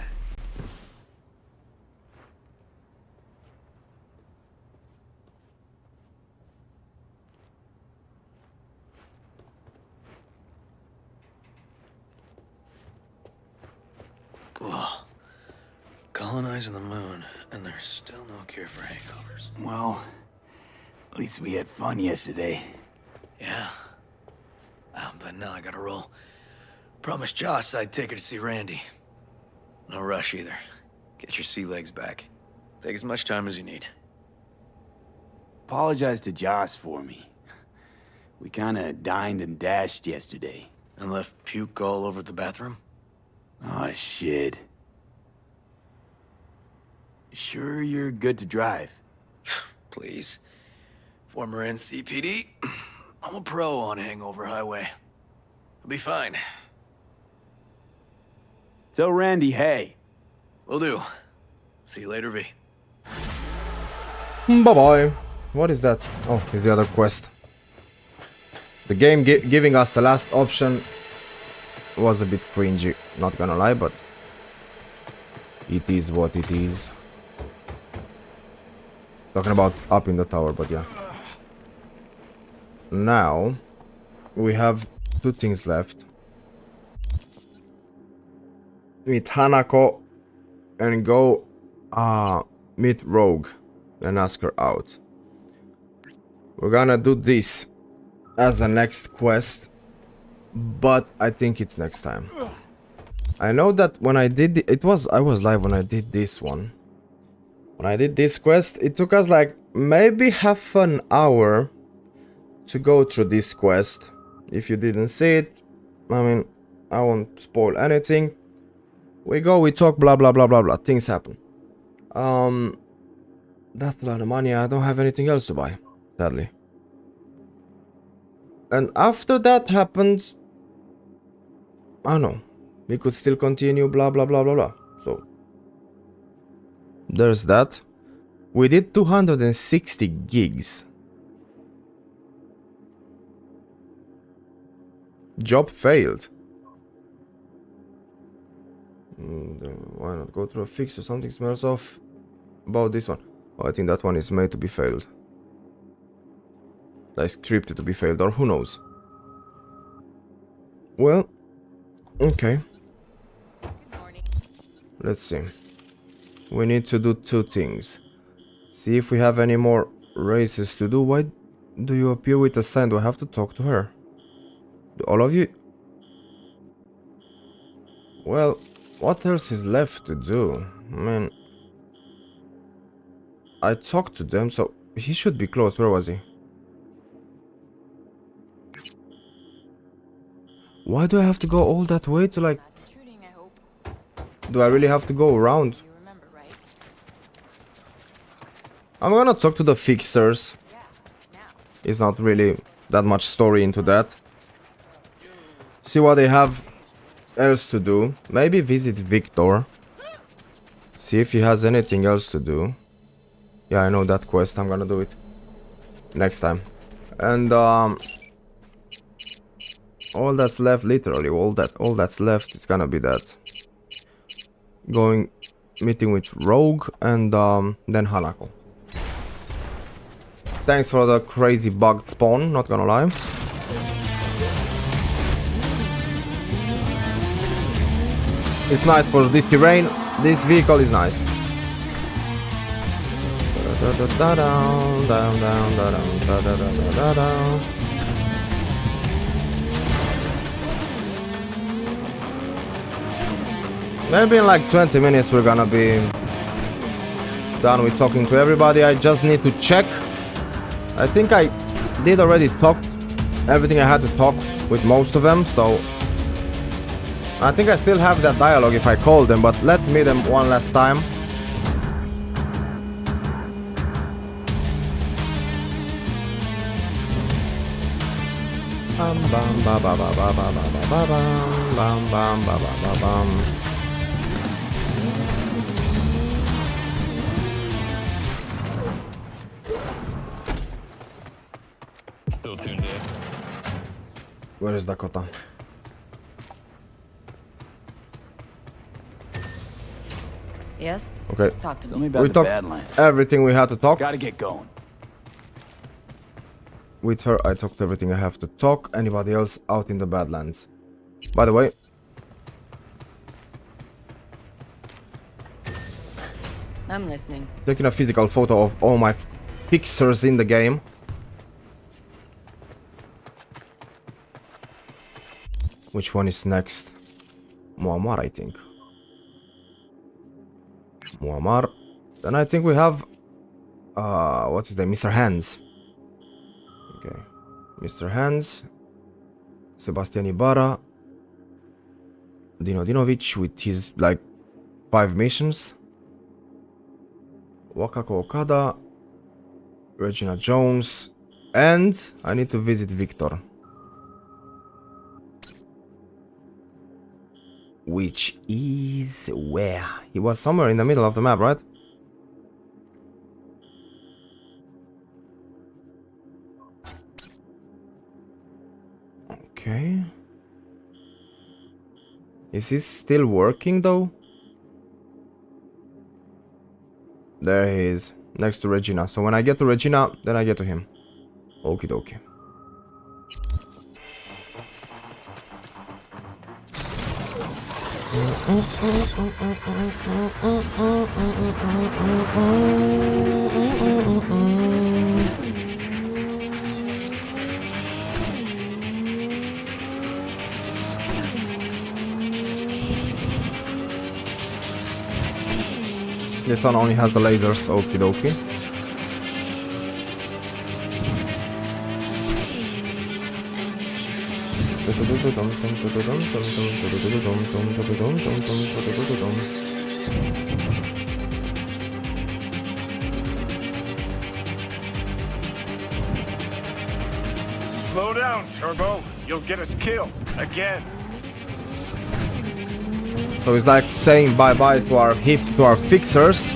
S13: Ugh. Colonizing the moon, and there's still no cure for hangovers.
S4: Well, at least we had fun yesterday.
S13: Yeah. But now I gotta roll. Promised Joss I'd take her to see Randy. No rush either. Get your sea legs back. Take as much time as you need.
S4: Apologize to Joss for me. We kinda dined and dashed yesterday.
S13: And left puke all over the bathroom?
S4: Oh, shit. Sure you're good to drive?
S13: Please. Former NCPD. I'm a pro on Hangover Highway. I'll be fine.
S4: Tell Randy, hey.
S13: Will do. See you later, V.
S1: Bye-bye. What is that? Oh, it's the other quest. The game giving us the last option was a bit cringy, not gonna lie, but it is what it is. Talking about up in the tower, but yeah. Now we have two things left. Meet Hanako and go meet Rogue and ask her out. We're gonna do this as a next quest, but I think it's next time. I know that when I did I was live when I did this one. When I did this quest, it took us like maybe half an hour to go through this quest. If you didn't see it, I mean, I won't spoil anything. We go, we talk, blah blah blah blah blah. Things happen. That's a lot of money. I don't have anything else to buy, sadly. And after that happens, I don't know. We could still continue, blah blah blah blah blah. So there's that. We did 260 gigs. Job failed. Why not go through a fix or something smells off about this one? Oh, I think that one is made to be failed. Like scripted to be failed, or who knows. Well, okay. Let's see. We need to do two things. See if we have any more races to do. Why do you appear with a sign? Do I have to talk to her? Do all of you? Well, what else is left to do? I mean, I talked to them, so he should be close. Where was he? Why do I have to go all that way to like... Do I really have to go around? I'm gonna talk to the fixers. It's not really that much story into that. See what they have else to do. Maybe visit Victor. See if he has anything else to do. Yeah, I know that quest. I'm gonna do it next time. And all that's left, literally all that's left is gonna be that. Going meeting with Rogue and then Hanako. Thanks for the crazy bugged spawn, not gonna lie. It's nice for this terrain. This vehicle is nice. Maybe in like 20 minutes we're gonna be done with talking to everybody. I just need to check. I think I did already talk everything I had to talk with most of them, so I think I still have that dialogue if I call them, but let's meet them one last time. Bam bam ba ba ba ba ba ba ba ba bam bam ba ba ba bam.
S14: Still tuned in.
S1: Where is Dakota?
S3: Yes?
S1: Okay.
S3: Talk to
S4: Tell
S3: me.
S4: me about
S1: We
S4: the
S1: talked
S4: Badlands.
S1: everything we had to talk.
S4: Gotta get going.
S1: With her, I talked everything I have to talk. Anybody else out in the Badlands? By the way,
S3: I'm listening.
S1: taking a physical photo of all my pictures in the game. Which one is next? Muammar, I think. Muammar. Then I think we have what's his name? Mr. Hands. Okay. Mr. Hands, Sebastian Ibarra, Dino Dinovic with his like 5 missions, Wakako Okada, Regina Jones, and I need to visit Victor. Which is where? He was somewhere in the middle of the map, right? Okay. Is he still working though? There he is, next to Regina. So when I get to Regina, then I get to him. Okie dokie. This one only has the lasers, okie dokie.
S11: Slow down, Turbo. You'll get us killed again.
S1: So it's like saying bye-bye to our fixers.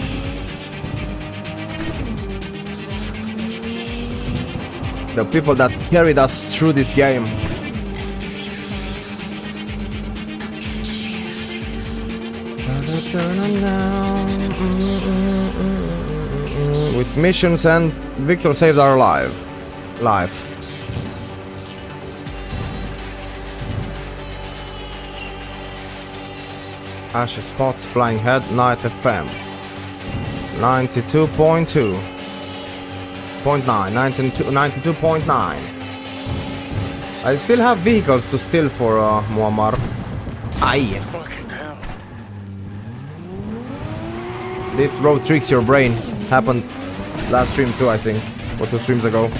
S1: The people that carried us through this game. With missions, and Victor saved our life. Ashes Spot, Flying Head, Night FM 92.2.9, 92.9. I still have vehicles to steal for Muammar. Aye. This road tricks your brain. Happened last stream too, I think, or 2 streams ago.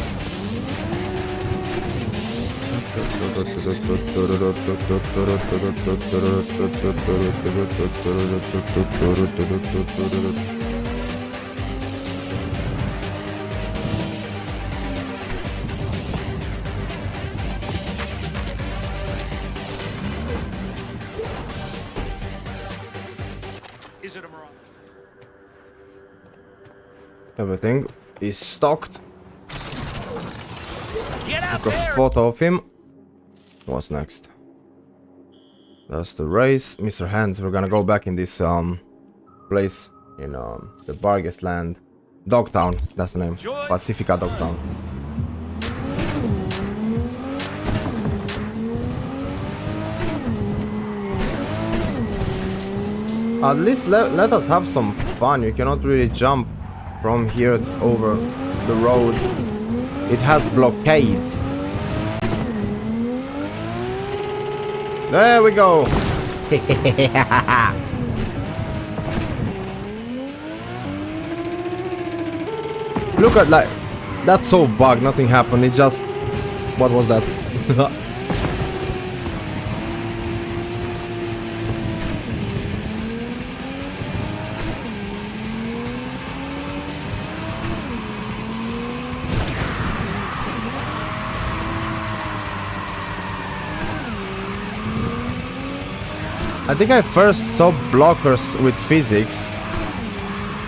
S1: Everything is stocked. Took a photo of him. What's next? That's the race. Mr. Hands, we're gonna go back in this place in the Barghest land. Dogtown, that's the name. Pacifica Dogtown. At least let us have some fun. You cannot really jump from here over the road. It has blockades. There we go. Look at like that's so bugged. Nothing happened. It's just what was that? I think I first saw blockers with physics,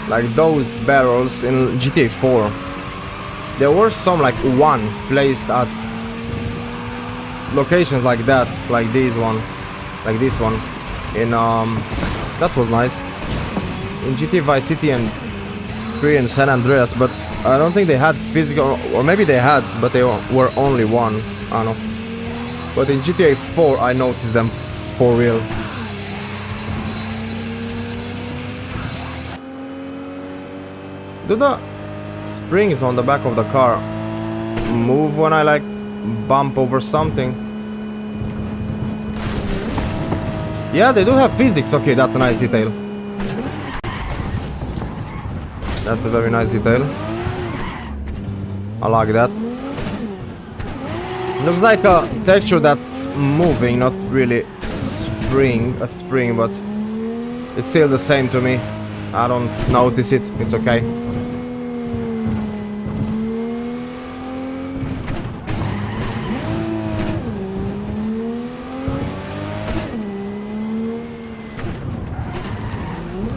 S1: like those barrels in GTA 4. There were some like one placed at locations like that, like this one, in that was nice. In GTA Vice City and Cipri and San Andreas, but I don't think they had physical, or maybe they had, but they were only one. I don't know. But in GTA 4 I noticed them for real. Do the springs on the back of the car move when I like bump over something? Yeah, they do have physics. Okay, that's a nice detail. That's a very nice detail. I like that. Looks like a texture that's moving, not really a spring, but it's still the same to me. I don't notice it, it's okay.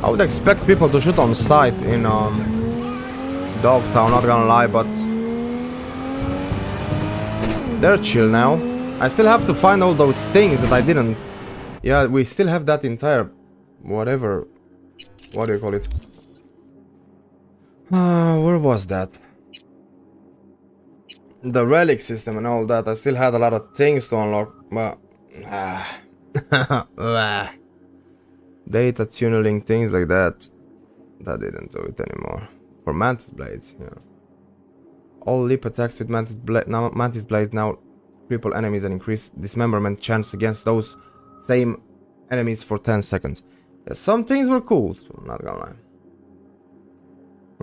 S1: I would expect people to shoot on sight in Dogtown, not gonna lie, but they're chill now. I still have to find all those things that I didn't. Yeah, we still have that entire whatever. What do you call it? Where was that? The relic system and all that. I still had a lot of things to unlock, but data tunneling, things like that. That didn't do it anymore. For mantis blades, yeah. All leap attacks with mantis blades now cripple enemies and increase dismemberment chance against those same enemies for 10 seconds. Yeah, some things were cool, so I'm not gonna lie.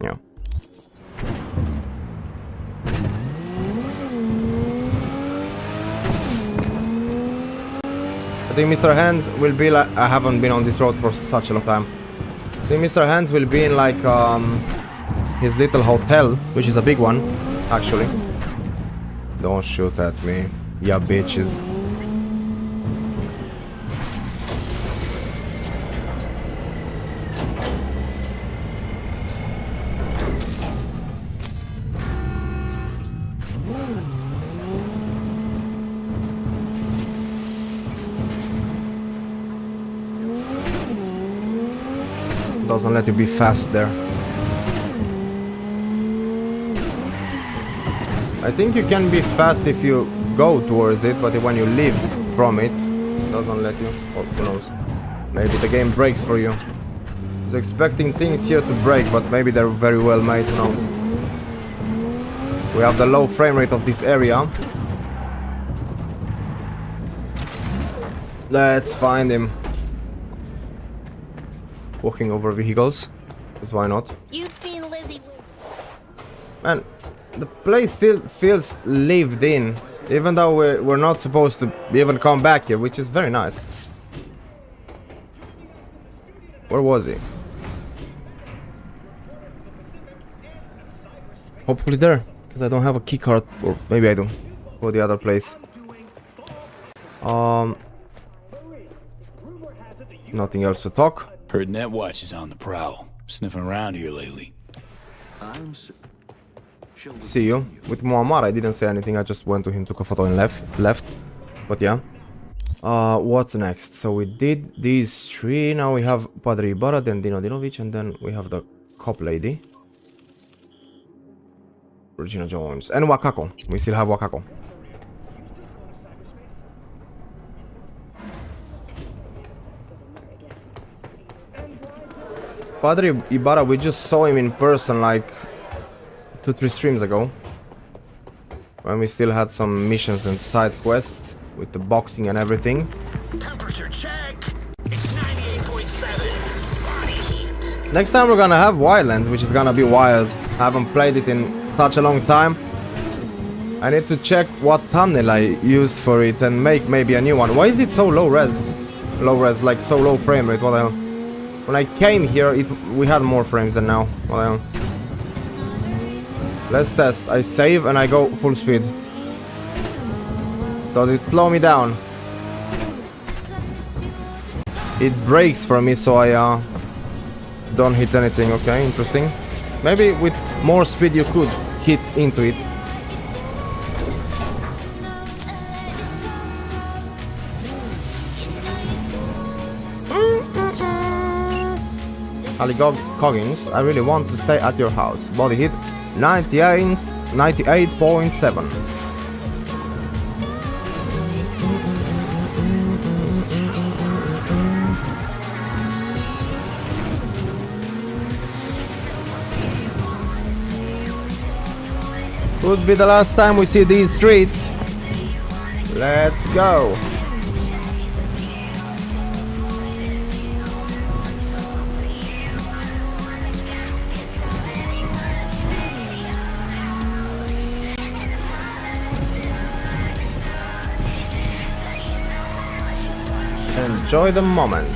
S1: Yeah. I think Mr. Hands will be like, I haven't been on this road for such a long time. I think Mr. Hands will be in like his little hotel, which is a big one, actually. Don't shoot at me, ya bitches. Doesn't let you be fast there. I think you can be fast if you go towards it, but when you leave from it, doesn't let you. Or who knows? Maybe the game breaks for you. I was expecting things here to break, but maybe they're very well made. Who knows? We have the low frame rate of this area. Let's find him. Walking over vehicles, because why not?
S15: You've seen Lizzie.
S1: Man, the place still feels lived in, even though we're not supposed to even come back here, which is very nice. Where was he? Hopefully there, because I don't have a key card, or maybe I do, for the other place. Nothing else to talk.
S4: Heard Netwatch is on the prowl, sniffing around here lately.
S1: See you. With Muammar, I didn't say anything, I just went to him, took a photo and left. But yeah. What's next? So we did these three, now we have Padre Ibarra, then Dino Dinovic, and then we have the cop lady. Regina Jones. And Wakako. We still have Wakako. Padre Ibarra, we just saw him in person like 2-3 streams ago, when we still had some missions and side quests with the boxing and everything.
S11: Temperature check. It's 98.7. Body heat.
S1: Next time we're gonna have Wildlands, which is gonna be wild. I haven't played it in such a long time. I need to check what thumbnail I used for it and make maybe a new one. Why is it so low res? Low res, like so low frame rate, what the hell? When I came here, we had more frames than now. What the hell? Let's test. I save and I go full speed. Does it slow me down? It breaks for me, so I don't hit anything. Okay, interesting. Maybe with more speed you could hit into it. Ali Coggins, I really want to stay at your house. Body hit 98.7. Could be the last time we see these streets. Let's go. enjoy the moment,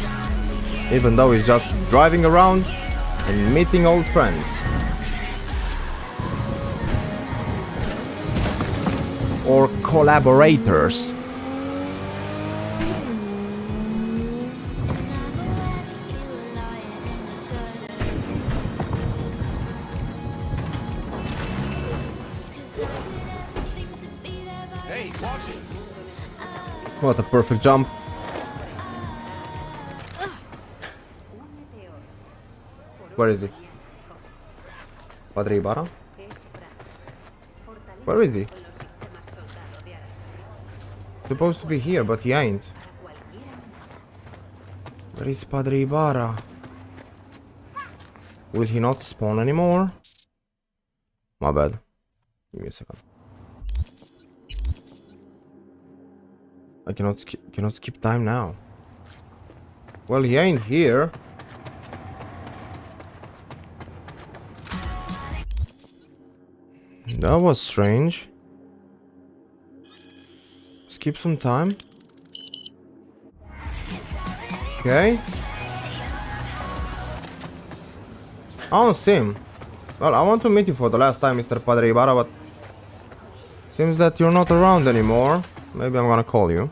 S1: even though he's just driving around and meeting old friends. Or collaborators.
S11: Hey, watch it.
S1: What a perfect jump. Where is he? Padre Ibarra? Where is he? Supposed to be here, but he ain't. Where is Padre Ibarra? Will he not spawn anymore? My bad. Give me a second. I cannot skip time now. Well, he ain't here. That was strange. Skip some time. Okay. I don't see him. Well, I want to meet you for the last time, Mr. Padre Ibarra, but seems that you're not around anymore. Maybe I'm gonna call you.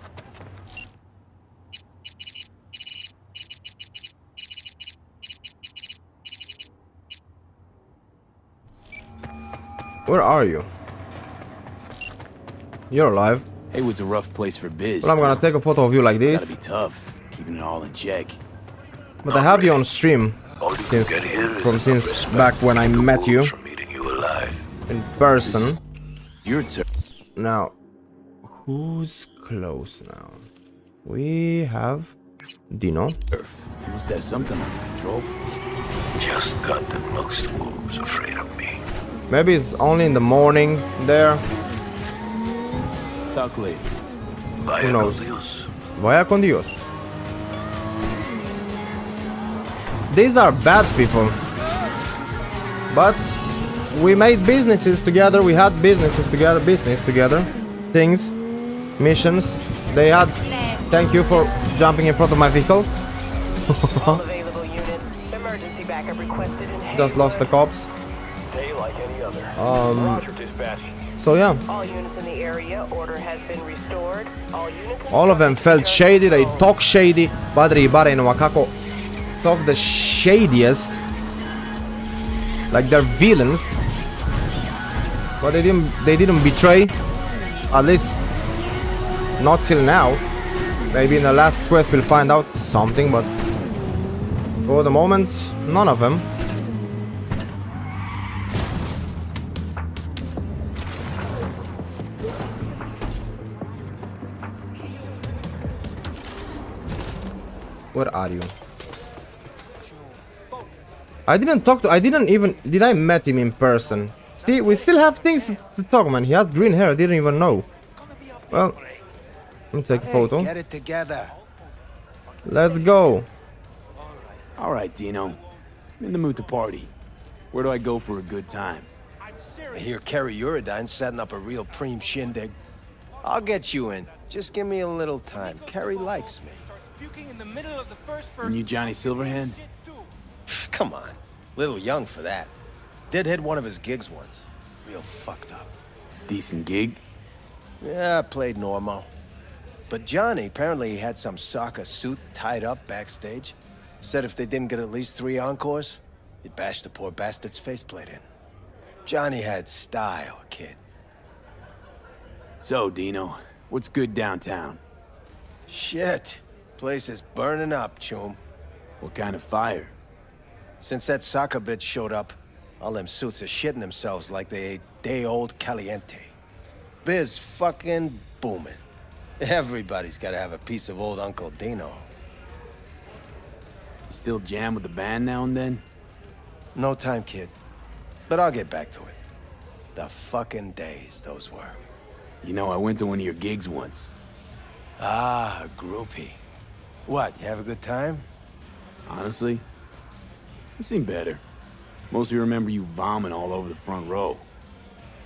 S1: Where are you? You're alive.
S4: Haywood's a rough place for biz.
S1: Well, I'm gonna take a photo of you like this.
S4: Gotta be tough, keeping it all in check.
S1: But I have you on stream since back when I met you in person.
S4: Your turn.
S1: Now, who's close now? We have Dino.
S4: You must have something under control.
S9: Just got the most wolves afraid of me.
S1: Maybe it's only in the morning there.
S4: Talk later.
S1: Who knows? Vaya con Dios. These are bad people. But we made businesses together. We had businesses together. Things. Missions. They had. Thank you for jumping in front of my vehicle.
S12: All available units. Emergency backup requested in
S1: Just lost the cops.
S11: Day like any other. Roger, dispatch.
S1: So yeah.
S12: All units in the area. Order has been restored. All units.
S1: All of them felt shady. They talk shady. Padre Ibarra and Wakako talk the shadiest. Like they're villains. But they didn't betray. At least not till now. Maybe in the last quest we'll find out something, but for the moment, none of them. Where are you? Did I met him in person? See, we still have things to talk, man. He has green hair, I didn't even know. Well, let me take a photo.
S8: Get it together.
S1: Let's go.
S4: Alright, Dino. I'm in the mood to party. Where do I go for a good time?
S8: I hear Kerry Uridine's setting up a real preem shindig. I'll get you in. Just give me a little time. Kerry likes me.
S4: And you Johnny Silverhand?
S8: Come on. Little young for that. Did hit one of his gigs once. Real fucked up.
S4: Decent gig?
S8: Yeah, I played normal. But Johnny apparently had some soccer suit tied up backstage. Said if they didn't get at least 3 encores, he'd bash the poor bastard's faceplate in. Johnny had style, kid.
S4: So, Dino, what's good downtown?
S8: Shit. Place is burning up, chum.
S4: What kind of fire?
S8: Since that soccer bitch showed up, all them suits are shitting themselves like they ate day-old caliente. Biz fucking booming. Everybody's gotta have a piece of old Uncle Dino.
S4: You still jam with the band now and then?
S8: No time, kid. But I'll get back to it. The fucking days those were.
S4: You know, I went to one of your gigs once.
S8: Ah, a groupie. What, you have a good time?
S4: Honestly, you seem better. Mostly remember you vomiting all over the front row.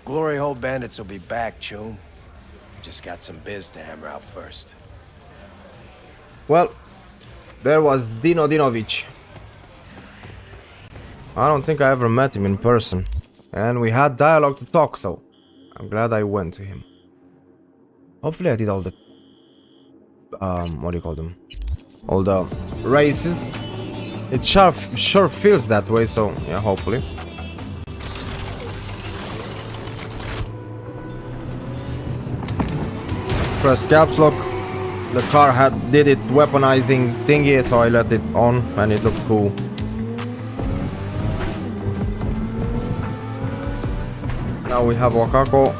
S8: Glory hole bandits will be back, chum. Just got some biz to hammer out first.
S1: Well, there was Dino Dinovic. I don't think I ever met him in person. And we had dialogue to talk, so I'm glad I went to him. Hopefully I did all the... what do you call them? All the races. It sure feels that way, so yeah, hopefully. Press caps lock. The car did its weaponizing thingy, so I let it on and it looked cool. Now we have Wakako.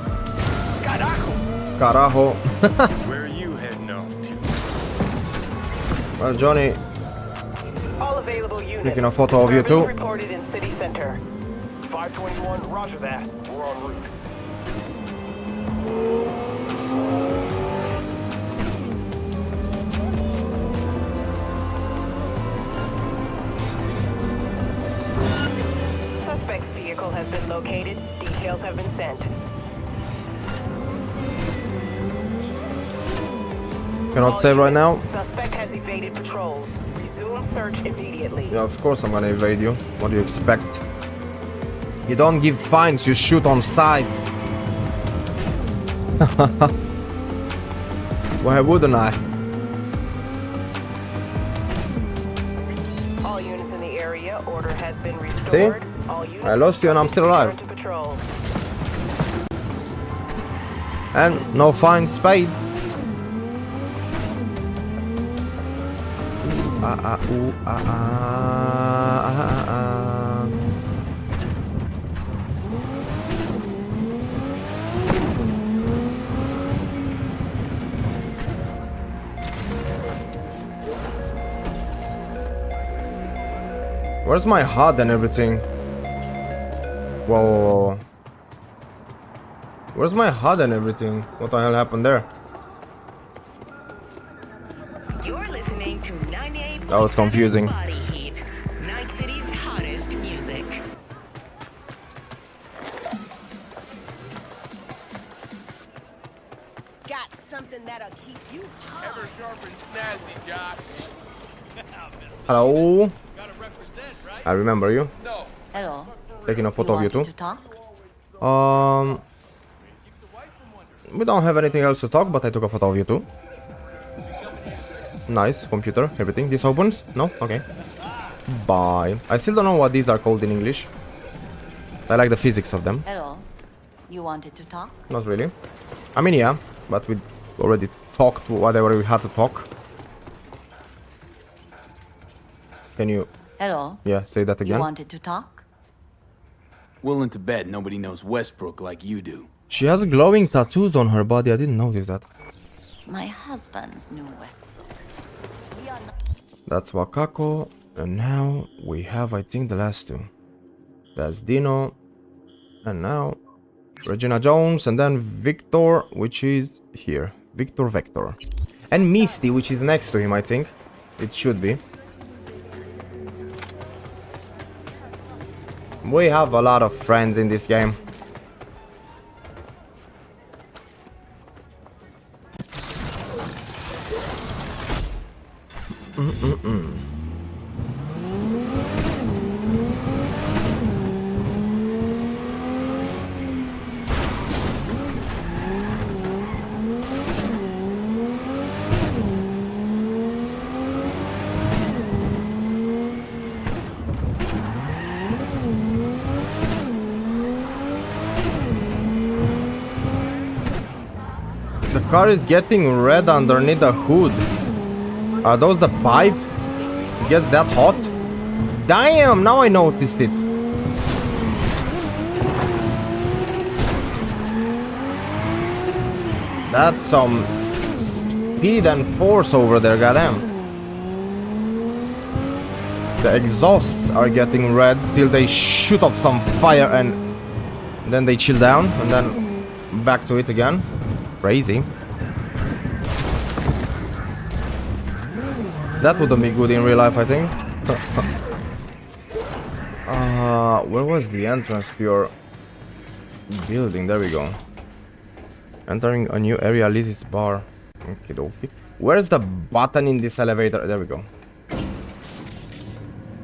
S1: Carajo.
S6: Where are you heading off to?
S1: Well, Johnny,
S12: All available units.
S1: taking a photo of you too.
S12: Reported in city center.
S11: 521, roger that. We're en route.
S12: Suspect's vehicle has been located. Details have been sent.
S1: Cannot save right now.
S12: Suspect has evaded patrols. Resume search immediately.
S1: Yeah, of course I'm gonna evade you. What do you expect? You don't give fines, you shoot on sight. Why wouldn't I?
S12: All units in the area, order has been restored.
S1: See?
S12: All units
S1: I lost you and I'm still alive.
S12: return to patrol.
S1: And no fines paid. Where's my HUD and everything? Whoa. Where's my HUD and everything? What the hell happened there?
S17: You're listening to 98.
S1: That was confusing.
S17: Body Heat, Night City's hottest music.
S7: Got something that'll keep you hot.
S11: Ever sharp and snazzy, Josh.
S1: Hello. I remember you.
S3: Hello.
S1: Taking a photo of you too.
S3: To talk?
S1: We don't have anything else to talk, but I took a photo of you too. Nice, computer, everything. This opens? No? Okay. Bye. I still don't know what these are called in English. I like the physics of them.
S3: Hello. You wanted to talk?
S1: Not really. I mean, yeah, but we already talked whatever we had to talk. Can you...
S3: Hello.
S1: Yeah, say that again.
S3: You wanted to talk?
S4: Willing to bet nobody knows Westbrook like you do.
S1: She has glowing tattoos on her body. I didn't notice that.
S3: My husband's new Westbrook.
S1: That's Wakako. And now we have, I think, the last two. That's Dino. And now Regina Jones. And then Victor, which is here. Victor Vector. And Misty, which is next to him, I think. It should be. We have a lot of friends in this game. The car is getting red underneath the hood. Are those the pipes? It gets that hot? Damn, now I noticed it. That's some speed and force over there, goddamn. The exhausts are getting red till they shoot off some fire and then they chill down and then back to it again. Crazy. That wouldn't be good in real life, I think. Where was the entrance to your building? There we go. Entering a new area, Lizzie's bar. Okay, Where's the button in this elevator? There we go.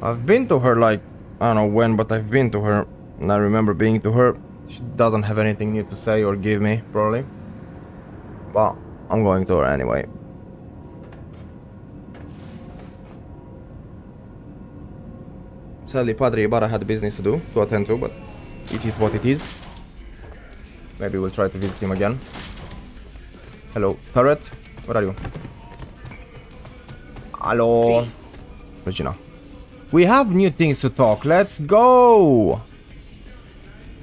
S1: I've been to her like, I don't know when, but I've been to her. And I remember being to her. She doesn't have anything new to say or give me, probably. But I'm going to her anyway. Sadly, Padre Ibarra had business to attend to, but it is what it is. Maybe we'll try to visit him again. Hello, turret. Where are you? Hello, Regina. We have new things to talk. Let's go.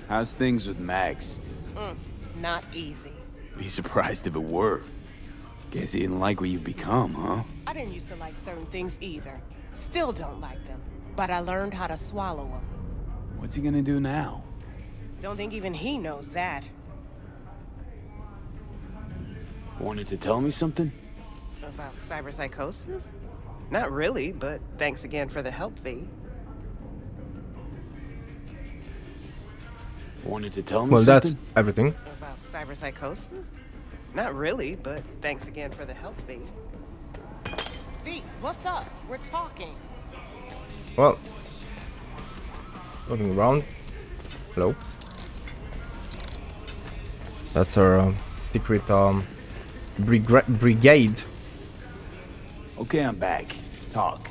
S4: How's things with Max?
S7: Not easy.
S4: Be surprised if it were. Guess he didn't like what you've become, huh?
S7: I didn't used to like certain things either. Still don't like them. But I learned how to swallow them.
S4: What's he gonna do now?
S7: Don't think even he knows that.
S4: Wanted to tell me something?
S7: About cyberpsychosis? Not really, but thanks again for the help fee.
S4: Wanted to tell me
S1: well,
S4: something?
S1: That's everything.
S7: About cyberpsychosis? Not really, but thanks again for the help fee. V, what's up? We're talking.
S1: Well, looking around. Hello. That's our secret brigade.
S4: Okay, I'm back. Talk.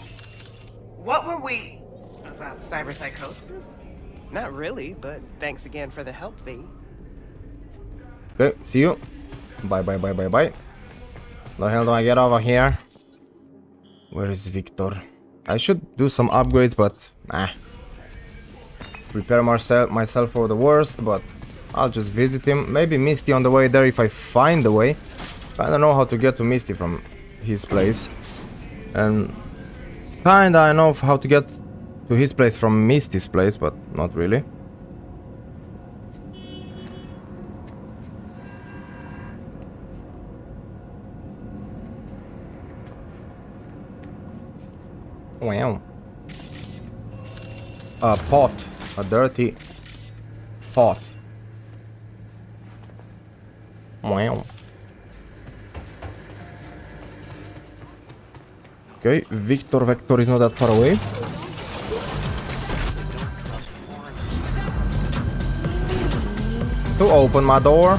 S7: What were we... About cyberpsychosis? Not really, but thanks again for the help fee.
S1: Okay, see you. Bye. The hell do I get over here? Where is Victor? I should do some upgrades, but prepare myself for the worst, but I'll just visit him. Maybe Misty on the way there if I find the way. I don't know how to get to Misty from his place. And kinda I know how to get to his place from Misty's place, but not really. Wow. A pot. A dirty pot. Wow. Okay, Vector is not that far away. To open my door.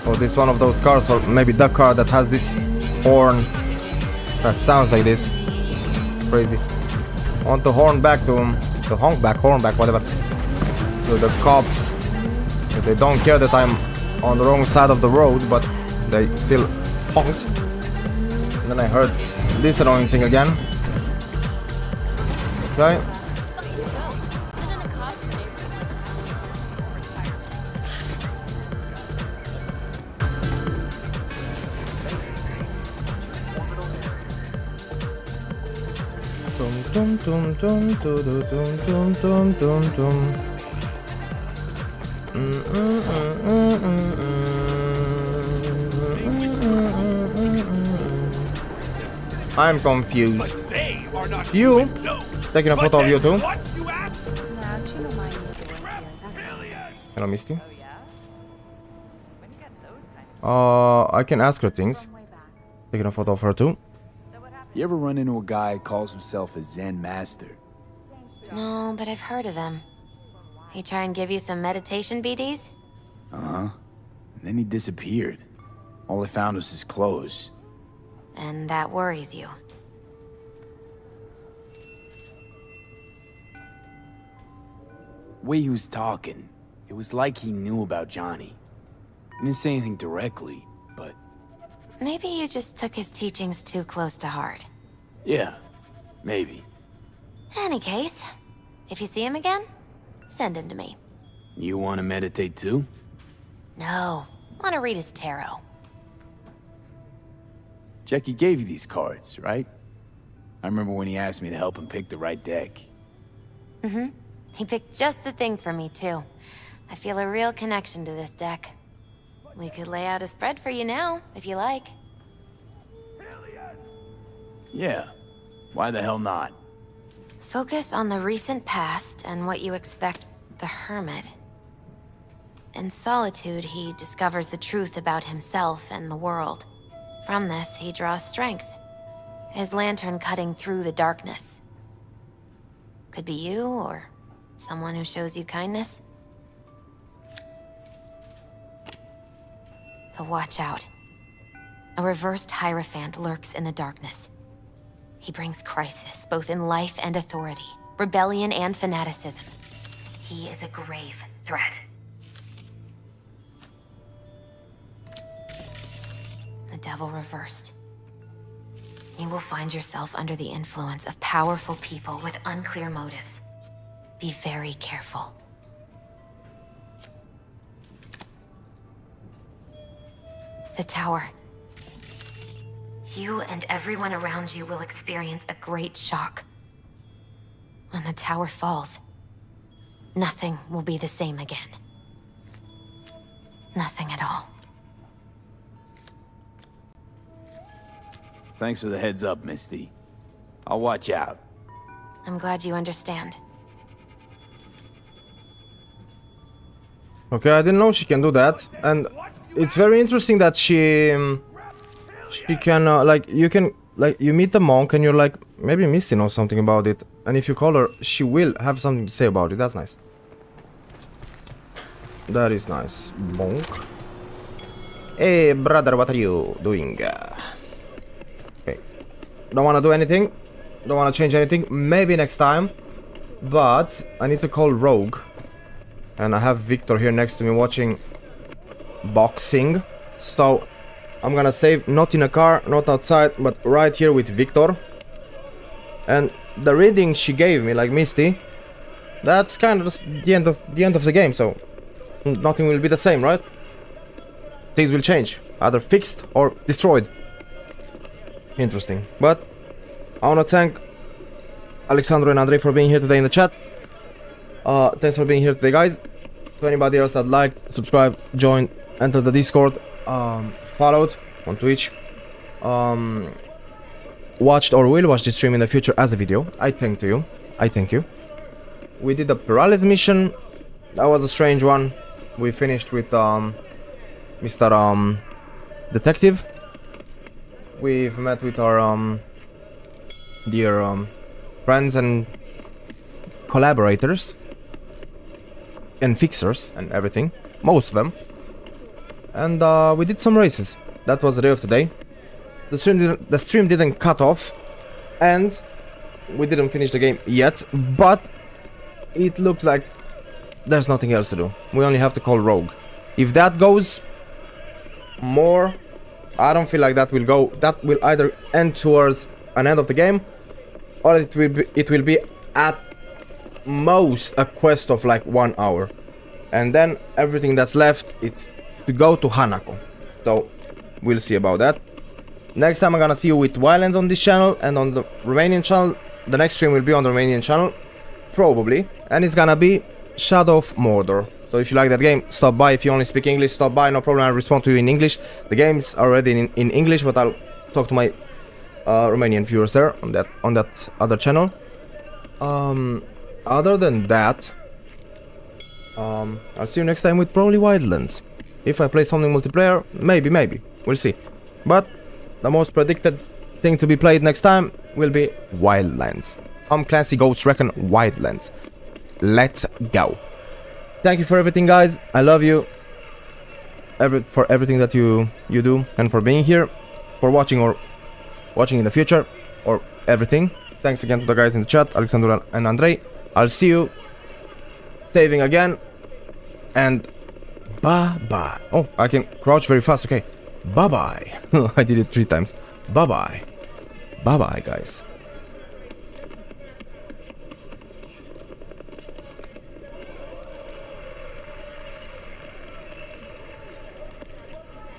S1: Oh, this is one of those cars, or maybe the car that has this horn that sounds like this. Crazy. I want to horn back to him. To horn back, whatever. To the cops. They don't care that I'm on the wrong side of the road, but they still honked. And then I heard this annoying thing again. Okay. I'm confused. You taking a photo of you too? Hello, Misty. I can ask her things. Taking a photo of her too.
S4: You ever run into a guy who calls himself a Zen master?
S18: No, but I've heard of him. He try and give you some meditation BDs?
S4: Uh-huh. And then he disappeared. All I found was his clothes.
S18: And that worries you.
S4: The way he was talking, it was like he knew about Johnny. He didn't say anything directly, but...
S18: Maybe you just took his teachings too close to heart.
S4: Yeah, maybe.
S18: Any case, if you see him again, send him to me.
S4: You want to meditate too?
S18: No, want to read his tarot.
S4: Jackie gave you these cards, right? I remember when he asked me to help him pick the right deck.
S18: Mm-hmm. He picked just the thing for me, too. I feel a real connection to this deck. We could lay out a spread for you now, if you like.
S4: Yeah. Why the hell not?
S18: Focus on the recent past and what you expect the Hermit In solitude, he discovers the truth about himself and the world. From this, he draws strength. His lantern cutting through the darkness. Could be you, or someone who shows you kindness. But watch out. A reversed Hierophant lurks in the darkness. He brings crisis, both in life and authority, rebellion and fanaticism. He is a grave threat. The devil reversed. You will find yourself under the influence of powerful people with unclear motives. Be very careful. The tower. You and everyone around you will experience a great shock. When the tower falls, nothing will be the same again. Nothing at all.
S4: Thanks for the heads up, Misty. I'll watch out.
S18: I'm glad you understand.
S1: Okay, I didn't know she can do that, and it's very interesting that she can like you meet the monk and you're like, maybe Misty knows something about it, and if you call her, she will have something to say about it. That's nice. That is nice. Monk. Hey brother, what are you doing? Okay, don't want to do anything, don't want to change anything. Maybe next time, but I need to call Rogue. And I have Victor here next to me watching boxing. So I'm gonna save, not in a car, not outside, but right here with Victor. And the reading she gave me, like Misty, that's kind of the end of the game, so nothing will be the same, right? Things will change, either fixed or destroyed. Interesting. But I wanna thank Alexandru and Andrei for being here today in the chat. Thanks for being here today, guys. To anybody else that liked, subscribe, join, enter the Discord, followed on Twitch, watched or will watch this stream in the future as a video, I thank you. I thank you. We did the paralysis mission. That was a strange one. We finished with Mr. Detective. We've met with our dear friends and collaborators and fixers and everything, most of them, and we did some races. That was the day of today. The stream didn't cut off, and we didn't finish the game yet, but it looked like there's nothing else to do. We only have to call Rogue. If that goes more, I don't feel like that will go. That will either end towards an end of the game, or it will be at most a quest of like 1 hour, and then everything that's left it's to go to Hanako. So we'll see about that. Next time I'm gonna see you with Wildlands on this channel, and on the Romanian channel the next stream will be on the Romanian channel probably, and it's gonna be Shadow of Mordor. So if you like that game, stop by. If you only speak English, stop by, no problem, I'll respond to you in English. The game's already in English, but I'll talk to my Romanian viewers there on that other channel. Other than that, I'll see you next time with probably Wildlands. If I play something multiplayer, maybe, we'll see. But the most predicted thing to be played next time will be Wildlands. Tom Clancy Ghost Recon Wildlands. Let's go. Thank you for everything, guys. I love you. For everything that you do, and for being here, for watching or watching in the future, or everything. Thanks again to the guys in the chat, Alexander and Andrei. I'll see you saving again, and bye-bye. Oh, I can crouch very fast, okay. Bye-bye. I did it 3 times. Bye-bye. Bye-bye, guys.